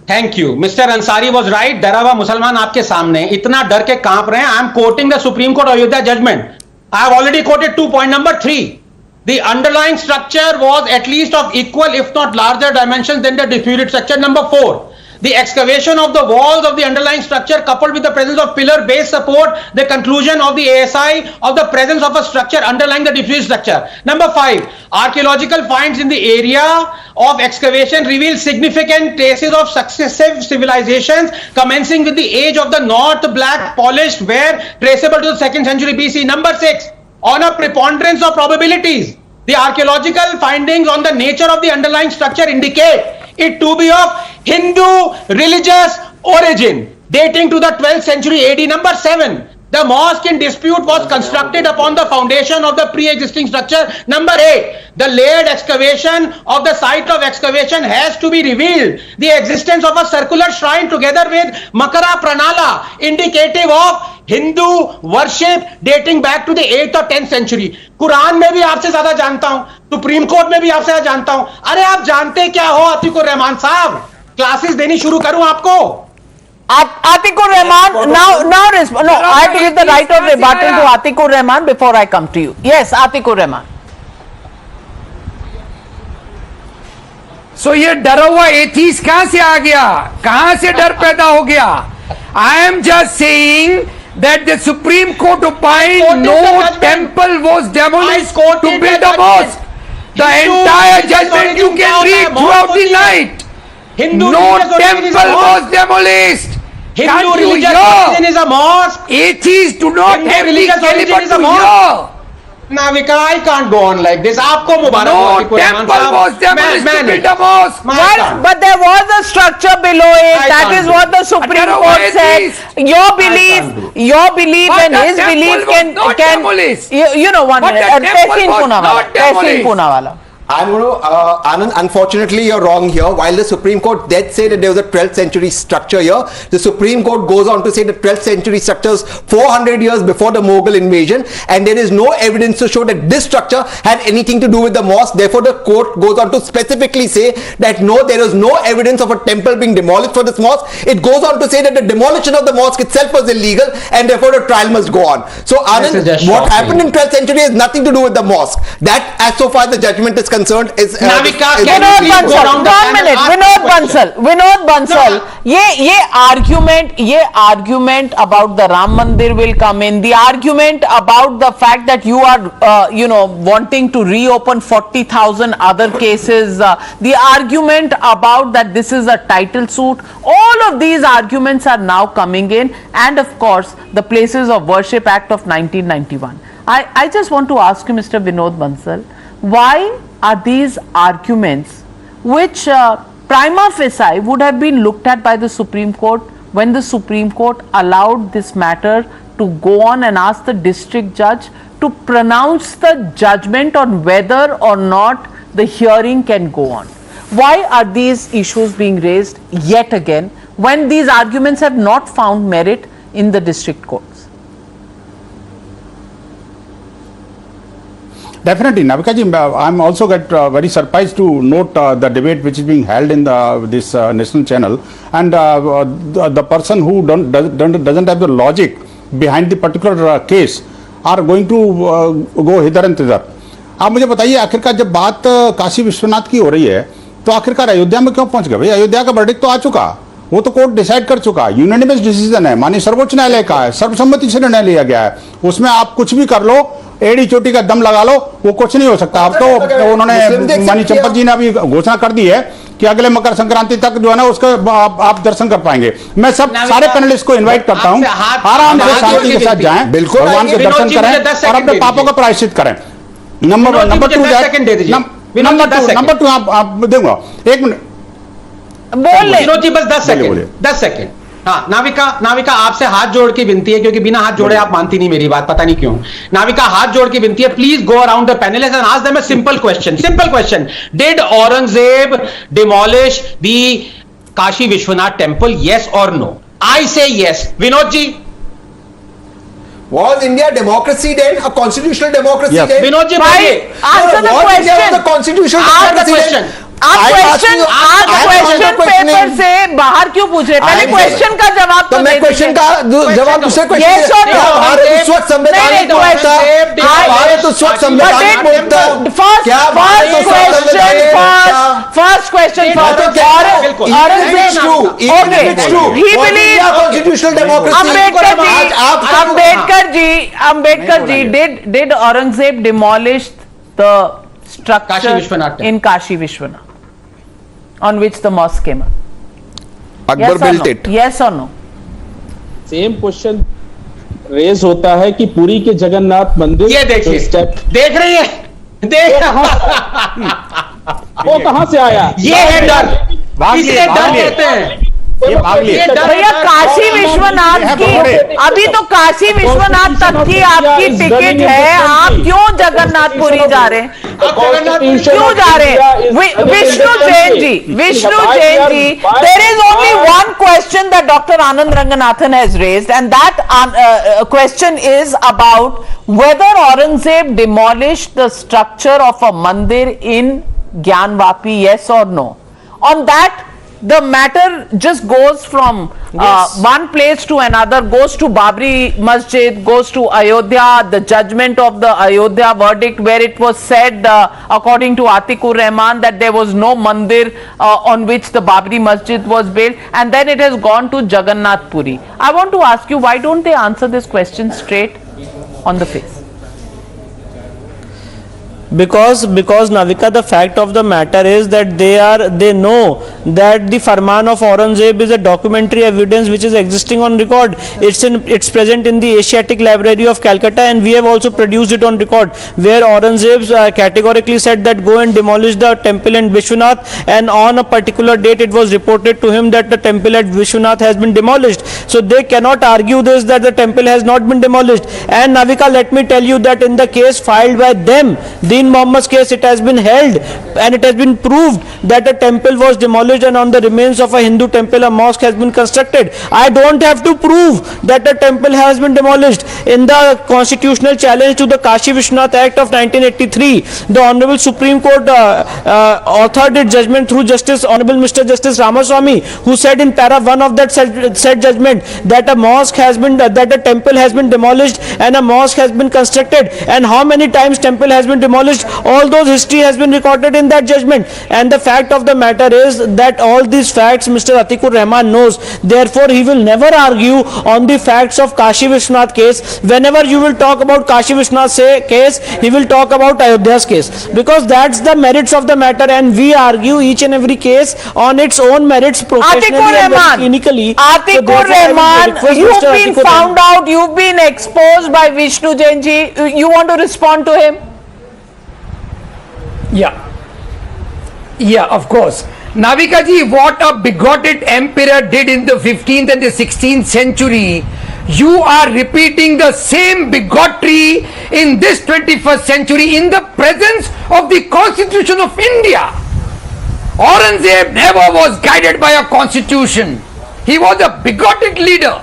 Speaker 9: Thank you. Mr. Ansari was right. डरा हुआ मुसलमान आपके सामने इतना डर के कांप रहे हैं. I am quoting the Supreme Court Ayodhya judgment. I have already quoted 2. Point number 3. The underlying structure was at least of equal if not larger dimensions than the disputed structure. Number 4, the excavation of the walls of the underlying structure coupled with the presence of pillar base support the conclusion of the ASI of the presence of a structure underlying the disputed structure. Number 5, archaeological finds in the area of excavation reveal significant traces of successive civilizations commencing with the age of the North Black polished ware traceable to the 2nd century BC. Number 6, on a preponderance of probabilities, the archaeological findings on the nature of the underlying structure indicate it to be of Hindu religious origin dating to the 12th century AD. Number 7, the mosque in dispute was constructed upon the foundation of the pre-existing structure. Number 8, the layered excavation of the site of excavation has to be revealed the existence of a circular shrine together with Makara Pranala indicative of Hindu worship dating back to the 8th or 10th century. Quran में भी आपसे ज्यादा जानता हूं, supreme court में भी आपसे ज्यादा जानता हूं. अरे आप जानते क्या हो अतीकुर रहमान साहब? क्लासेस देनी शुरू करूं आपको?
Speaker 18: Atikur Rahman, now respond. No, I have to give the right of rebuttal to Atikur Rahman before I come to you. Yes, Atikur Rahman.
Speaker 21: So ये डरा हुआ एथीस्ट कहां से आ गया? कहां से डर पैदा हो गया? I am just saying that the Supreme Court opined no temple was demolished to build a mosque. The entire judgment you can read throughout the night. No temple was demolished.
Speaker 9: Hindu religious origin is a mosque.
Speaker 21: Atheists do not have the caliber to hear.
Speaker 9: Navika, I can't go on like this. आपको मुबारक हो
Speaker 21: No temple was demolished to build a mosque.
Speaker 18: But there was a structure below it. That is what the Supreme Court said. Your belief and his belief can you know one minute. Tehseen Poonawala.
Speaker 7: I'm going to, Anand, unfortunately you're wrong here. While the Supreme Court did say that there was a 12th century structure here, the Supreme Court goes on to say that 12th century structures 400 years before the Mughal invasion, and there is no evidence to show that this structure had anything to do with the mosque. Therefore, the court goes on to specifically say that no, there is no evidence of a temple being demolished for this mosque. It goes on to say that the demolition of the mosque itself was illegal, and therefore the trial must go on. So, Anand, what happened in 12th century has nothing to do with the mosque. That, as so far the judgment is concerned, is
Speaker 18: Vinod Bansal, ये argument about the Ram Mandir will come in. The argument about the fact that you are wanting to reopen 40,000 other cases, the argument about that this is a title suit, all of these arguments are now coming in, and of course the Places of Worship Act of 1991. I just want to ask you, Mr. Vinod Bansal, why are these arguments which prima facie would have been looked at by the Supreme Court when the Supreme Court allowed this matter to go on and ask the district judge to pronounce the judgment on whether or not the hearing can go on? Why are these issues being raised yet again? when these arguments have not found merit in the district courts?
Speaker 12: Definitely, Navika ji, I'm also very surprised to note the debate which is being held in this national channel, and the person who doesn't have the logic behind the particular case are going to go hither and thither. आप मुझे बताइए, आखिरकार जब बात काशी विश्वनाथ की हो रही है तो आखिरकार अयोध्या में क्यों पहुंच गए? भाई अयोध्या का वर्डिक्ट तो आ चुका, वो तो कोर्ट डिसाइड कर चुका, यूनानिमस डिसीजन है, माननीय सर्वोच्च न्यायालय का है, सर्वसम्मति से निर्णय लिया गया है, उसमें आप कुछ भी कर लो, एड़ी चोटी का दम लगा लो, वो कुछ नहीं हो सकता। अब तो उन्होंने माननीय चंपत जी ने अभी घोषणा कर दी है कि अगले मकर संक्रांति तक जो है ना उसका आप दर्शन कर पाएंगे। मैं सारे पैनलिस्ट को इन्वाइट करता हूं, आराम से शांति के साथ जाएं, भगवान के दर्शन करें और अपने पापों का प्रायश्चित करें। नंबर 2 आप दूंगा, 1 मिनट
Speaker 9: बोल ले विनोद जी, बस 10 सेकंड। हाँ, नाविका आपसे हाथ जोड़ के विनती है, क्योंकि बिना हाथ जोड़े आप मानती नहीं मेरी बात, पता नहीं क्यों। नाविका हाथ जोड़ के विनती है, please go around the panelist and ask them a simple question. Did Aurangzeb demolish the Kashi Vishwanath temple, yes or no? I say yes. Vinod ji,
Speaker 7: Was India democracy then? A constitutional democracy then?
Speaker 9: Vinod ji,
Speaker 18: answer the question.
Speaker 7: The constitutional democracy then?
Speaker 18: आप question paper से बाहर क्यों पूछ रहे? पहले question का जवाब तो मैं
Speaker 7: क्वेश्चन का जवाब दूसरे क्वेश्चन भारत स्वच्छ संवैधानिक बोलता, भारत स्वच्छ संवैधानिक बोलता, क्या
Speaker 18: first question Ambedkar ji, did Aurangzeb demolish the structure in Kashi Vishwanath on which the mosque came up?
Speaker 7: Akbar built it.
Speaker 18: Yes or no?
Speaker 13: Same question raise होता है कि पुरी के जगन्नाथ मंदिर,
Speaker 9: ये देखिए, देख रही है,
Speaker 13: वो कहां से आया?
Speaker 9: ये है डर, इसे डर कहते हैं।
Speaker 18: भैया काशी विश्वनाथ की, अभी तो काशी विश्वनाथ तक की आपकी टिकट है, आप क्यों जगन्नाथपुरी जा रहे हैं? क्यों जा रहे हैं? Vishnu Jain ji, there is only one question that Dr. Anand Ranganathan has raised, and that question is about whether Aurangzeb demolished the structure of a mandir in Gyanvapi, yes or no? On that, the matter just goes from one place to another, goes to Babri Masjid, goes to Ayodhya, the judgment of the Ayodhya verdict, where it was said, according to Atikur Rahman, that there was no mandir on which the Babri Masjid was built, and then it has gone to Jagannath Puri. I want to ask you, why don't they answer this question straight on the face?
Speaker 15: Because Navika, the fact of the matter is that they know that the Farman of Aurangzeb is a documentary evidence which is existing on record. It's present in the Asiatic Library of Calcutta, and we have also produced it on record, where Aurangzeb categorically said that go and demolish the temple in Vishwanath, and on a particular date it was reported to him that the temple at Vishwanath has been demolished. So they cannot argue this, that the temple has not been demolished. And Navika, let me tell you that in the case filed by them, Deen Mohammad's case, it has been held and it has been proved that a temple was demolished, and on the remains of a Hindu temple a mosque has been constructed. I don't have to prove that a temple has been demolished. In the constitutional challenge to the Kashi Vishwanath Act of 1983, the Honorable Supreme Court authored its judgment through Honorable Mr. Justice Ramaswamy, who said in para 1 of that said judgment that a temple has been demolished and a mosque has been constructed. And how many times temple has been demolished? All those history has been recorded in that judgment. And the fact of the matter is that all these facts Mr. Atikur Rahman knows. Therefore, he will never argue on the facts of Kashi Vishwanath case. Whenever you will talk about Kashi Vishwanath case, he will talk about Ayodhya's case, because that's the merits of the matter, and we argue each and every case on its own merits professionally and clinically.
Speaker 18: Atikur Rahman, you've been found out, you've been exposed by Vishnu Jain ji. You want to respond to him?
Speaker 21: Yeah, of course. Navika ji, what a bigoted emperor did in the 15th and the 16th century, you are repeating the same bigotry in this 21st century in the presence of the Constitution of India. Aurangzeb never was guided by a constitution. He was a bigoted leader,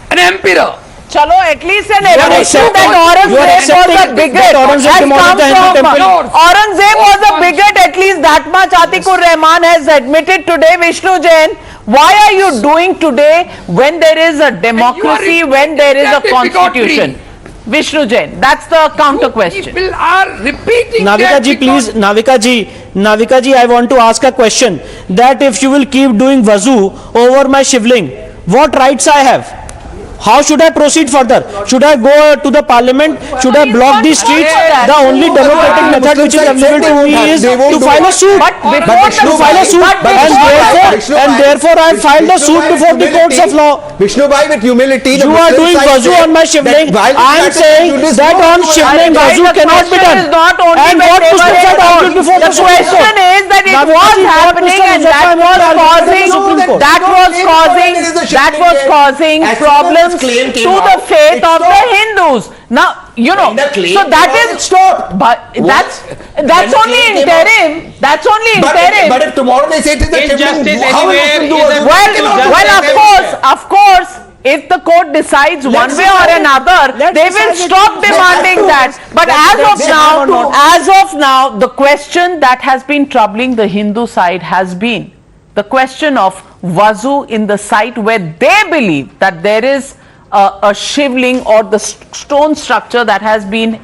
Speaker 21: an emperor.
Speaker 18: Chalo, at least an admission that Aurangzeb was a bigot has come from. Aurangzeb was a bigot, at least that much Atikur Rahman has admitted today. Vishnu Jain, why are you doing today when there is a democracy, when there is a constitution? Vishnu Jain, that's the counter question.
Speaker 21: People are repeating
Speaker 15: Navika ji, please, Navika ji, I want to ask a question. That if you will keep doing wazoo over my shivling, what rights I have? How should I proceed further? Should I go to the parliament? Should I block the streets? The only democratic method which is available to me is to file a suit. And therefore I filed a suit before the courts of law.
Speaker 7: Vishnu bhai, with humility,
Speaker 15: you are doing wazoo on my shivling. I am saying that on shivling wazoo cannot be done. And what Muslims had argued before the
Speaker 18: question is that it was happening and that was causing problems to the faith of the Hindus. Now, you know, so that is but that's only interim. That's only interim.
Speaker 7: But if tomorrow they say it is a shivling, how
Speaker 18: well, of course, if the court decides one way or another, they will stop demanding that. But as of now, the question that has been troubling the Hindu side has been the question of wazoo in the site where they believe that there is a shivling or the stone structure that has been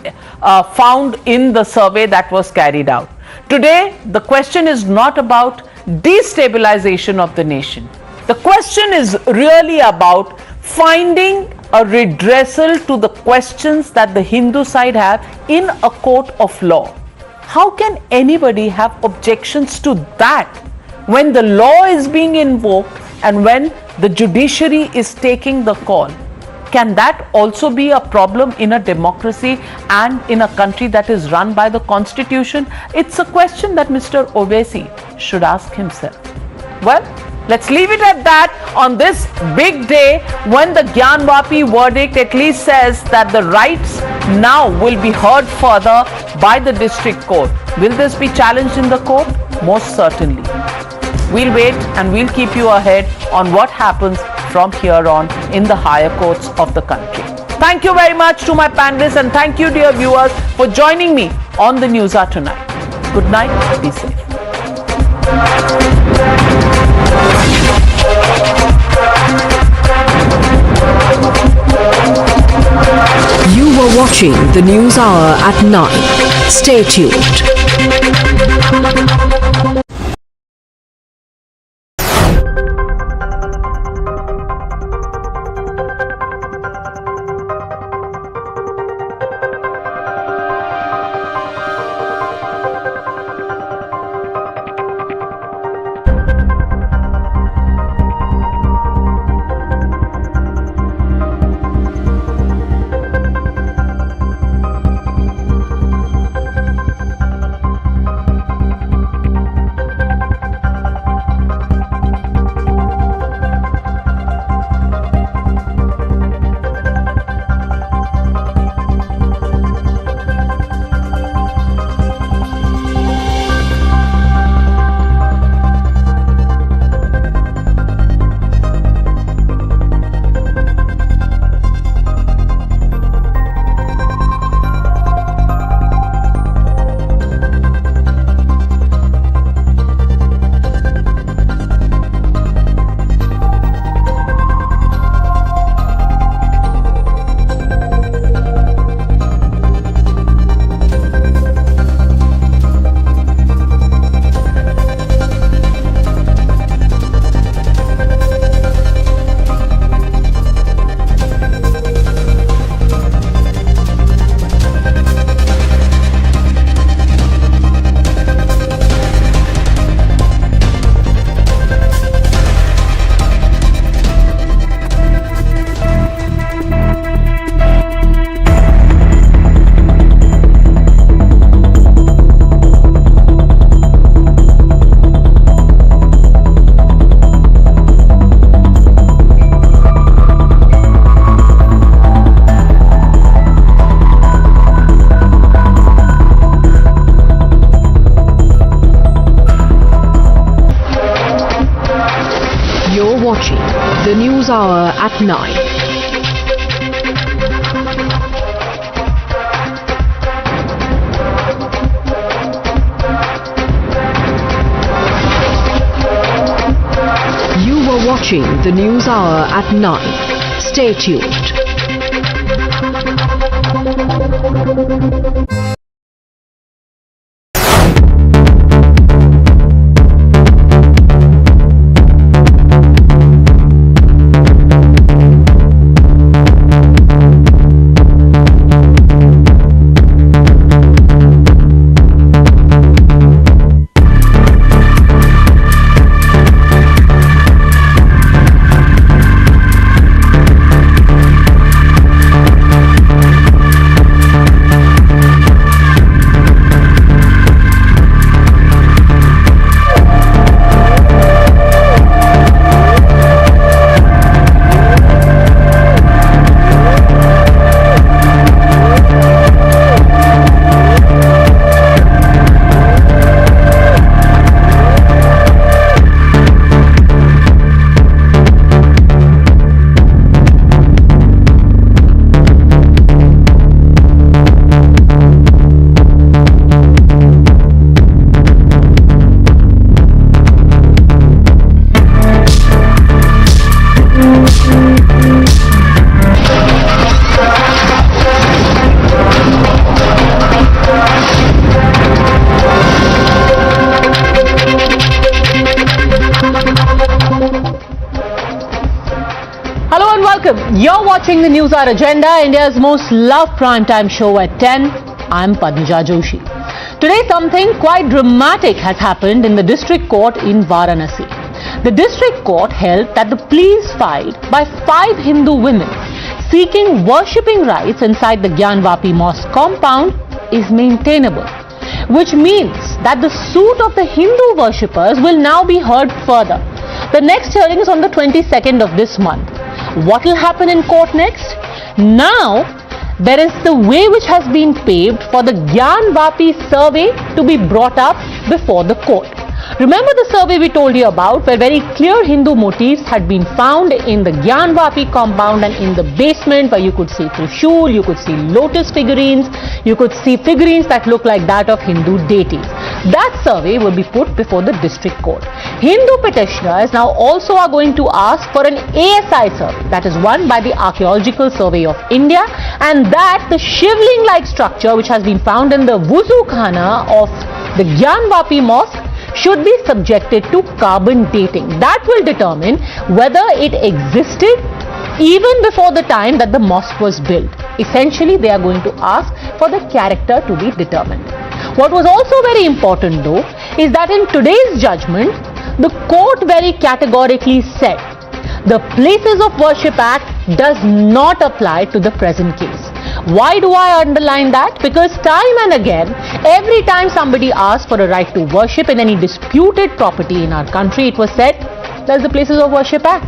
Speaker 18: found in the survey that was carried out. Today, the question is not about destabilization of the nation. The question is really about finding a redressal to the questions that the Hindu side have in a court of law. How can anybody have objections to that when the law is being invoked and when the judiciary is taking the call? Can that also be a problem in a democracy and in a country that is run by the constitution? It's a question that Mr. Owaisi should ask himself. Well, let's leave it at that on this big day when the Gyanvapi verdict at least says that the rights now will be heard further by the district court. Will this be challenged in the court? Most certainly. We'll wait and we'll keep you ahead on what happens from here on in the higher courts of the country. Thank you very much to my panelists and thank you, dear viewers, for joining me on the Newshour tonight. Good night. Be safe.
Speaker 20: You were watching the Newshour at 9. Stay tuned. The News Hour at 9. You were watching the News Hour at 9. Stay tuned.
Speaker 18: You're watching the News Hour Agenda, India's most loved primetime show at 10. I'm Padmaja Joshi. Today something quite dramatic has happened in the district court in Varanasi. The district court held that the pleas filed by 5 Hindu women seeking worshipping rights inside the Gyanvapi mosque compound is maintainable, which means that the suit of the Hindu worshippers will now be heard further. The next hearing is on the 22nd of this month. What will happen in court next? Now, there is the way which has been paved for the Gyanvapi survey to be brought up before the court. Remember the survey we told you about, where very clear Hindu motifs had been found in the Gyanvapi compound and in the basement, where you could see Trishul, you could see lotus figurines, you could see figurines that look like that of Hindu deities. That survey will be put before the district court. Hindu petitioners now also are going to ask for an ASI survey, that is one by the Archaeological Survey of India, and that the shivling-like structure which has been found in the Wuzu Khana of the Gyanvapi mosque should be subjected to carbon dating. That will determine whether it existed even before the time that the mosque was built. Essentially, they are going to ask for the character to be determined. What was also very important though is that in today's judgment, the court very categorically said the Places of Worship Act does not apply to the present case. Why do I underline that? Because time and again, every time somebody asks for a right to worship in any disputed property in our country, it was said there's the Places of Worship Act.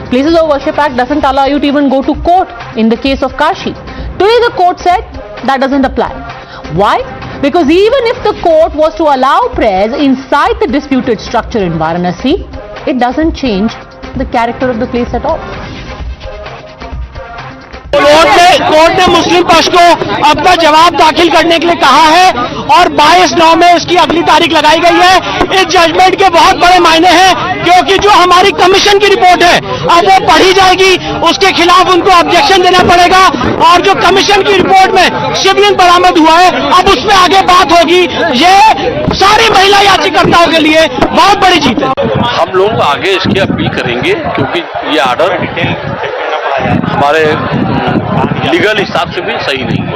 Speaker 18: Places of Worship Act doesn't allow you to even go to court in the case of Kashi. Today the court said that doesn't apply. Why? Because even if the court was to allow prayers inside the disputed structure in Varanasi, it doesn't change the character of the place at all.
Speaker 5: Court ने मुस्लिम पक्ष को अपना जवाब दाखिल करने के लिए कहा है और 22/9 में इसकी अगली तारीख लगाई गई है। इस जजमेंट के बहुत बड़े मायने हैं, क्योंकि जो हमारी कमीशन की रिपोर्ट है अब वो पढ़ी जाएगी, उसके खिलाफ उनको ऑब्जेक्शन देना पड़ेगा, और जो कमीशन की रिपोर्ट में शिवलिंग बरामद हुआ है अब उसमें आगे बात होगी। ये सारी महिला याचिकाकर्ताओं के लिए बहुत बड़ी जीत है।
Speaker 6: हम लोग आगे इसकी अपील करेंगे, क्योंकि ये आर्डर हमारे लीगल हिसाब से भी सही नहीं है।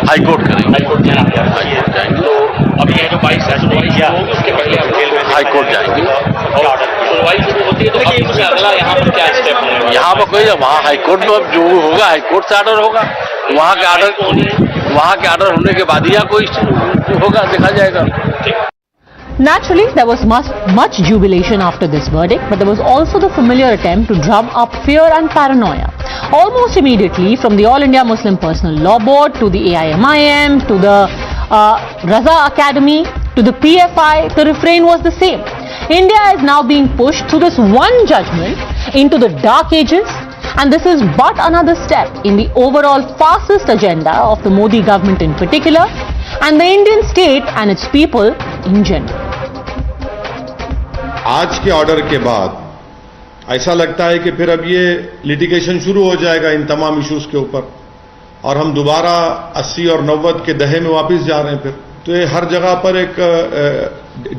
Speaker 6: हाई कोर्ट करेंगे, जाएंगे। तो अभी ये जो 22 होगी उसके पहले हाई कोर्ट जाएंगे। सुनवाई शुरू होती है तो अगला यहाँ पर क्या स्टेप होगा? यहाँ पर कोई, वहाँ हाई कोर्ट में जो होगा हाई कोर्ट से आर्डर होगा, वहाँ के आर्डर होने के बाद ही यहाँ कोई होगा, देखा जाएगा।
Speaker 18: Naturally, there was much jubilation after this verdict, but there was also the familiar attempt to drum up fear and paranoia. Almost immediately, from the All India Muslim Personal Law Board to the AIMIM to the Raza Academy to the PFI, the refrain was the same. India is now being pushed through this one judgment into the dark ages, and this is but another step in the overall fascist agenda of the Modi government in particular, and the Indian state and its people in general.
Speaker 8: आज के order के बाद ऐसा लगता है कि फिर अब ये लिटिगेशन शुरू हो जाएगा इन तमाम इश्यूज के ऊपर, और हम दोबारा 80 और 90 के दहे में वापस जा रहे हैं फिर। तो ये हर जगह पर एक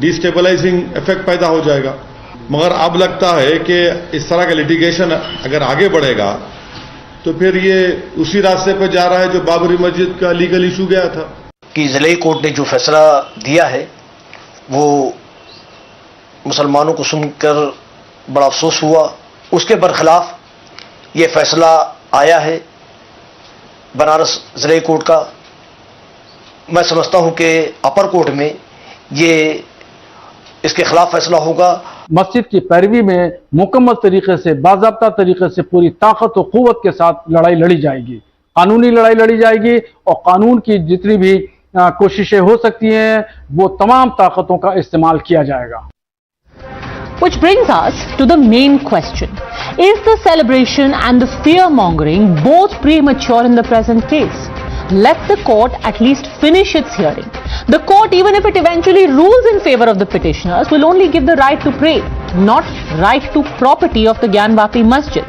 Speaker 8: डिस्टेबलाइजिंग इफेक्ट पैदा हो जाएगा। मगर अब लगता है कि इस तरह का लिटिगेशन अगर आगे बढ़ेगा तो फिर ये उसी रास्ते पर जा रहा है जो बाबरी मस्जिद का लीगल इशू गया था।
Speaker 10: कि ज़िले कोर्ट ने जो फैसला दिया है वो मुसलमानों को सुनकर बड़ा अफसोस हुआ। उसके बरखिलाफ ये फैसला आया है बनारस ज़िले कोर्ट का। मैं समझता हूं कि अपर कोर्ट में ये इसके खिलाफ फैसला होगा।
Speaker 22: मस्जिद की पैरवी में मुकम्मल तरीके से, बाज़ाब्ता तरीके से, पूरी ताकत और क़ुव्वत के साथ लड़ाई लड़ी जाएगी, कानूनी लड़ाई लड़ी जाएगी, और कानून की जितनी भी कोशिशें हो सकती हैं वो तमाम ताकतों का इस्तेमाल किया जाएगा।
Speaker 18: Which brings us to the main question. Is the celebration and the fear-mongering both premature in the present case? Let the court at least finish its hearing. The court, even if it eventually rules in favor of the petitioners, will only give the right to pray, not right to property of the Gyanvapi masjid.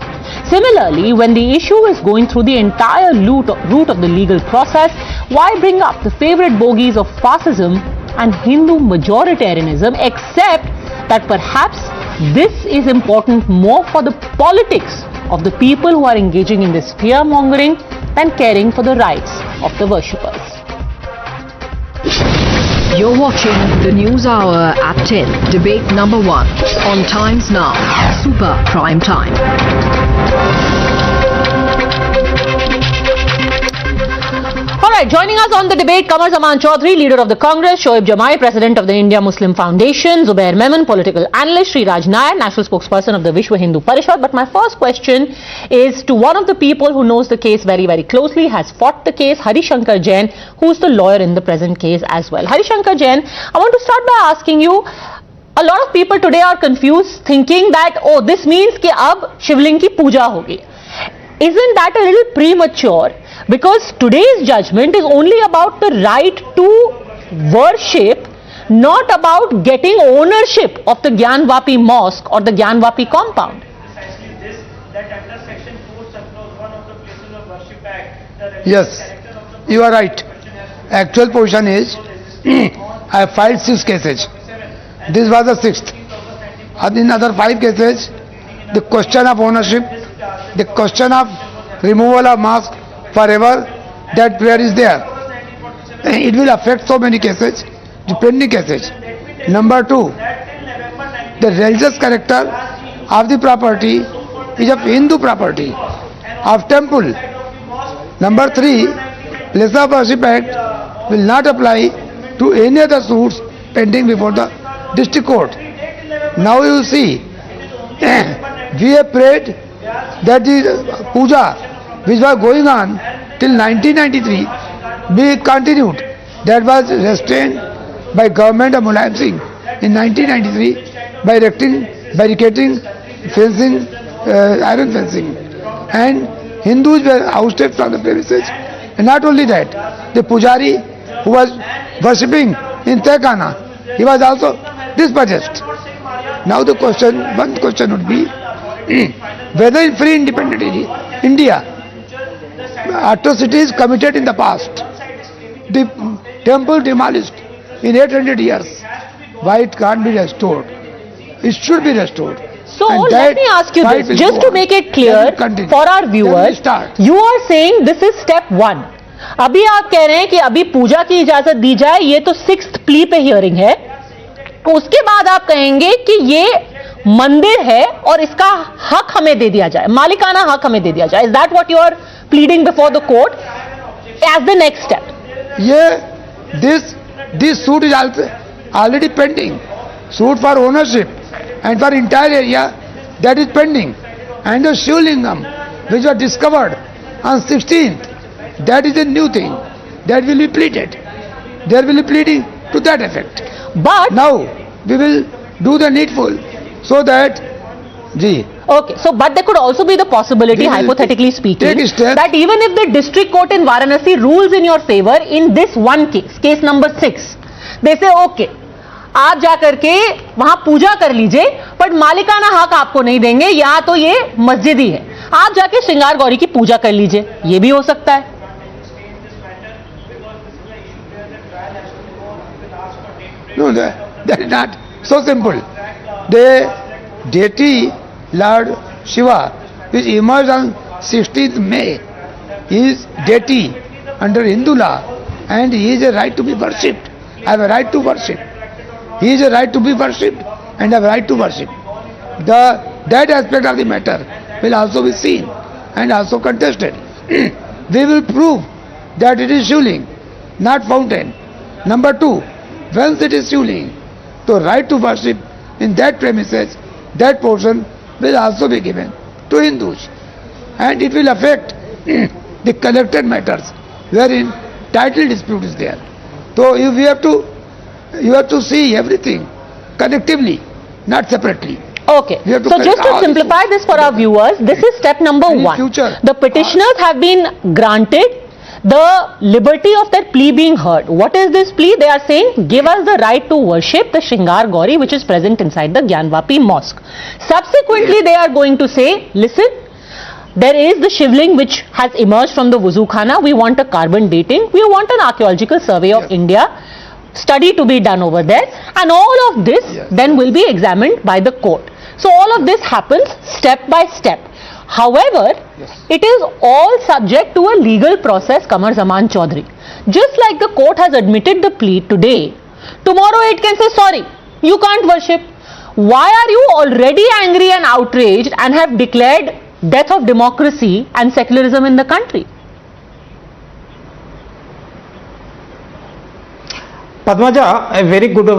Speaker 18: Similarly, when the issue is going through the entire route of the legal process, why bring up the favorite bogies of fascism and Hindu majoritarianism, except that perhaps this is important more for the politics of the people who are engaging in this fear-mongering than caring for the rights of the worshippers.
Speaker 20: You're watching the News Hour at 10, debate number 1 on Times Now, Super Prime Time.
Speaker 18: Alright, joining us on the debate, Qamar Zaman Chaudhary, leader of the Congress, Shoaib Jamai, president of the India Muslim Foundation, Zubair Memon, political analyst, Sri Raj Nair, national spokesperson of the Vishwa Hindu Parishad. But my first question is to one of the people who knows the case very, very closely, has fought the case, Hari Shankar Jain, who's the lawyer in the present case as well. Hari Shankar Jain, I want to start by asking you, a lot of people today are confused, thinking that, oh, this means कि अब शिवलिंग की पूजा होगी. Isn't that a little premature? Because today's judgment is only about the right to worship, not about getting ownership of the Gyanvapi mosque or the Gyanvapi compound.
Speaker 21: Yes, you are right. Actual position is I have filed 6 cases. This was the 6th. And in other 5 cases, the question of ownership, the question of removal of mosque forever, that prayer is there. It will affect so many cases, the pending cases. Number 2, the religious character of the property is of Hindu property, of temple. Number 3, Place of Worship Act will not apply to any other suits pending before the district court. Now you see, we have prayed that the puja which was going on till 1993 be continued. That was restrained by government of Mulayam Singh in 1993 by erecting barricading, fencing, iron fencing, and Hindus were ousted from the premises. And not only that, the pujari who was worshipping in Tehkana, he was also dispossessed. Now the question, one question would be whether in free independent India, atrocities committed in the past, the temple demolished in 800 years, why it can't be restored? It should be restored.
Speaker 18: So let me ask you this, just to make it clear for our viewers, you are saying this is step 1. अभी आप कह रहे हैं कि अभी पूजा की इजाजत दी जाए, ये तो 6th प्ली पे हियरिंग है, उसके बाद आप कहेंगे कि ये मंदिर है और इसका हक हमें दे दिया जाए, मालिकाना हक हमें दे दिया जाए. Is that what you are pleading before the court as the next step?
Speaker 21: This suit is also already pending. Suit for ownership and for entire area, that is pending. And the Shivlingam which was discovered on 16th, that is a new thing that will be pleaded. There will be pleading to that effect.
Speaker 18: But
Speaker 21: now we will do the needful so that
Speaker 11: Okay, so but there could also be the possibility, hypothetically speaking, that even if the district court in Varanasi rules in your favor in this one case, case number 6, they say okay, आप जा करके वहां पूजा कर लीजिए, but मालिकाना हक आपको नहीं देंगे, या तो ये मस्जिद ही है, आप जाके श्रृंगार गौरी की पूजा कर लीजिए, ये भी हो सकता है.
Speaker 21: No, that is not so simple. The deity Lord Shiva, which emerged on 16th May, is deity under Hindu law, and he is a right to be worshipped. I have a right to worship. He is a right to be worshipped and have a right to worship. That aspect of the matter will also be seen and also contested. We will prove that it is Shivling, not fountain. Number 2, once it is Shivling, the right to worship in that premises, that portion will also be given to Hindus, and it will affect the connected matters wherein title dispute is there. So you have to see everything collectively, not separately.
Speaker 11: Okay, so just to simplify this for our viewers, this is step number 1. The petitioners have been granted the liberty of their plea being heard. What is this plea? They are saying, give us the right to worship the Shringar Gauri which is present inside the Gyanvapi mosque. Subsequently, they are going to say, listen, there is the Shivling which has emerged from the Wuzu Khana. We want a carbon dating. We want an archaeological survey of India study to be done over there, and all of this then will be examined by the court. So all of this happens step by step. However, it is all subject to a legal process, Kamar Zaman Chaudhary. Just like the court has admitted the plea today, tomorrow it can say, sorry, you can't worship. Why are you already angry and outraged and have declared death of democracy and secularism in the country?
Speaker 14: Padmaja, a very good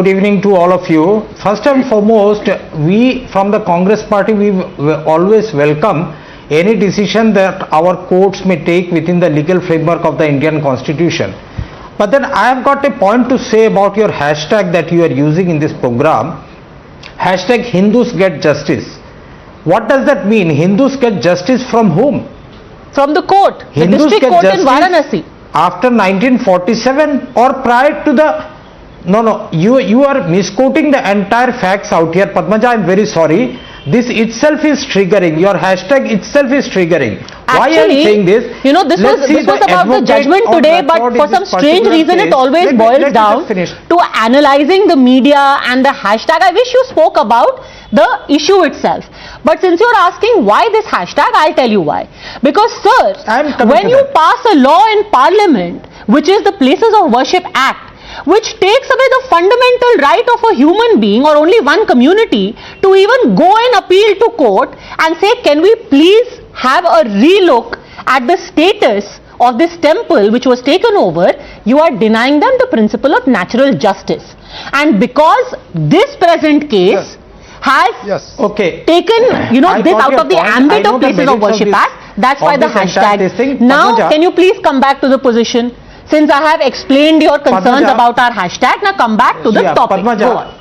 Speaker 14: evening to all of you. First and foremost, we from the Congress party, we always welcome any decision that our courts may take within the legal framework of the Indian Constitution. But then I have got a point to say about your hashtag that you are using in this program. Hashtag Hindus get justice. What does that mean? Hindus get justice from whom?
Speaker 11: From the court, the district court in Varanasi.
Speaker 14: After 1947 or prior to the... No, you are misquoting the entire facts out here. Padmaja, I am very sorry. This itself is triggering. Your hashtag itself is triggering.
Speaker 11: Actually,
Speaker 14: why I am saying this?
Speaker 11: You know, this was about the judgment today, but for some strange reason it always boils down to analyzing the media and the hashtag. I wish you spoke about the issue itself. But since you are asking why this hashtag, I'll tell you why. Because sir, when you pass a law in Parliament, which is the Places of Worship Act, which takes away the fundamental right of a human being or only one community to even go and appeal to court and say, can we please have a relook at the status of this temple which was taken over, you are denying them the principle of natural justice. And because this present case has taken, you know, this out of the ambit of Places of Worship Act, that's why the hashtag. Now, can you please come back to the position? Since I have explained your concerns about our hashtag, now come back to the topic. Go on.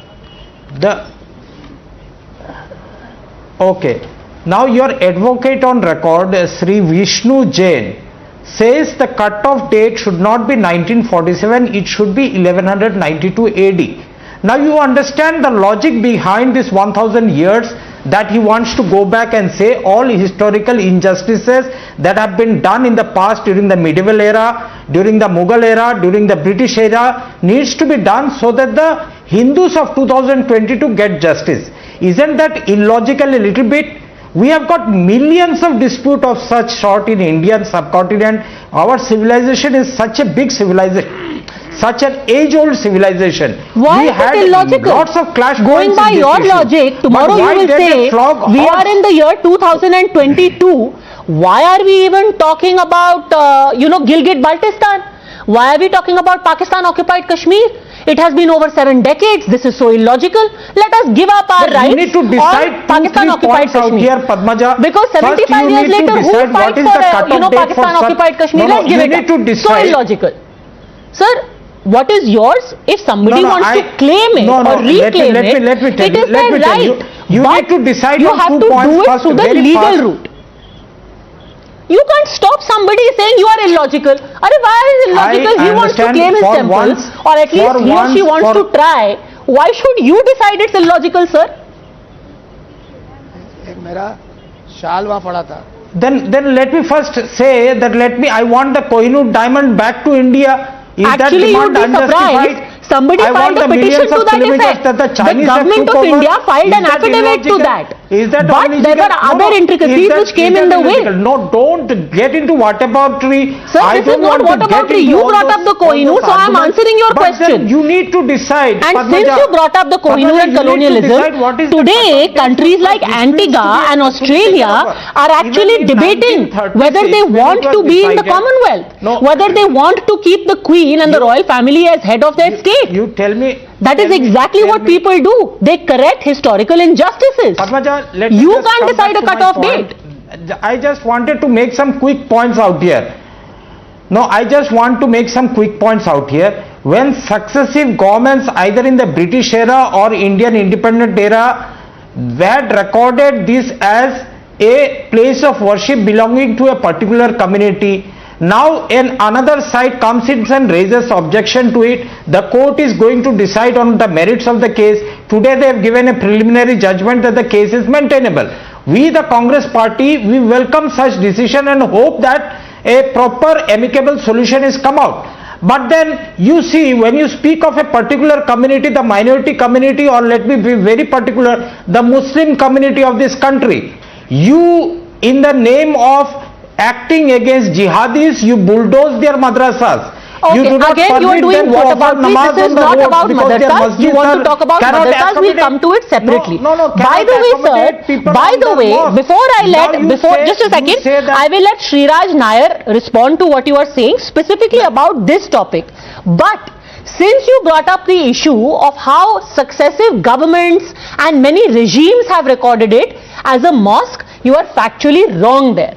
Speaker 14: Okay. Now your advocate on record, Sri Vishnu Jain, says the cut-off date should not be 1947, it should be 1192 AD. Now you understand the logic behind this 1000 years, that he wants to go back and say all historical injustices that have been done in the past during the medieval era, during the Mughal era, during the British era needs to be done so that the Hindus of 2022 get justice. Isn't that illogical a little bit? We have got millions of dispute of such sort in Indian subcontinent. Our civilization is such a big civilization, such an age-old civilization.
Speaker 11: Why is it illogical?
Speaker 14: Lots of clash
Speaker 11: going by your logic, tomorrow you will say, we are in the year 2022, why are we even talking about, you know, Gilgit-Baltistan? Why are we talking about Pakistan-occupied Kashmir? It has been over 7 decades. This is so illogical. Let us give up our rights.
Speaker 14: You need to decide
Speaker 11: Pakistan-occupied Kashmir.
Speaker 14: Here, Padmaja.
Speaker 11: Because 75 years later, who fights for, you know, Pakistan-occupied Kashmir? Let's give it up. So illogical. Sir, what is yours, if somebody wants to claim it or reclaim it, it is their right.
Speaker 14: You need to decide
Speaker 11: you
Speaker 14: on
Speaker 11: have
Speaker 14: 2
Speaker 11: to
Speaker 14: points
Speaker 11: do it
Speaker 14: first,
Speaker 11: through the
Speaker 14: very
Speaker 11: legal
Speaker 14: fast.
Speaker 11: route. You can't stop somebody saying you are illogical. Arey, why is illogical? He wants to claim his temple, or at least he or she wants to try. Why should you decide it's illogical, sir?
Speaker 21: मेरा शाल वहाँ पड़ा था.
Speaker 14: Then let me first say that I want the Kohinoor diamond back to India. Is
Speaker 11: Actually,
Speaker 14: that
Speaker 11: you'd be
Speaker 14: demand
Speaker 11: surprised.
Speaker 14: unjustified?
Speaker 11: Somebody
Speaker 14: I
Speaker 11: filed
Speaker 14: want
Speaker 11: a
Speaker 14: the
Speaker 11: petition
Speaker 14: millions
Speaker 11: to
Speaker 14: of
Speaker 11: that
Speaker 14: kilometers
Speaker 11: effect.
Speaker 14: that the
Speaker 11: The
Speaker 14: Chinese have
Speaker 11: government
Speaker 14: took
Speaker 11: of
Speaker 14: over.
Speaker 11: India filed
Speaker 14: Is
Speaker 11: an
Speaker 14: that
Speaker 11: affidavit to
Speaker 14: illogical?
Speaker 11: that.
Speaker 14: Is that
Speaker 11: But there were other intricacies which came in the way.
Speaker 14: No, don't get into whataboutery.
Speaker 11: Sir, this is not whataboutery. You brought up the Kohinoor, so I am answering your question.
Speaker 14: You need to decide.
Speaker 11: And since you brought up the Kohinoor and colonialism, today countries like Antigua and Australia are actually debating whether they want to be in the Commonwealth, whether they want to keep the Queen and the royal family as head of their state.
Speaker 14: You tell me.
Speaker 11: That is exactly what people do. They correct historical injustices.
Speaker 14: Padmaja,
Speaker 11: you can't decide a cut-off date.
Speaker 14: I just wanted to make some quick points out here. No, I just want to make some quick points out here. When successive governments, either in the British era or Indian independent era, had recorded this as a place of worship belonging to a particular community, now another side comes in and raises objection to it. The court is going to decide on the merits of the case. Today they have given a preliminary judgment that the case is maintainable. We, the Congress party, we welcome such decision and hope that a proper amicable solution is come out. But then you see, when you speak of a particular community, the minority community, or let me be very particular, the Muslim community of this country, you, in the name of acting against jihadis, you bulldoze their madrasas.
Speaker 11: Okay,
Speaker 14: you do not
Speaker 11: again you are doing what about this? This is not about madrasas. You want to talk about madrasas, we'll come to it separately. By the way, just a second, I will let Sriraj Nair respond to what you are saying specifically about this topic. But since you brought up the issue of how successive governments and many regimes have recorded it as a mosque, you are factually wrong there.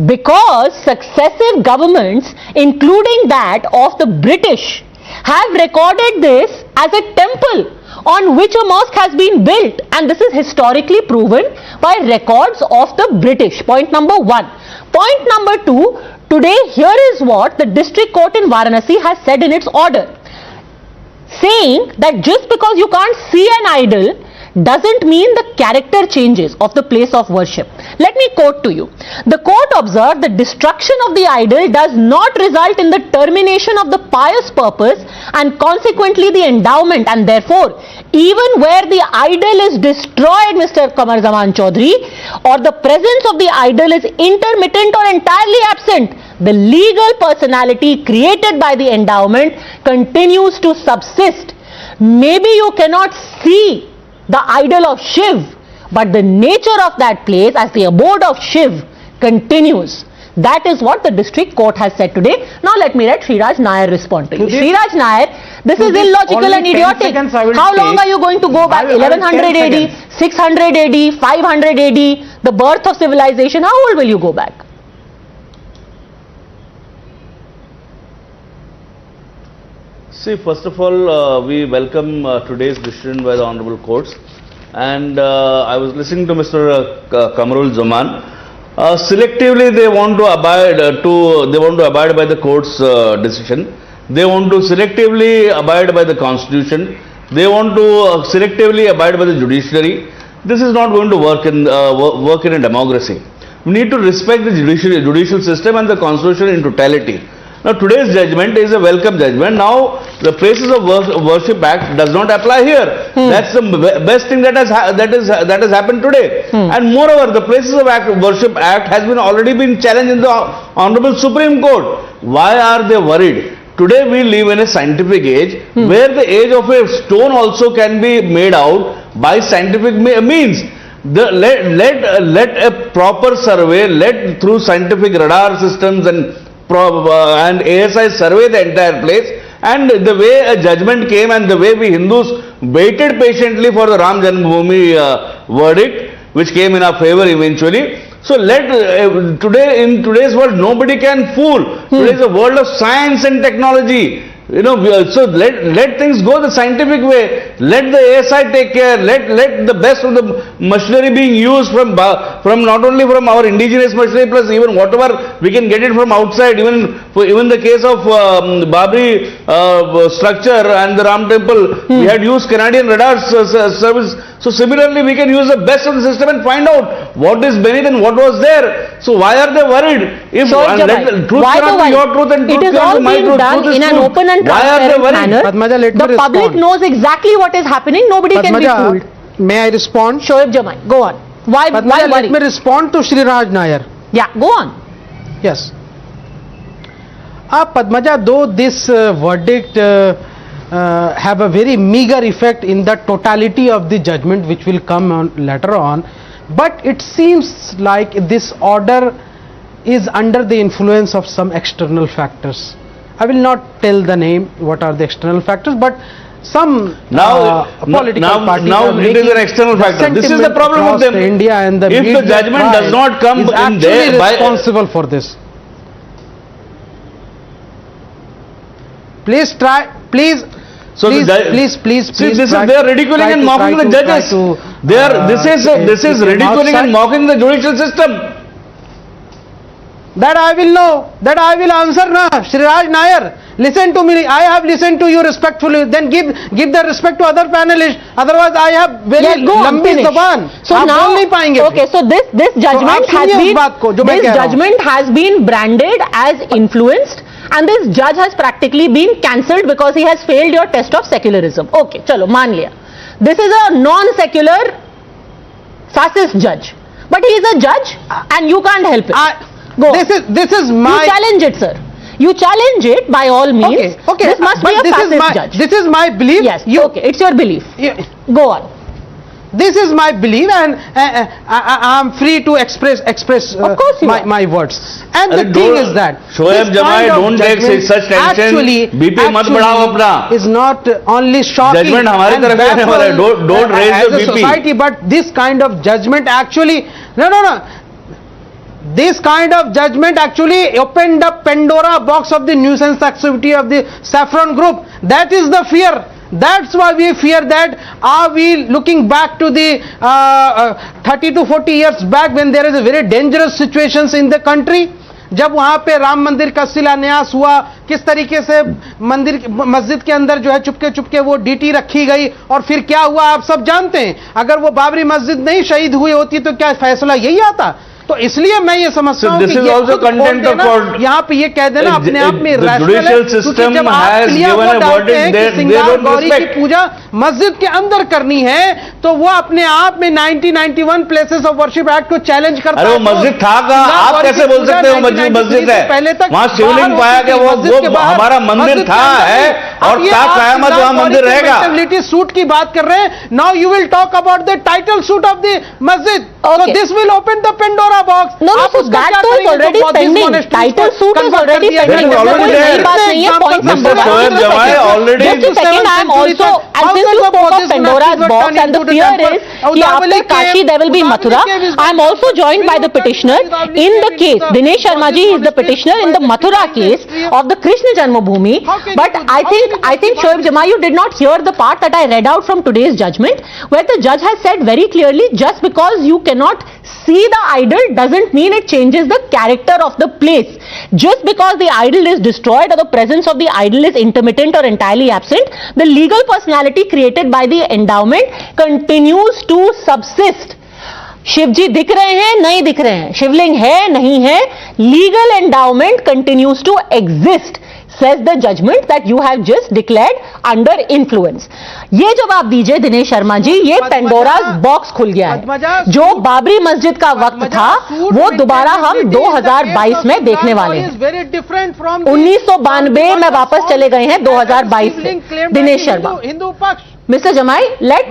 Speaker 11: Because successive governments, including that of the British, have recorded this as a temple on which a mosque has been built, and this is historically proven by records of the British. Point number 1. Point number 2, today here is what the district court in Varanasi has said in its order, saying that just because you can't see an idol doesn't mean the character changes of the place of worship. Let me quote to you. The court observed the destruction of the idol does not result in the termination of the pious purpose and consequently the endowment, and therefore even where the idol is destroyed, Mr. Qamar Zaman Chaudhary, or the presence of the idol is intermittent or entirely absent, the legal personality created by the endowment continues to subsist. Maybe you cannot see the idol of Shiv, but the nature of that place as the abode of Shiv continues. That is what the district court has said today. Now let me let Sriraj Nair respond to you. Sriraj Nair, this is illogical and idiotic. How long are you going to go back? 1100 AD, 600 AD, 500 AD, the birth of civilization? How old will you go back?
Speaker 1: See, first of all, we welcome today's decision by the Honorable Courts, and I was listening to Mr. Kamrul Zaman. Selectively, they want to abide by the court's decision. They want to selectively abide by the Constitution. They want to selectively abide by the judiciary. This is not going to work in a democracy. We need to respect the judicial system and the Constitution in totality. Now, today's judgment is a welcome judgment. Now, the Places of Worship Act does not apply here. That's the best thing that has happened today. And moreover, the Places of Worship Act has already been challenged in the Honorable Supreme Court. Why are they worried? Today we live in a scientific age where the age of a stone also can be made out by scientific means. Let a proper survey, through scientific radar systems and ASI survey the entire place, and the way a judgment came and the way we Hindus waited patiently for the Ram Janmabhoomi verdict, which came in our favor eventually. So in today's world, nobody can fool. Today is a world of science and technology. So let things go the scientific way. Let the ASI take care. Let the best of the machinery being used from not only from our indigenous machinery, plus even whatever we can get it from outside. Even the case of Babri structure and the Ram Temple, we had used Canadian radar service. So similarly, we can use the best of the system and find out what is beneath and what was there. So why are they worried? If truth cannot be your truth and truth cannot be my truth.
Speaker 11: Done in an open and transparent manner. The public knows exactly what is happening. Nobody can be fooled.
Speaker 14: May I respond?
Speaker 11: Shoaib Jamai, go on. Why worry?
Speaker 14: Let me respond to Shri Raj Nair.
Speaker 11: Yeah, go on.
Speaker 14: Yes. Padmaja, though this verdict have a very meager effect in the totality of the judgment which will come on later on, but it seems like this order is under the influence of some external factors. I will not tell the name, what are the external factors, but some political parties
Speaker 1: now it is an external factor. This is the problem with them.
Speaker 14: India and the
Speaker 1: if the judgment does not come
Speaker 14: is
Speaker 1: in there,
Speaker 14: responsible for this. Please try, please.
Speaker 1: So
Speaker 14: please.
Speaker 1: See, they are ridiculing and mocking the judges. This is ridiculing and mocking the judicial system.
Speaker 14: That I will know. That I will answer now. Shri Raj Nair, listen to me. I have listened to you respectfully. Then give the respect to other panelists. Otherwise, I have very lambi zaban.
Speaker 11: So now, okay. So this judgment has been branded as influenced. And this judge has practically been cancelled because he has failed your test of secularism. Okay, chalo, maan liya. This is a non-secular fascist judge. But he is a judge and you can't help it. Go.
Speaker 14: This is my...
Speaker 11: You challenge it, sir. You challenge it by all means.
Speaker 14: Okay.
Speaker 11: This must be a fascist judge.
Speaker 14: This is my belief.
Speaker 11: Yes, okay, it's your belief. Go on.
Speaker 14: This is my belief and I am free to express my words. And the thing is that
Speaker 1: Shoaib Jamai, don't take such tension. BP mat badhao apna.
Speaker 14: Is not only shocking
Speaker 1: judgment hamari taraf se aane wala hai. Don't raise the BP.
Speaker 14: As a society, but this kind of judgment actually this kind of judgment actually opened the Pandora box of the nuisance activity of the Saffron Group. That is the fear. That's why we fear that. Are we looking back to the 30 to 40 years back when there is a very dangerous situations in the country? जब वहाँ पे राम मंदिर का शिलान्यास हुआ, किस तरीके से मस्जिद के अंदर जो है चुपके चुपके वो डीटी रखी गई और फिर क्या हुआ आप सब जानते हैं. अगर वो बाबरी मस्जिद नहीं शहीद हुई होती तो क्या फैसला यही आता? तो इसलिए मैं ये समझता हूं कि यहाँ पे ये कह देना अपने आप में रैशनल है, क्योंकि जब आप क्लियर वो डालते हैं कि सिंगार गौरी की पूजा मस्जिद के अंदर करनी है तो वो अपने आप में 1991 प्लेसेस ऑफ वर्शिप एक्ट को चैलेंज करता है.
Speaker 1: अरे वो मस्जिद था कहाँ? आप कैसे बोल सकते हो मस्जिद है?
Speaker 14: पहले तक
Speaker 1: वहाँ शिवलिंग पाया गया, वो हमारा मंदिर था है और क़यामत वहाँ मंदिर रहेगा.
Speaker 14: सूट की बात कर रहे हैं. Now you will talk about the title suit of the मस्जिद. So this will open the Pandora box.
Speaker 11: No, so that is already pending. Title suit is already pending.
Speaker 1: Mr. Shoaib Jamai already.
Speaker 11: Just a second, I am also, and since you spoke of Pandora's box and the fear is that after Kashi there will be Mathura, I am also joined by the petitioner in the case. Dinesh Sharma ji is the petitioner in the Mathura case of the Krishna Janmabhoomi. But I think Shoaib Jamai, you did not hear the part that I read out from today's judgment, where the judge has said very clearly, just because you cannot see the idol doesn't mean it changes the character of the place. Just because the idol is destroyed or the presence of the idol is intermittent or entirely absent, the legal personality created by the endowment continues to subsist. Shiv ji दिख रहे हैं, नहीं दिख रहे हैं, शिवलिंग है, नहीं है, legal endowment continues to exist, says the judgment that you have just declared under influence. ये जवाब दीजिए दिनेश शर्मा जी, ये पेंडोरास बॉक्स खुल गया है. जो बाबरी मस्जिद का वक्त था वो दोबारा हम 2022 में देखने वाले हैं. 1992 में वापस चले गए हैं 2022 से. Dinesh Sharma. Mr. Jamai, let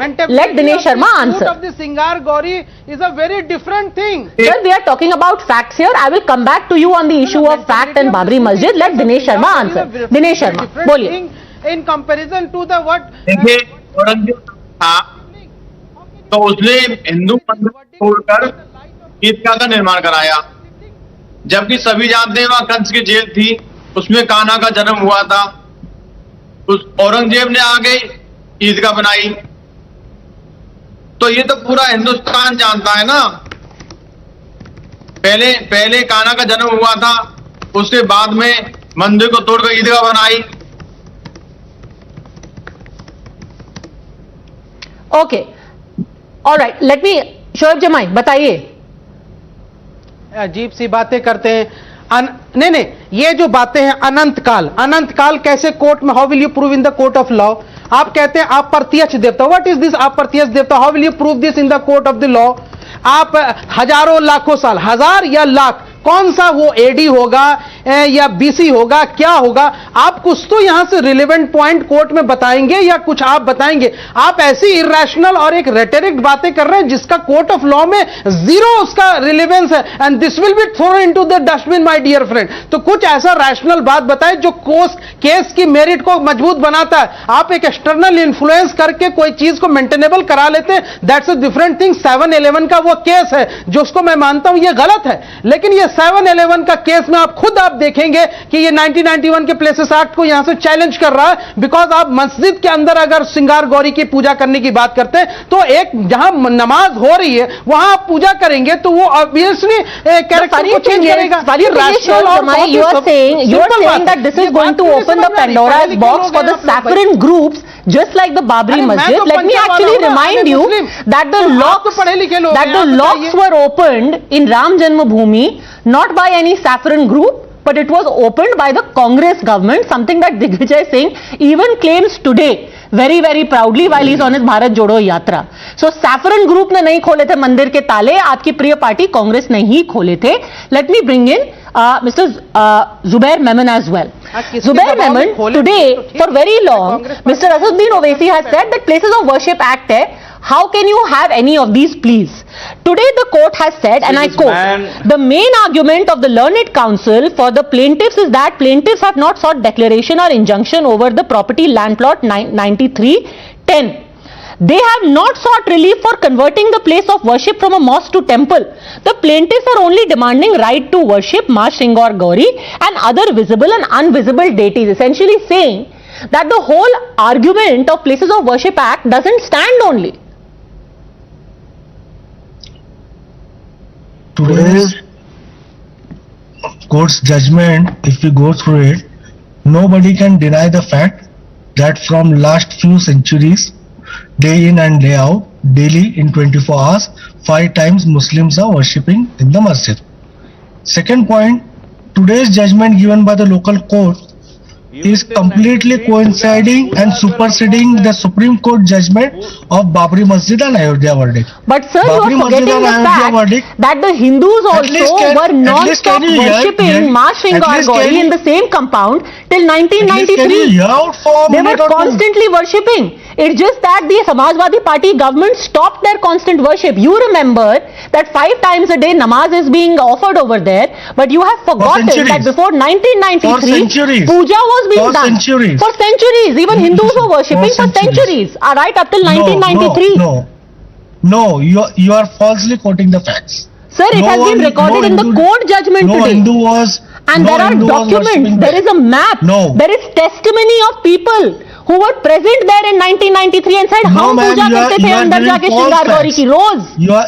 Speaker 11: Dinesh Sharma answer.
Speaker 14: Of the Singar Gauri is a very different thing.
Speaker 11: Sir, we are talking about facts here. I will come back to you on the issue of fact and Babri Masjid. Let Dinesh Sharma answer. Dinesh Sharma, बोलिए.
Speaker 14: In comparison to the what?
Speaker 16: देखिए, औरंगजेब था, तो उसने हिंदू मंदिर तोड़कर ईदगाह का निर्माण कराया. जबकि सभी जानते हैं वहां कंस की जेल थी, उसमें कान्हा का जन्म हुआ था. उस औरंगजेब ने आगे ईदगाह बनाई। तो ये तो पूरा हिंदुस्तान जानता है ना। पहले कान्हा का जन्म हुआ था, उसके बाद में मंदिर को तोड़कर ईदगाह बनाई।
Speaker 11: Okay, alright, let me Shoaib जमाई बताइए।
Speaker 14: अजीब सी बातें करते हैं। नहीं, ये जो बातें हैं अनंत काल कैसे कोर्ट में, how will you prove in the court of law? आप कहते हैं आप प्रत्यक्ष देवता, व्हाट इज दिस आप प्रत्यक्ष देवता? How will you prove this in the court of the law? आप हजारों लाखों साल, हजार या लाख, कौन सा वो एडी होगा या बीसी होगा, क्या होगा? आप कुछ तो यहां से रिलेवेंट पॉइंट कोर्ट में बताएंगे या कुछ आप बताएंगे? आप ऐसी इरेशनल और एक रेटरिक बातें कर रहे हैं जिसका कोर्ट ऑफ लॉ में जीरो उसका रिलेवेंस है, and this will be thrown into the dustbin my dear friend. तो कुछ ऐसा रैशनल बात बताए जो केस की मेरिट को मजबूत बनाता है। आप एक एक्सटर्नल इन्फ्लुएंस करके कोई चीज को मेंटेनेबल करा लेते हैं, दैट्स अ डिफरेंट थिंग। 7/11 का वो केस है जो उसको मैं मानता हूं ये गलत है, लेकिन ये 7/11 का केस में आप देखेंगे कि ये 1991 के प्लेसेस एक्ट को यहां से चैलेंज कर रहा है, बिकॉज आप मस्जिद के अंदर अगर श्रृंगार गौरी की पूजा करने की बात करते हैं तो एक जहां नमाज हो रही है वहां आप पूजा करेंगे तो वो ऑब्वियसली कैरेक्टर को चेंज करेगा।
Speaker 11: You are saying that this is going to open the Pandora's box for the saffron groups, just like the Babri Masjid. Let me actually remind you that the locks were opened in Ram Janmabhoomi not by any saffron group, but it was opened by the Congress government, something that Digvijay Singh even claims today very very proudly while he is on his Bharat Jodo Yatra. So saffron group ने नहीं खोले थे मंदिर के ताले, आपकी प्रिय party Congress ने ही खोले थे. Let me bring in Mr. Zubair Memon as well. Zubair Memon, today for very long Mr. Asaduddin Owaisi has said that Places of Worship Act hai, how can you have any of these please? Today the court has said, and I quote, the main argument of the learned counsel for the plaintiffs is that plaintiffs have not sought declaration or injunction over the property land plot 9310. They have not sought relief for converting the place of worship from a mosque to temple. The plaintiffs are only demanding right to worship Ma Shringar Gauri and other visible and invisible deities, essentially saying that the whole argument of Places of Worship Act doesn't stand only.
Speaker 2: Today's court's judgment, if we go through it, nobody can deny the fact that from last few centuries, day in and day out, daily in 24 hours, 5 times Muslims are worshipping in the masjid. Second point, today's judgment given by the local court is completely coinciding and superseding the Supreme Court judgment of Babri Masjid and Ayodhya verdict.
Speaker 11: But sir,
Speaker 2: Babri
Speaker 11: you are forgetting the fact that the Hindus also were non-stop worshipping Ma Shringar Gauri in the same compound till 1993. They were constantly worshipping. It's just that the Samajwadi Party government stopped their constant worship. You remember that 5 times a day namaz is being offered over there, but you have forgotten that before 1993, puja was being done. For centuries. Even Hindus were worshipping for centuries. Right up till 1993.
Speaker 2: No, you are falsely quoting the facts.
Speaker 11: Sir, it has been recorded in the court judgment today.
Speaker 2: Hindu was,
Speaker 11: and there are documents, there is a map, there is testimony of people who were present there in 1993 and said, "Hum puja karte the andar jaake Shringar Gauri ki roz."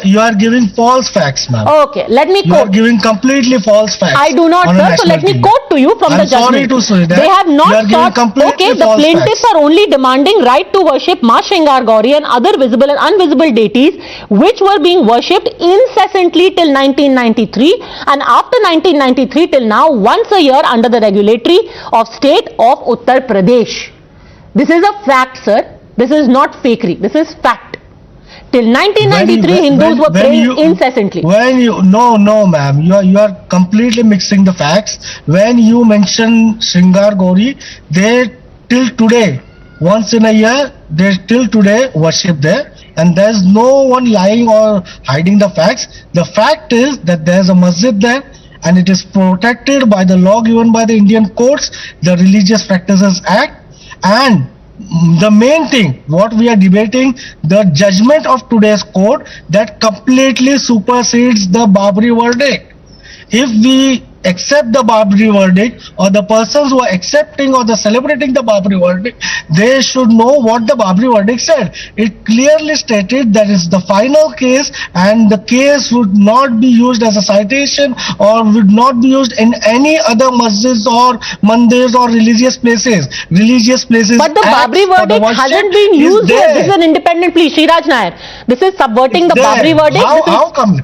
Speaker 2: You are giving false facts, ma'am.
Speaker 11: Okay, let me quote.
Speaker 2: You are giving completely false facts.
Speaker 11: I do not, sir. So let me quote to you from the judgment.
Speaker 2: I'm sorry to say that.
Speaker 11: They have not sought. Okay, the plaintiffs are only demanding right to worship Ma Shringar Gauri and other visible and invisible deities which were being worshipped incessantly till 1993, and after 1993 till now, once a year under the regulatory of state of Uttar Pradesh. This is a fact, sir. This is not fakery. This is fact. Till 1993, Hindus were praying incessantly.
Speaker 2: No, ma'am. You are completely mixing the facts. When you mention Shringar Gauri, they till today, once in a year, they till today worship there. And there is no one lying or hiding the facts. The fact is that there is a masjid there, and it is protected by the law given by the Indian courts, the Religious Practices Act. And the main thing, what we are debating, the judgment of today's court that completely supersedes the Babri verdict. If we accept the Babri verdict, or the persons who are accepting or the celebrating the Babri verdict, they should know what the Babri verdict said. It clearly stated that it's the final case, and the case would not be used as a citation or would not be used in any other masjids or mandirs or religious places.
Speaker 11: But the Babri verdict hasn't been used here. This is an independent plea. Sriraj Nair, this is subverting the Babri verdict.
Speaker 2: How come?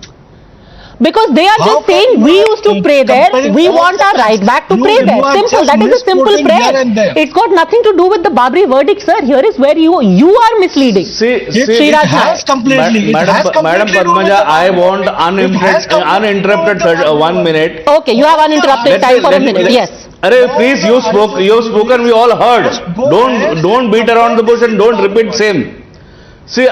Speaker 11: Because they are just saying we used to pray there, we want our right back to pray there. Simple. That is a simple prayer. It's got nothing to do with the Babri verdict, sir. Here is where you are misleading.
Speaker 1: It has completely. Madam Padmaja, I want uninterrupted 1 minute.
Speaker 11: Okay, you have uninterrupted time for a minute. Yes.
Speaker 1: Arey, please, you have spoken, we all heard. Don't beat around the bush and don't repeat same. See,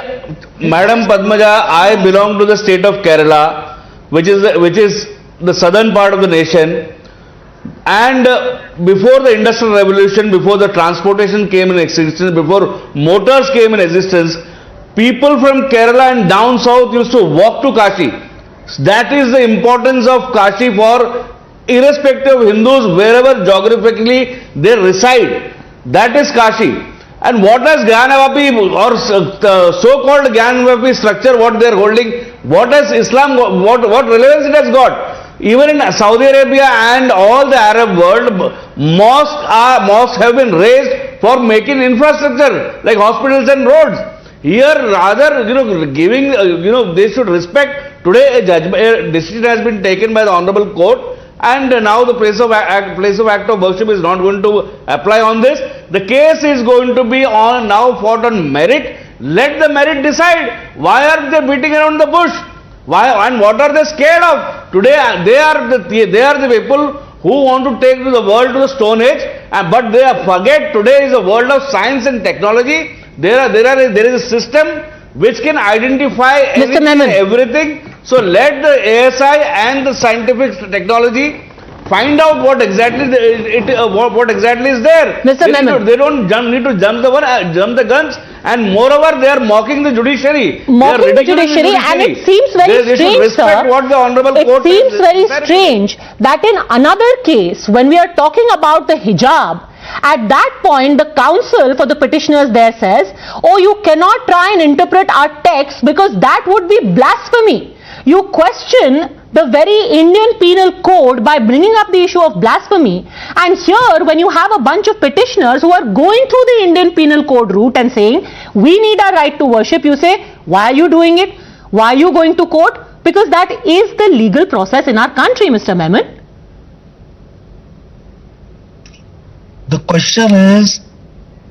Speaker 1: Madam Padmaja, I belong to the state of Kerala, which is the southern part of the nation, and before the industrial revolution, before the transportation came in existence, before motors came in existence, people from Kerala and down south used to walk to Kashi. That is the importance of Kashi for irrespective of Hindus, wherever geographically they reside. That is Kashi. And what has Gyanvapi or so-called Gyanvapi structure, what they are holding, what has Islam, what relevance it has got? Even in Saudi Arabia and all the Arab world, mosques have been raised for making infrastructure like hospitals and roads. Here, rather, giving, they should respect. Today, a decision has been taken by the Honorable Court, and now the place of act of worship is not going to apply on this. The case is going to be now fought on merit. Let the merit decide. Why are they beating around the bush? Why and what are they scared of? Today they are the people who want to take the world to the Stone Age, but they forget today is a world of science and technology. There is a system which can identify everything. So let the ASI and the scientific technology find out what exactly is there. They don't need to jump the guns, and moreover they are mocking the judiciary.
Speaker 11: Mocking the judiciary, and it seems very strange, sir.
Speaker 1: What the Honorable Court
Speaker 11: seems very strange that in another case, when we are talking about the hijab, at that point the counsel for the petitioners there says, oh, you cannot try and interpret our text because that would be blasphemy. You question the very Indian penal code by bringing up the issue of blasphemy, and here when you have a bunch of petitioners who are going through the Indian penal code route and saying we need our right to worship, you say why are you doing it? Why are you going to court? Because that is the legal process in our country, Mr. Memon.
Speaker 2: The question is,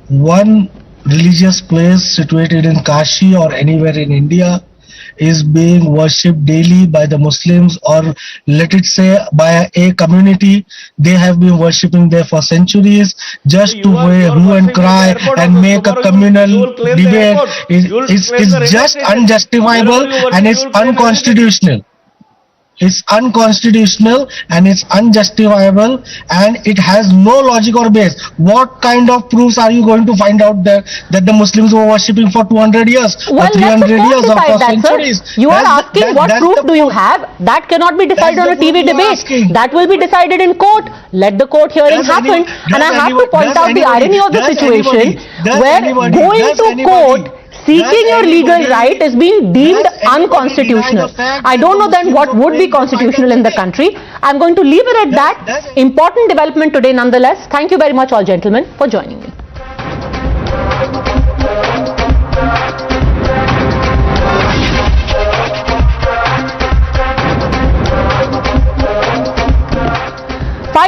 Speaker 2: one religious place situated in Kashi or anywhere in India is being worshipped daily by the Muslims, or let it say by a community. They have been worshipping there for centuries. Just to hue and cry and make a communal debate is just unjustifiable and it's unconstitutional. It's unconstitutional and it's unjustifiable, and it has no logic or base. What kind of proofs are you going to find out there that the Muslims were worshipping for 200 years or 300 years or for centuries?
Speaker 11: You are asking what proof do you have? That cannot be decided on a TV debate. That will be decided in court. Let the court hearing happen. And I have to point out the irony of the situation where going to court, seeking your legal right is being deemed unconstitutional. I don't know then what would be constitutional in the country. I'm going to leave it at that. Important development today nonetheless. Thank you very much all gentlemen for joining me.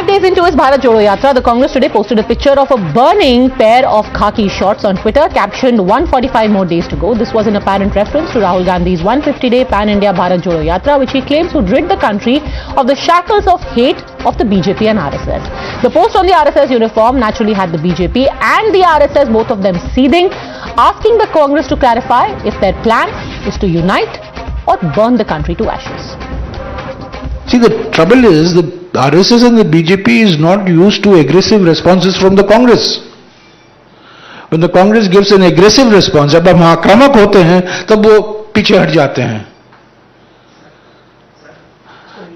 Speaker 11: Days into its Bharat Jodo Yatra, the Congress today posted a picture of a burning pair of khaki shorts on Twitter, captioned 145 more days to go. This was an apparent reference to Rahul Gandhi's 150-day Pan-India Bharat Jodo Yatra, which he claims would rid the country of the shackles of hate of the BJP and RSS. The post on the RSS uniform naturally had the BJP and the RSS, both of them seething, asking the Congress to clarify if their plan is to unite or burn the country to ashes.
Speaker 3: See, the trouble is the RSS and the BJP is not used to aggressive responses from the Congress. When the Congress gives an aggressive response, जब हम आक्रामक होते हैं तब वो पीछे हट जाते हैं.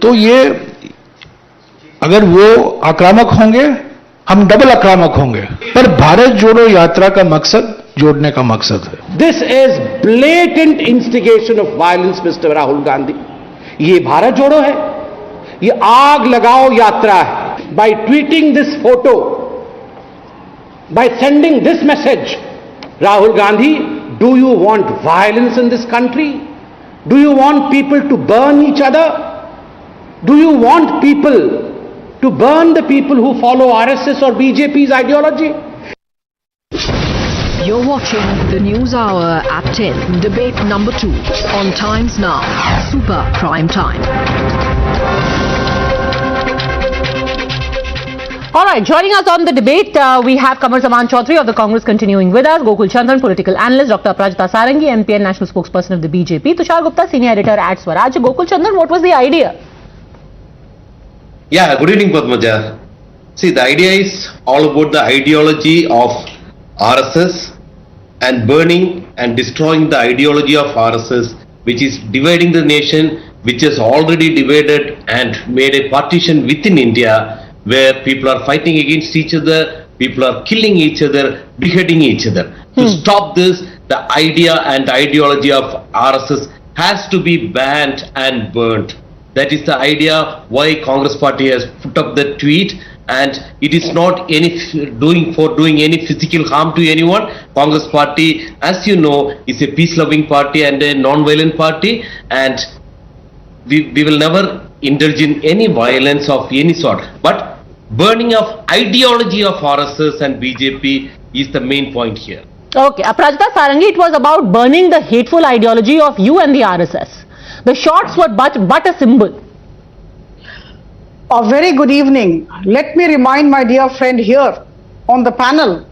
Speaker 3: तो ये अगर वो आक्रामक होंगे, हम डबल आक्रामक होंगे। पर भारत जोड़ो यात्रा का मकसद जोड़ने का मकसद है।
Speaker 4: This is blatant instigation of violence, Mr. Rahul Gandhi. ये भारत जोड़ो है, ये आग लगाओ यात्रा है। By tweeting this photo, by sending this message, Rahul Gandhi, do you want violence in this country? Do you want people to burn each other? Do you want people to burn the people who follow RSS or BJP's ideology?
Speaker 20: You're watching the News Hour at 10, debate number 2 on Times Now, Super Prime Time.
Speaker 11: All right, joining us on the debate, we have Kamar Zaman Chaudhary of the Congress continuing with us, Gokul Chandran, political analyst, Dr. Padmaja Joshi, MP and national spokesperson of the BJP, Tushar Gupta, senior editor at Swaraj. Gokul Chandran, what was the idea?
Speaker 17: Yeah, good evening, Padmaja. See, the idea is all about the ideology of RSS and burning and destroying the ideology of RSS, which is dividing the nation, which has already divided and made a partition within India, where people are fighting against each other, people are killing each other, beheading each other. To stop this, the idea and ideology of RSS has to be banned and burnt. That is the idea why Congress party has put up the tweet, and it is not doing any physical harm to anyone. Congress party, as you know, is a peace-loving party and a non-violent party, and we will never indulge in any violence of any sort. But burning of ideology of RSS and BJP is the main point here.
Speaker 11: Okay, Aparajita Sarangi, it was about burning the hateful ideology of you and the RSS. The shots were but a symbol.
Speaker 23: A very good evening. Let me remind my dear friend here on the panel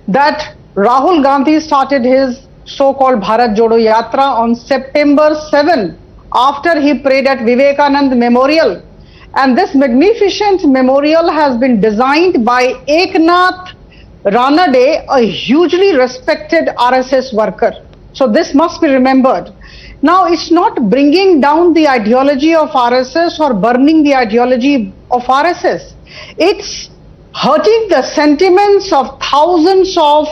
Speaker 23: that Rahul Gandhi started his so-called Bharat Jodo Yatra on September 7 after he prayed at Vivekanand Memorial. And this magnificent memorial has been designed by Eknath Ranade, a hugely respected RSS worker. So this must be remembered. Now, it's not bringing down the ideology of RSS or burning the ideology of RSS. It's hurting the sentiments of thousands of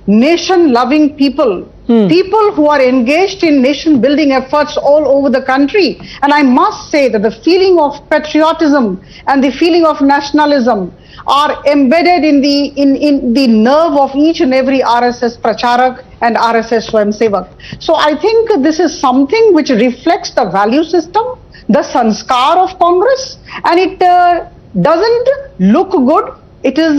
Speaker 23: nation-loving people, people who are engaged in nation-building efforts all over the country. And I must say that the feeling of patriotism and the feeling of nationalism are embedded in the nerve of each and every RSS pracharak and RSS Swayamsevak. So I think this is something which reflects the value system, the sanskar of Congress, and it doesn't look good. It is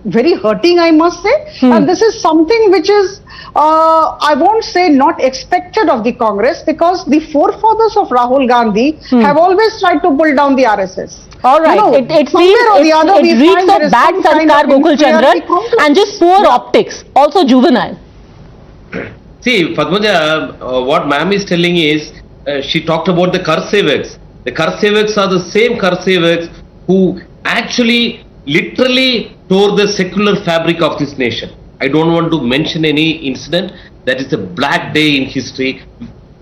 Speaker 23: very hurting, I must say. And this is something which is, I won't say not expected of the Congress, because the forefathers of Rahul Gandhi have always tried to pull down the RSS.
Speaker 11: All right, it reeks of bad sanskar, Gokul Chandran, and just poor optics, also juvenile.
Speaker 17: See, Padmaja, what ma'am is telling is, she talked about the Karsevaks. The Karsevaks are the same Karsevaks who actually literally tore the secular fabric of this nation. I don't want to mention any incident. That is a black day in history.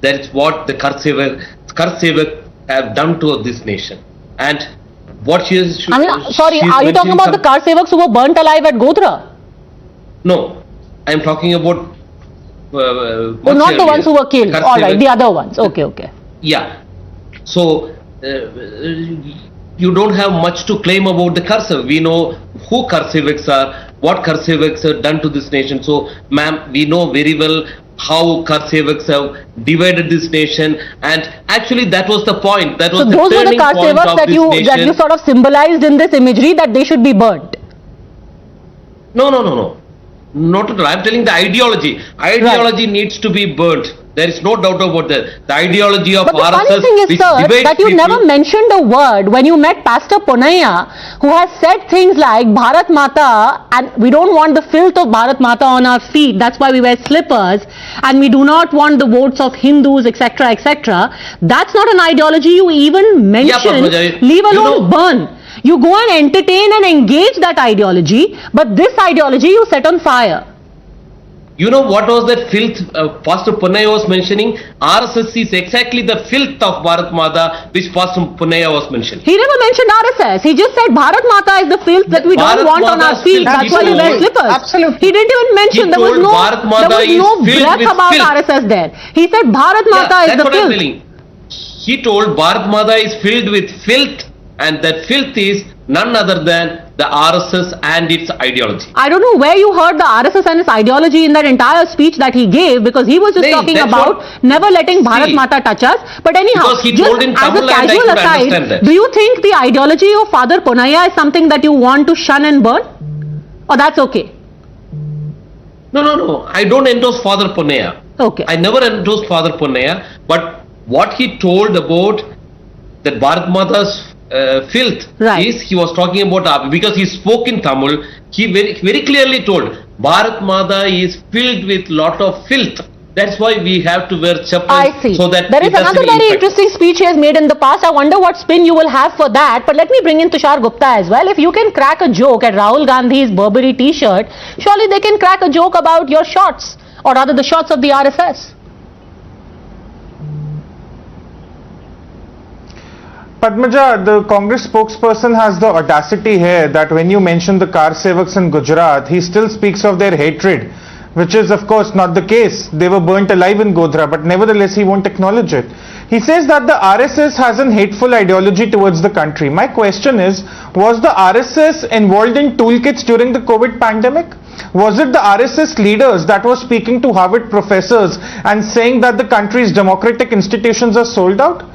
Speaker 17: That is what the Karsevak have done to this nation. And what she is...
Speaker 11: sorry, are you talking about the Karsevaks who were burnt alive at Godhra?
Speaker 17: No, I am talking about...
Speaker 11: not the ones who were killed. All right, the other ones. Okay.
Speaker 17: Yeah. So, you don't have much to claim about the Karsevaks. We know who Karsevaks are, what Karsevaks have done to this nation. So, ma'am, we know very well how Karsevaks have divided this nation, and actually that was the point. That was
Speaker 11: so those were the Karsevaks that you sort of symbolized in this imagery, that they should be burnt.
Speaker 17: No. Not at all. I am telling the ideology. Ideology needs to be burnt. There is no doubt about that. The ideology of RSS.
Speaker 11: But the funny thing is, sir, that you never mentioned a word when you met Pastor Ponaiya, who has said things like Bharat Mata, and we don't want the filth of Bharat Mata on our feet. That's why we wear slippers, and we do not want the votes of Hindus, etc., etc. That's not an ideology you even mention, leave alone burn. You go and entertain and engage that ideology, but this ideology you set on fire.
Speaker 17: You know what was that filth Pastor Punnaya was mentioning? RSS is exactly the filth of Bharat Mata which Pastor Punnaya was mentioning.
Speaker 11: He never mentioned RSS. He just said Bharat Mata is the filth that we don't want on our feet. That's why we wear slippers.
Speaker 23: Absolutely.
Speaker 11: He didn't even mention, there was no breath about RSS there. He said Bharat Mata is the filth.
Speaker 17: He told Bharat Mata is filled with filth, and that filth is none other than the RSS and its ideology.
Speaker 11: I don't know where you heard the RSS and its ideology in that entire speech that he gave, because he was just talking about never letting Bharat Mata touch us. But anyhow,
Speaker 17: because he told in Tamil
Speaker 11: as a casual aside, do you think the ideology of Father Punnaya is something that you want to shun and burn? Or that's okay?
Speaker 17: No. I don't endorse Father Punnaya.
Speaker 11: Okay.
Speaker 17: I never endorsed Father Punnaya, but what he told about that Bharat Mata's filth is, he was talking about, because he spoke in Tamil, he very clearly told Bharat Mata is filled with lot of filth. That's why we have to wear chappals.
Speaker 11: I see.
Speaker 17: So that
Speaker 11: there is another very interesting speech he has made in the past. I wonder what spin you will have for that. But let me bring in Tushar Gupta as well. If you can crack a joke at Rahul Gandhi's Burberry t-shirt, surely they can crack a joke about your shorts, or rather the shorts of the RSS.
Speaker 14: Padmaja, the Congress spokesperson has the audacity here that when you mention the car sevaks in Gujarat, he still speaks of their hatred, which is of course not the case. They were burnt alive in Godhra, but nevertheless he won't acknowledge it. He says that the RSS has an hateful ideology towards the country. My question is, was the RSS involved in toolkits during the COVID pandemic? Was it the RSS leaders that were speaking to Harvard professors and saying that the country's democratic institutions are sold out?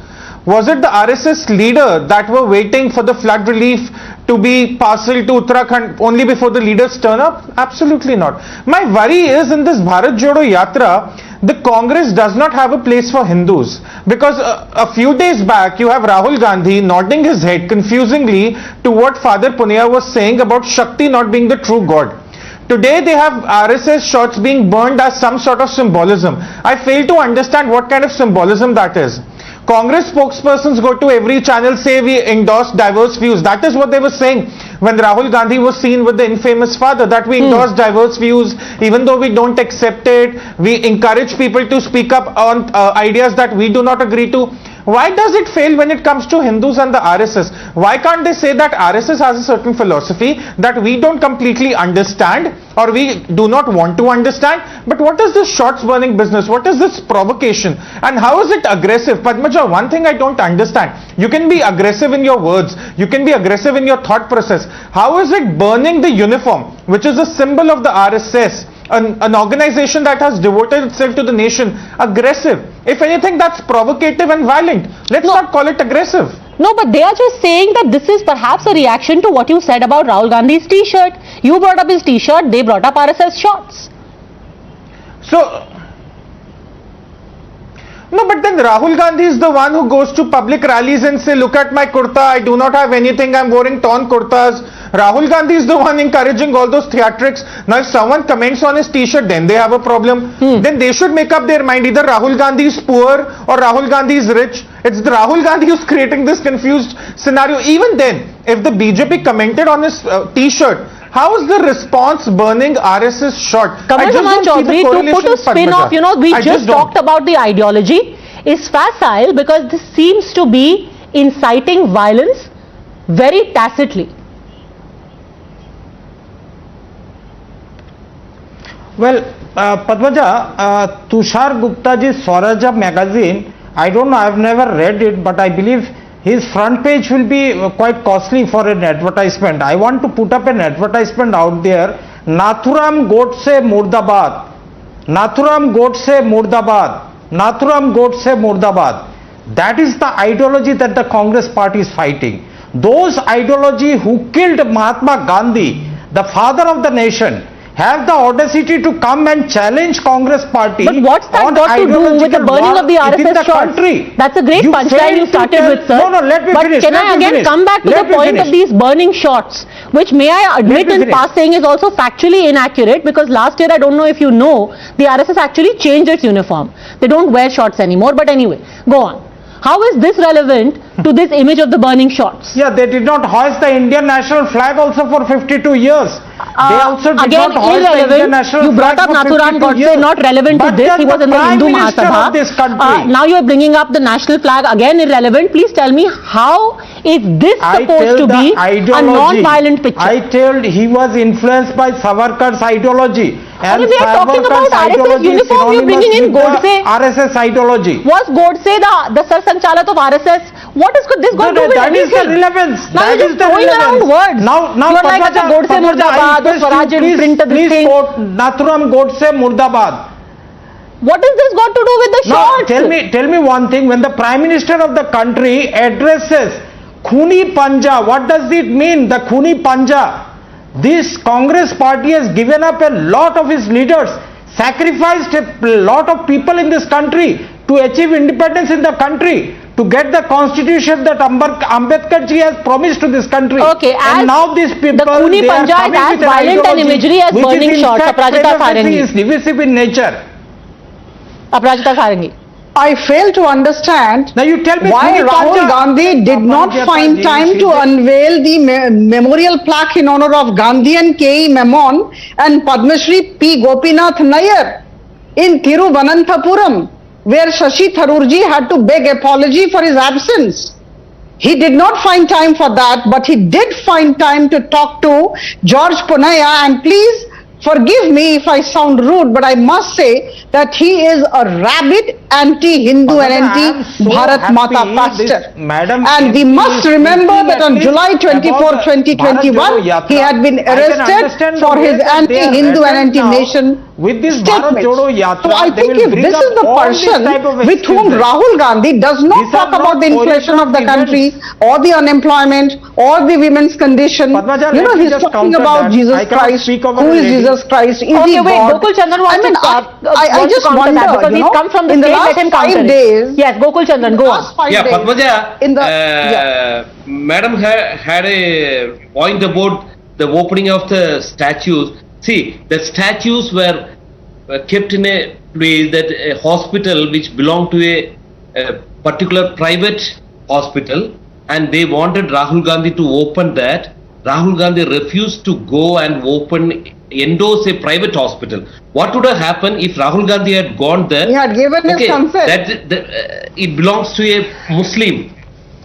Speaker 14: Was it the RSS leader that were waiting for the flood relief to be parceled to Uttarakhand only before the leaders turn up? Absolutely not. My worry is, in this Bharat Jodo Yatra, the Congress does not have a place for Hindus, because a few days back you have Rahul Gandhi nodding his head confusingly to what Father Punnaya was saying about Shakti not being the true God. Today they have RSS shorts being burned as some sort of symbolism. I fail to understand what kind of symbolism that is. Congress spokespersons go to every channel, say we endorse diverse views. That is what they were saying when Rahul Gandhi was seen with the infamous father, that we endorse diverse views, even though we don't accept it. We encourage people to speak up on ideas that we do not agree to. Why does it fail when it comes to Hindus and the RSS? Why can't they say that RSS has a certain philosophy that we don't completely understand, or we do not want to understand? But what is this shorts burning business? What is this provocation? And how is it aggressive? Padmaja, one thing I don't understand. You can be aggressive in your words. You can be aggressive in your thought process. How is it burning the uniform, which is a symbol of the RSS? An organization that has devoted itself to the nation, aggressive? If anything, that's provocative and violent. Let's not call it aggressive.
Speaker 11: No, but they are just saying that this is perhaps a reaction to what you said about Rahul Gandhi's t-shirt. You brought up his t-shirt, they brought up RSS shorts.
Speaker 14: So, no, but then Rahul Gandhi is the one who goes to public rallies and say, look at my kurta, I do not have anything, I'm wearing torn kurtas. Rahul Gandhi is the one encouraging all those theatrics. Now if someone comments on his t-shirt, then they have a problem. Then they should make up their mind, either Rahul Gandhi is poor or Rahul Gandhi is rich. It's the Rahul Gandhi who's creating this confused scenario. Even then, if the BJP commented on his t-shirt, how is the response burning RSS short?
Speaker 11: Kamal Chaudhary, to put a spin off, we just talked about the ideology, is facile because this seems to be inciting violence very tacitly.
Speaker 14: Well, Padmaja, Tushar Guptaji's Swarajya magazine, I don't know, I've never read it, but I believe his front page will be quite costly for an advertisement. I want to put up an advertisement out there. Nathuram Godse Murdabad. Nathuram Godse Murdabad. Nathuram Godse Murdabad. That is the ideology that the Congress party is fighting. Those ideology who killed Mahatma Gandhi, the father of the nation, have the audacity to come and challenge Congress party.
Speaker 11: But what's that got to do with the burning of the RSS shorts? That's a great punchline you started with, sir.
Speaker 14: No, let me finish.
Speaker 11: But can I again come back to the point of these burning shorts, which may I admit in passing is also factually inaccurate, because last year, I don't know if you know, the RSS actually changed its uniform. They don't wear shorts anymore, but anyway, go on. How is this relevant to this image of the burning shots?
Speaker 14: Yeah, they did not hoist the Indian national flag also for 52 years. They also did
Speaker 11: again,
Speaker 14: not hoist the Indian national
Speaker 11: you brought
Speaker 14: flag
Speaker 11: up
Speaker 14: for
Speaker 11: Nathuram
Speaker 14: 52
Speaker 11: Godse,
Speaker 14: years.
Speaker 11: not relevant to
Speaker 14: But
Speaker 11: this.
Speaker 14: just
Speaker 11: He was in the
Speaker 14: Prime
Speaker 11: Hindu
Speaker 14: Minister
Speaker 11: Mahasabha.
Speaker 14: of this country.
Speaker 11: Now you are bringing up the national flag, again irrelevant. Please tell me, how is this supposed to be a non-violent picture?
Speaker 14: I told he was influenced by Savarkar's ideology. And
Speaker 11: we are talking about RSS uniform, you are bringing in Godse.
Speaker 14: RSS ideology.
Speaker 11: Was Godse the Sar Sanchalat of RSS? What is this got to do with
Speaker 14: anything? That is the relevance.
Speaker 11: Now you're just throwing around words.
Speaker 14: Now,
Speaker 11: you are like a Godse Murdabad, Swaraj printed this thing.
Speaker 14: Nathuram Godse Murdabad.
Speaker 11: What is this got to do with the shots?
Speaker 14: Tell me one thing. When the Prime Minister of the country addresses Khuni Panja, what does it mean? The Khuni Panja. This Congress party has given up a lot of its leaders, sacrificed a lot of people in this country to achieve independence in the country, to get the constitution that Ambedkar ji has promised to this country.
Speaker 11: Okay,
Speaker 14: and now these people,
Speaker 11: the Khuni Panja is as violent an imagery as burning shots. Aparajita Sarangi
Speaker 14: is divisive in nature.
Speaker 11: Aparajita Sarangi.
Speaker 23: I fail to understand
Speaker 14: now you tell me
Speaker 23: why Rahul Gandhi did not find time to unveil the memorial plaque in honor of Gandhi and K.E. Memon and Padma Shri P. Gopinath Nair in Thiruvananthapuram, where Shashi Tharoorji had to beg apology for his absence. He did not find time for that, but he did find time to talk to George Punaya, and please forgive me if I sound rude, but I must say that he is a rabid anti-Hindu and anti-Bharat Mata pastor. And we must remember that on July 24, 2021, he had been arrested for his anti-Hindu and anti-nation statements. So I think if this is the person with whom Rahul Gandhi does not talk about the inflation of the country or the unemployment or the women's condition, you know, he's talking about Jesus Christ. Who is Jesus Christ? Is he God?
Speaker 11: Gokul Chandran wants
Speaker 23: I just wonder,
Speaker 11: because he's come from the
Speaker 23: in the
Speaker 11: state,
Speaker 23: last
Speaker 11: let him
Speaker 23: 5 days.
Speaker 11: Yes, Gokul Chandran, go on.
Speaker 17: Yeah, Padmaja, Madam had a point about the opening of the statues. See, the statues were kept in a place, that a hospital which belonged to a particular private hospital, and they wanted Rahul Gandhi to open that. Rahul Gandhi refused to go and endorse a private hospital. What would have happened if Rahul Gandhi had gone there?
Speaker 23: He had given his consent.
Speaker 17: It belongs to a Muslim.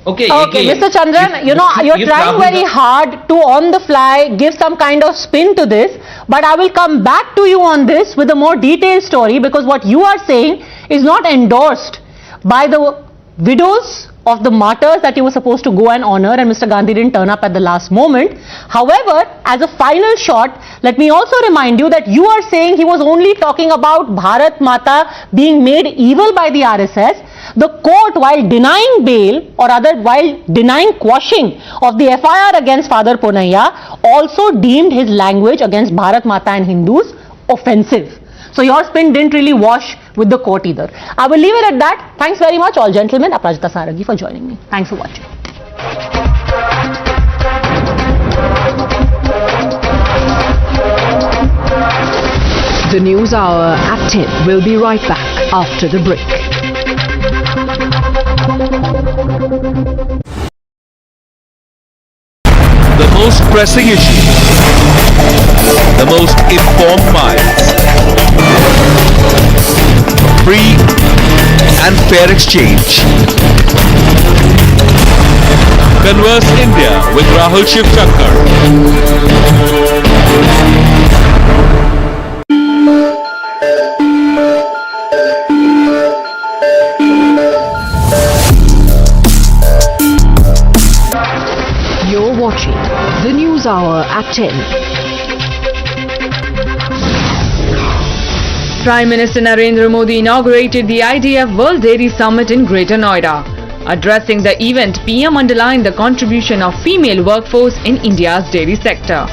Speaker 17: Okay,
Speaker 11: Mr. Chandran, you're trying very hard to on the fly give some kind of spin to this, but I will come back to you on this with a more detailed story, because what you are saying is not endorsed by the widows of the martyrs that you were supposed to go and honor, and Mr. Gandhi didn't turn up at the last moment. However, as a final shot, let me also remind you that you are saying he was only talking about Bharat Mata being made evil by the RSS. The court, while denying bail, or rather while denying quashing of the FIR against Father Ponaiya, also deemed his language against Bharat Mata and Hindus offensive. So your spin didn't really wash with the court either. I will leave it at that. Thanks very much, all gentlemen. Aparajita Sarangi for joining me. Thanks for watching.
Speaker 20: The News Hour at 10 will be right back after the break.
Speaker 12: The most pressing issues, the most informed minds, free and fair exchange. Converse India with Rahul Shivshankar.
Speaker 20: You're watching the News Hour at 10.
Speaker 13: Prime Minister Narendra Modi inaugurated the IDF World Dairy Summit in Greater Noida. Addressing the event, PM underlined the contribution of female workforce in India's dairy sector.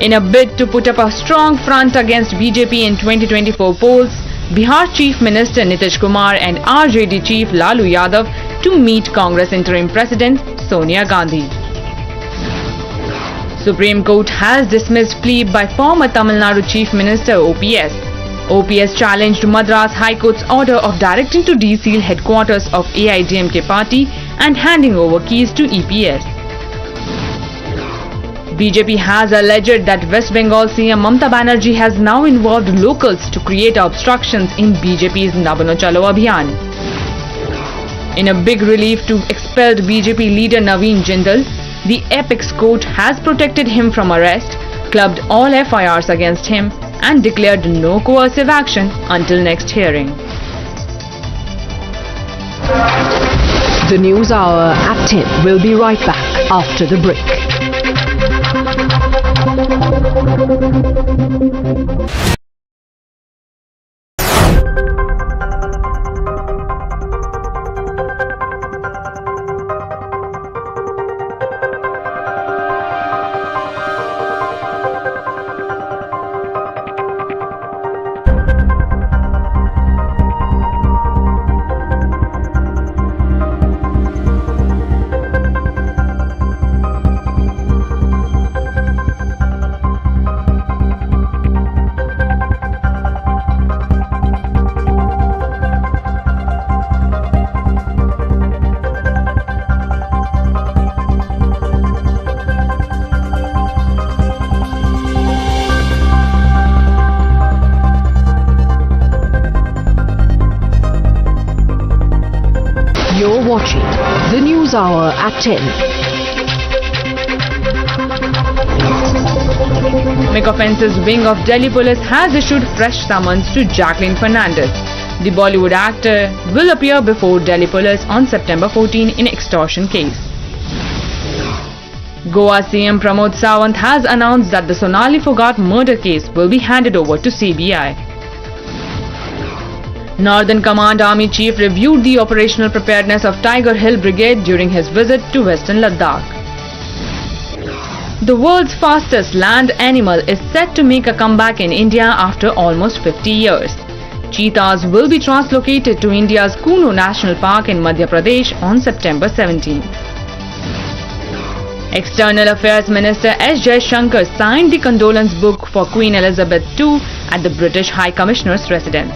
Speaker 13: In a bid to put up a strong front against BJP in 2024 polls, Bihar Chief Minister Nitish Kumar and RJD Chief Lalu Yadav to meet Congress Interim President Sonia Gandhi. Supreme Court has dismissed plea by former Tamil Nadu Chief Minister OPS. OPS challenged Madras High Court's order of directing to deseal headquarters of AIDMK party and handing over keys to EPS. BJP has alleged that West Bengal CM Mamata Banerjee has now involved locals to create obstructions in BJP's Nabano Chalo Abhiyan. In a big relief to expelled BJP leader Naveen Jindal, the Apex Court has protected him from arrest, clubbed all FIRs against him, and declared no coercive action until next hearing.
Speaker 20: The News Hour at 10 will be right back after the break. You're watching the News Hour at 10.
Speaker 13: McOffence's wing of Delhi Police has issued fresh summons to Jacqueline Fernandez. The Bollywood actor will appear before Delhi Police on September 14 in extortion case. Goa CM Pramod Sawant has announced that the Sonali Phogat murder case will be handed over to CBI. Northern Command Army Chief reviewed the operational preparedness of Tiger Hill Brigade during his visit to Western Ladakh. The world's fastest land animal is set to make a comeback in India after almost 50 years. Cheetahs will be translocated to India's Kuno National Park in Madhya Pradesh on September 17. External Affairs Minister S. Jaishankar signed the condolence book for Queen Elizabeth II at the British High Commissioner's residence.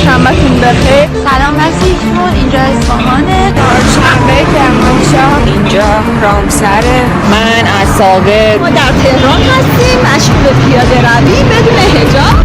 Speaker 9: چهارشنبه تون بخیر. سلام عزیزمون، اینجا اصفهانه. چهارشنبه کرمانشاه. اینجا رامسره. من از ساغر. ما در تهران هستیم، مشغول پیاده روی بدون حجاب.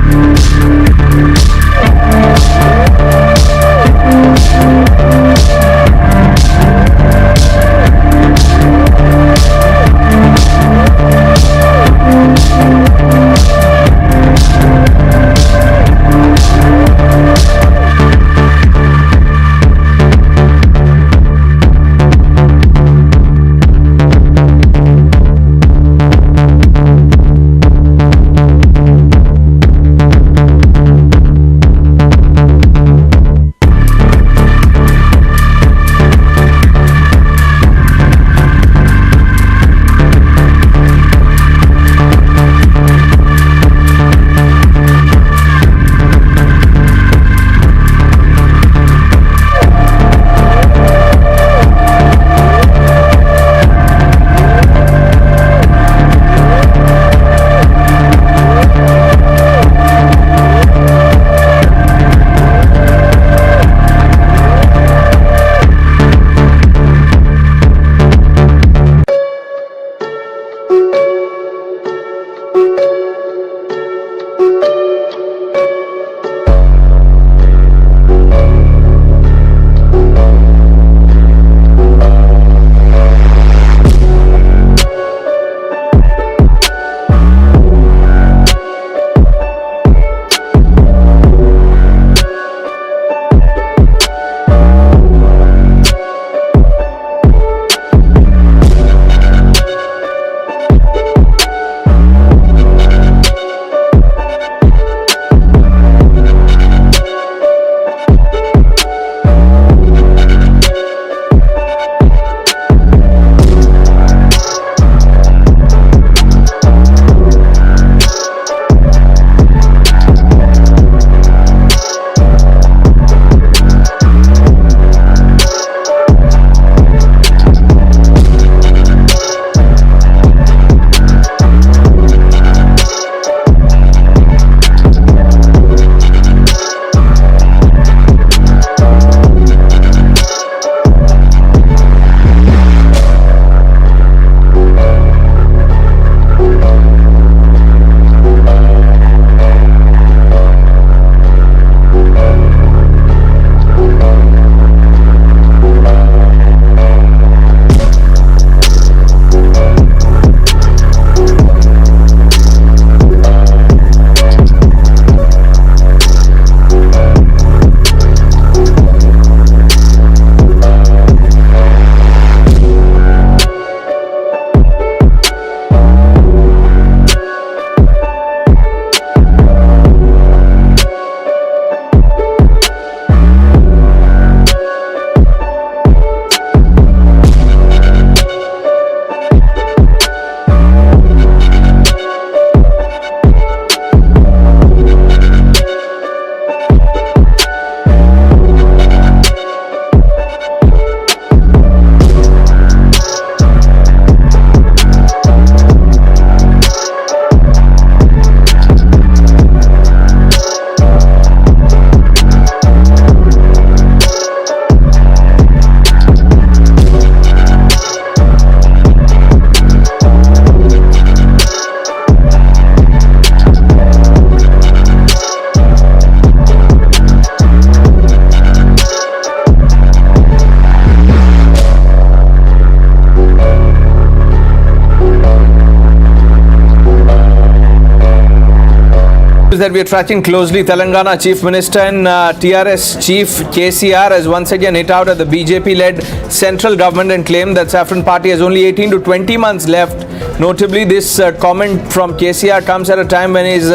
Speaker 15: That we are tracking closely. Telangana Chief Minister and TRS Chief KCR has once again hit out at the BJP-led central government and claimed that Saffron Party has only 18 to 20 months left. Notably, this comment from KCR comes at a time when he is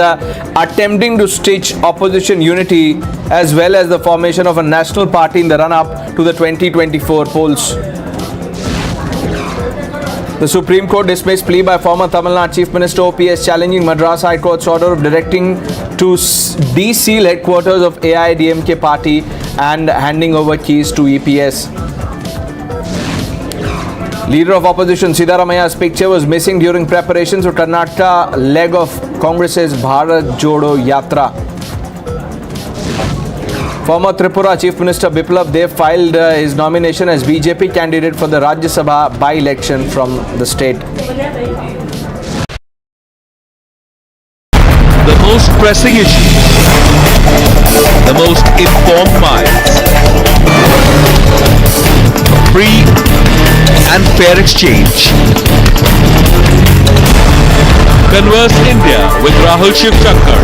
Speaker 15: attempting to stitch opposition unity as well as the formation of a national party in the run-up to the 2024 polls. The Supreme Court dismissed plea by former Tamil Nadu Chief Minister OPS challenging Madras High Court's order of directing to de-seal headquarters of AIADMK party and handing over keys to EPS. Leader of opposition Siddaramaia's picture was missing during preparations for Karnataka leg of Congress's Bharat Jodo Yatra. Former Tripura Chief Minister Biplab Dev filed his nomination as BJP candidate for the Rajya Sabha by-election from the state.
Speaker 12: The most pressing issues, the most informed minds, free and fair exchange. Converse India with Rahul Shivshankar.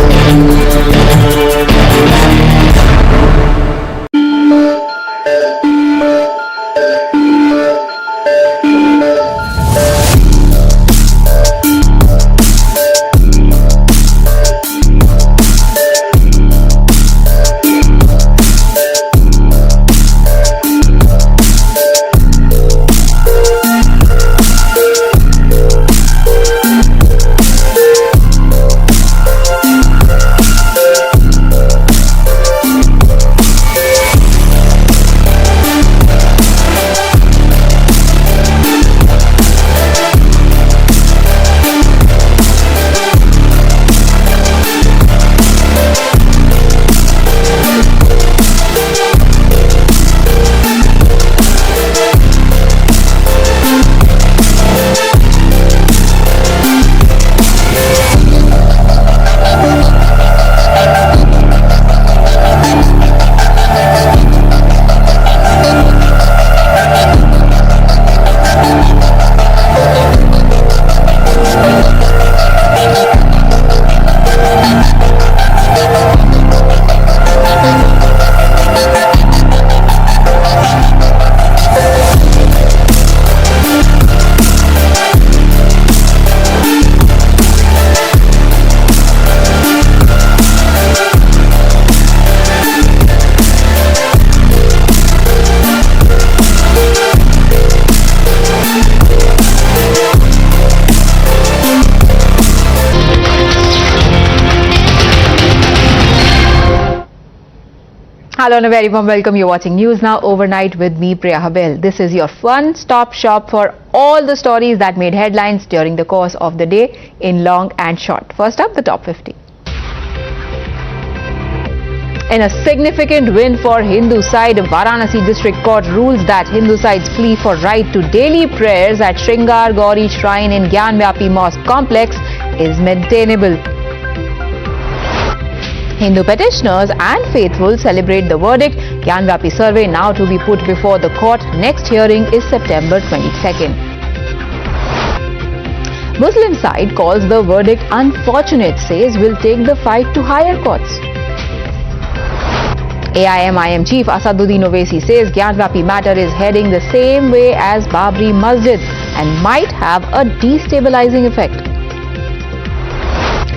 Speaker 5: Hello and a very warm welcome. You're watching News Now Overnight with me, Priya Habel. This is your one-stop shop for all the stories that made headlines during the course of the day in long and short. First up, the top 50. In a significant win for Hindu side, Varanasi District Court rules that Hindu side's plea for right to daily prayers at Shringar Gauri Shrine in Gyanvapi Mosque Complex is maintainable. Hindu petitioners and faithful celebrate the verdict. Gyanvapi survey now to be put before the court. Next hearing is September 22nd. Muslim side calls the verdict unfortunate, says will take the fight to higher courts. AIMIM chief Asaduddin Owaisi says Gyanvapi matter is heading the same way as Babri Masjid and might have a destabilizing effect.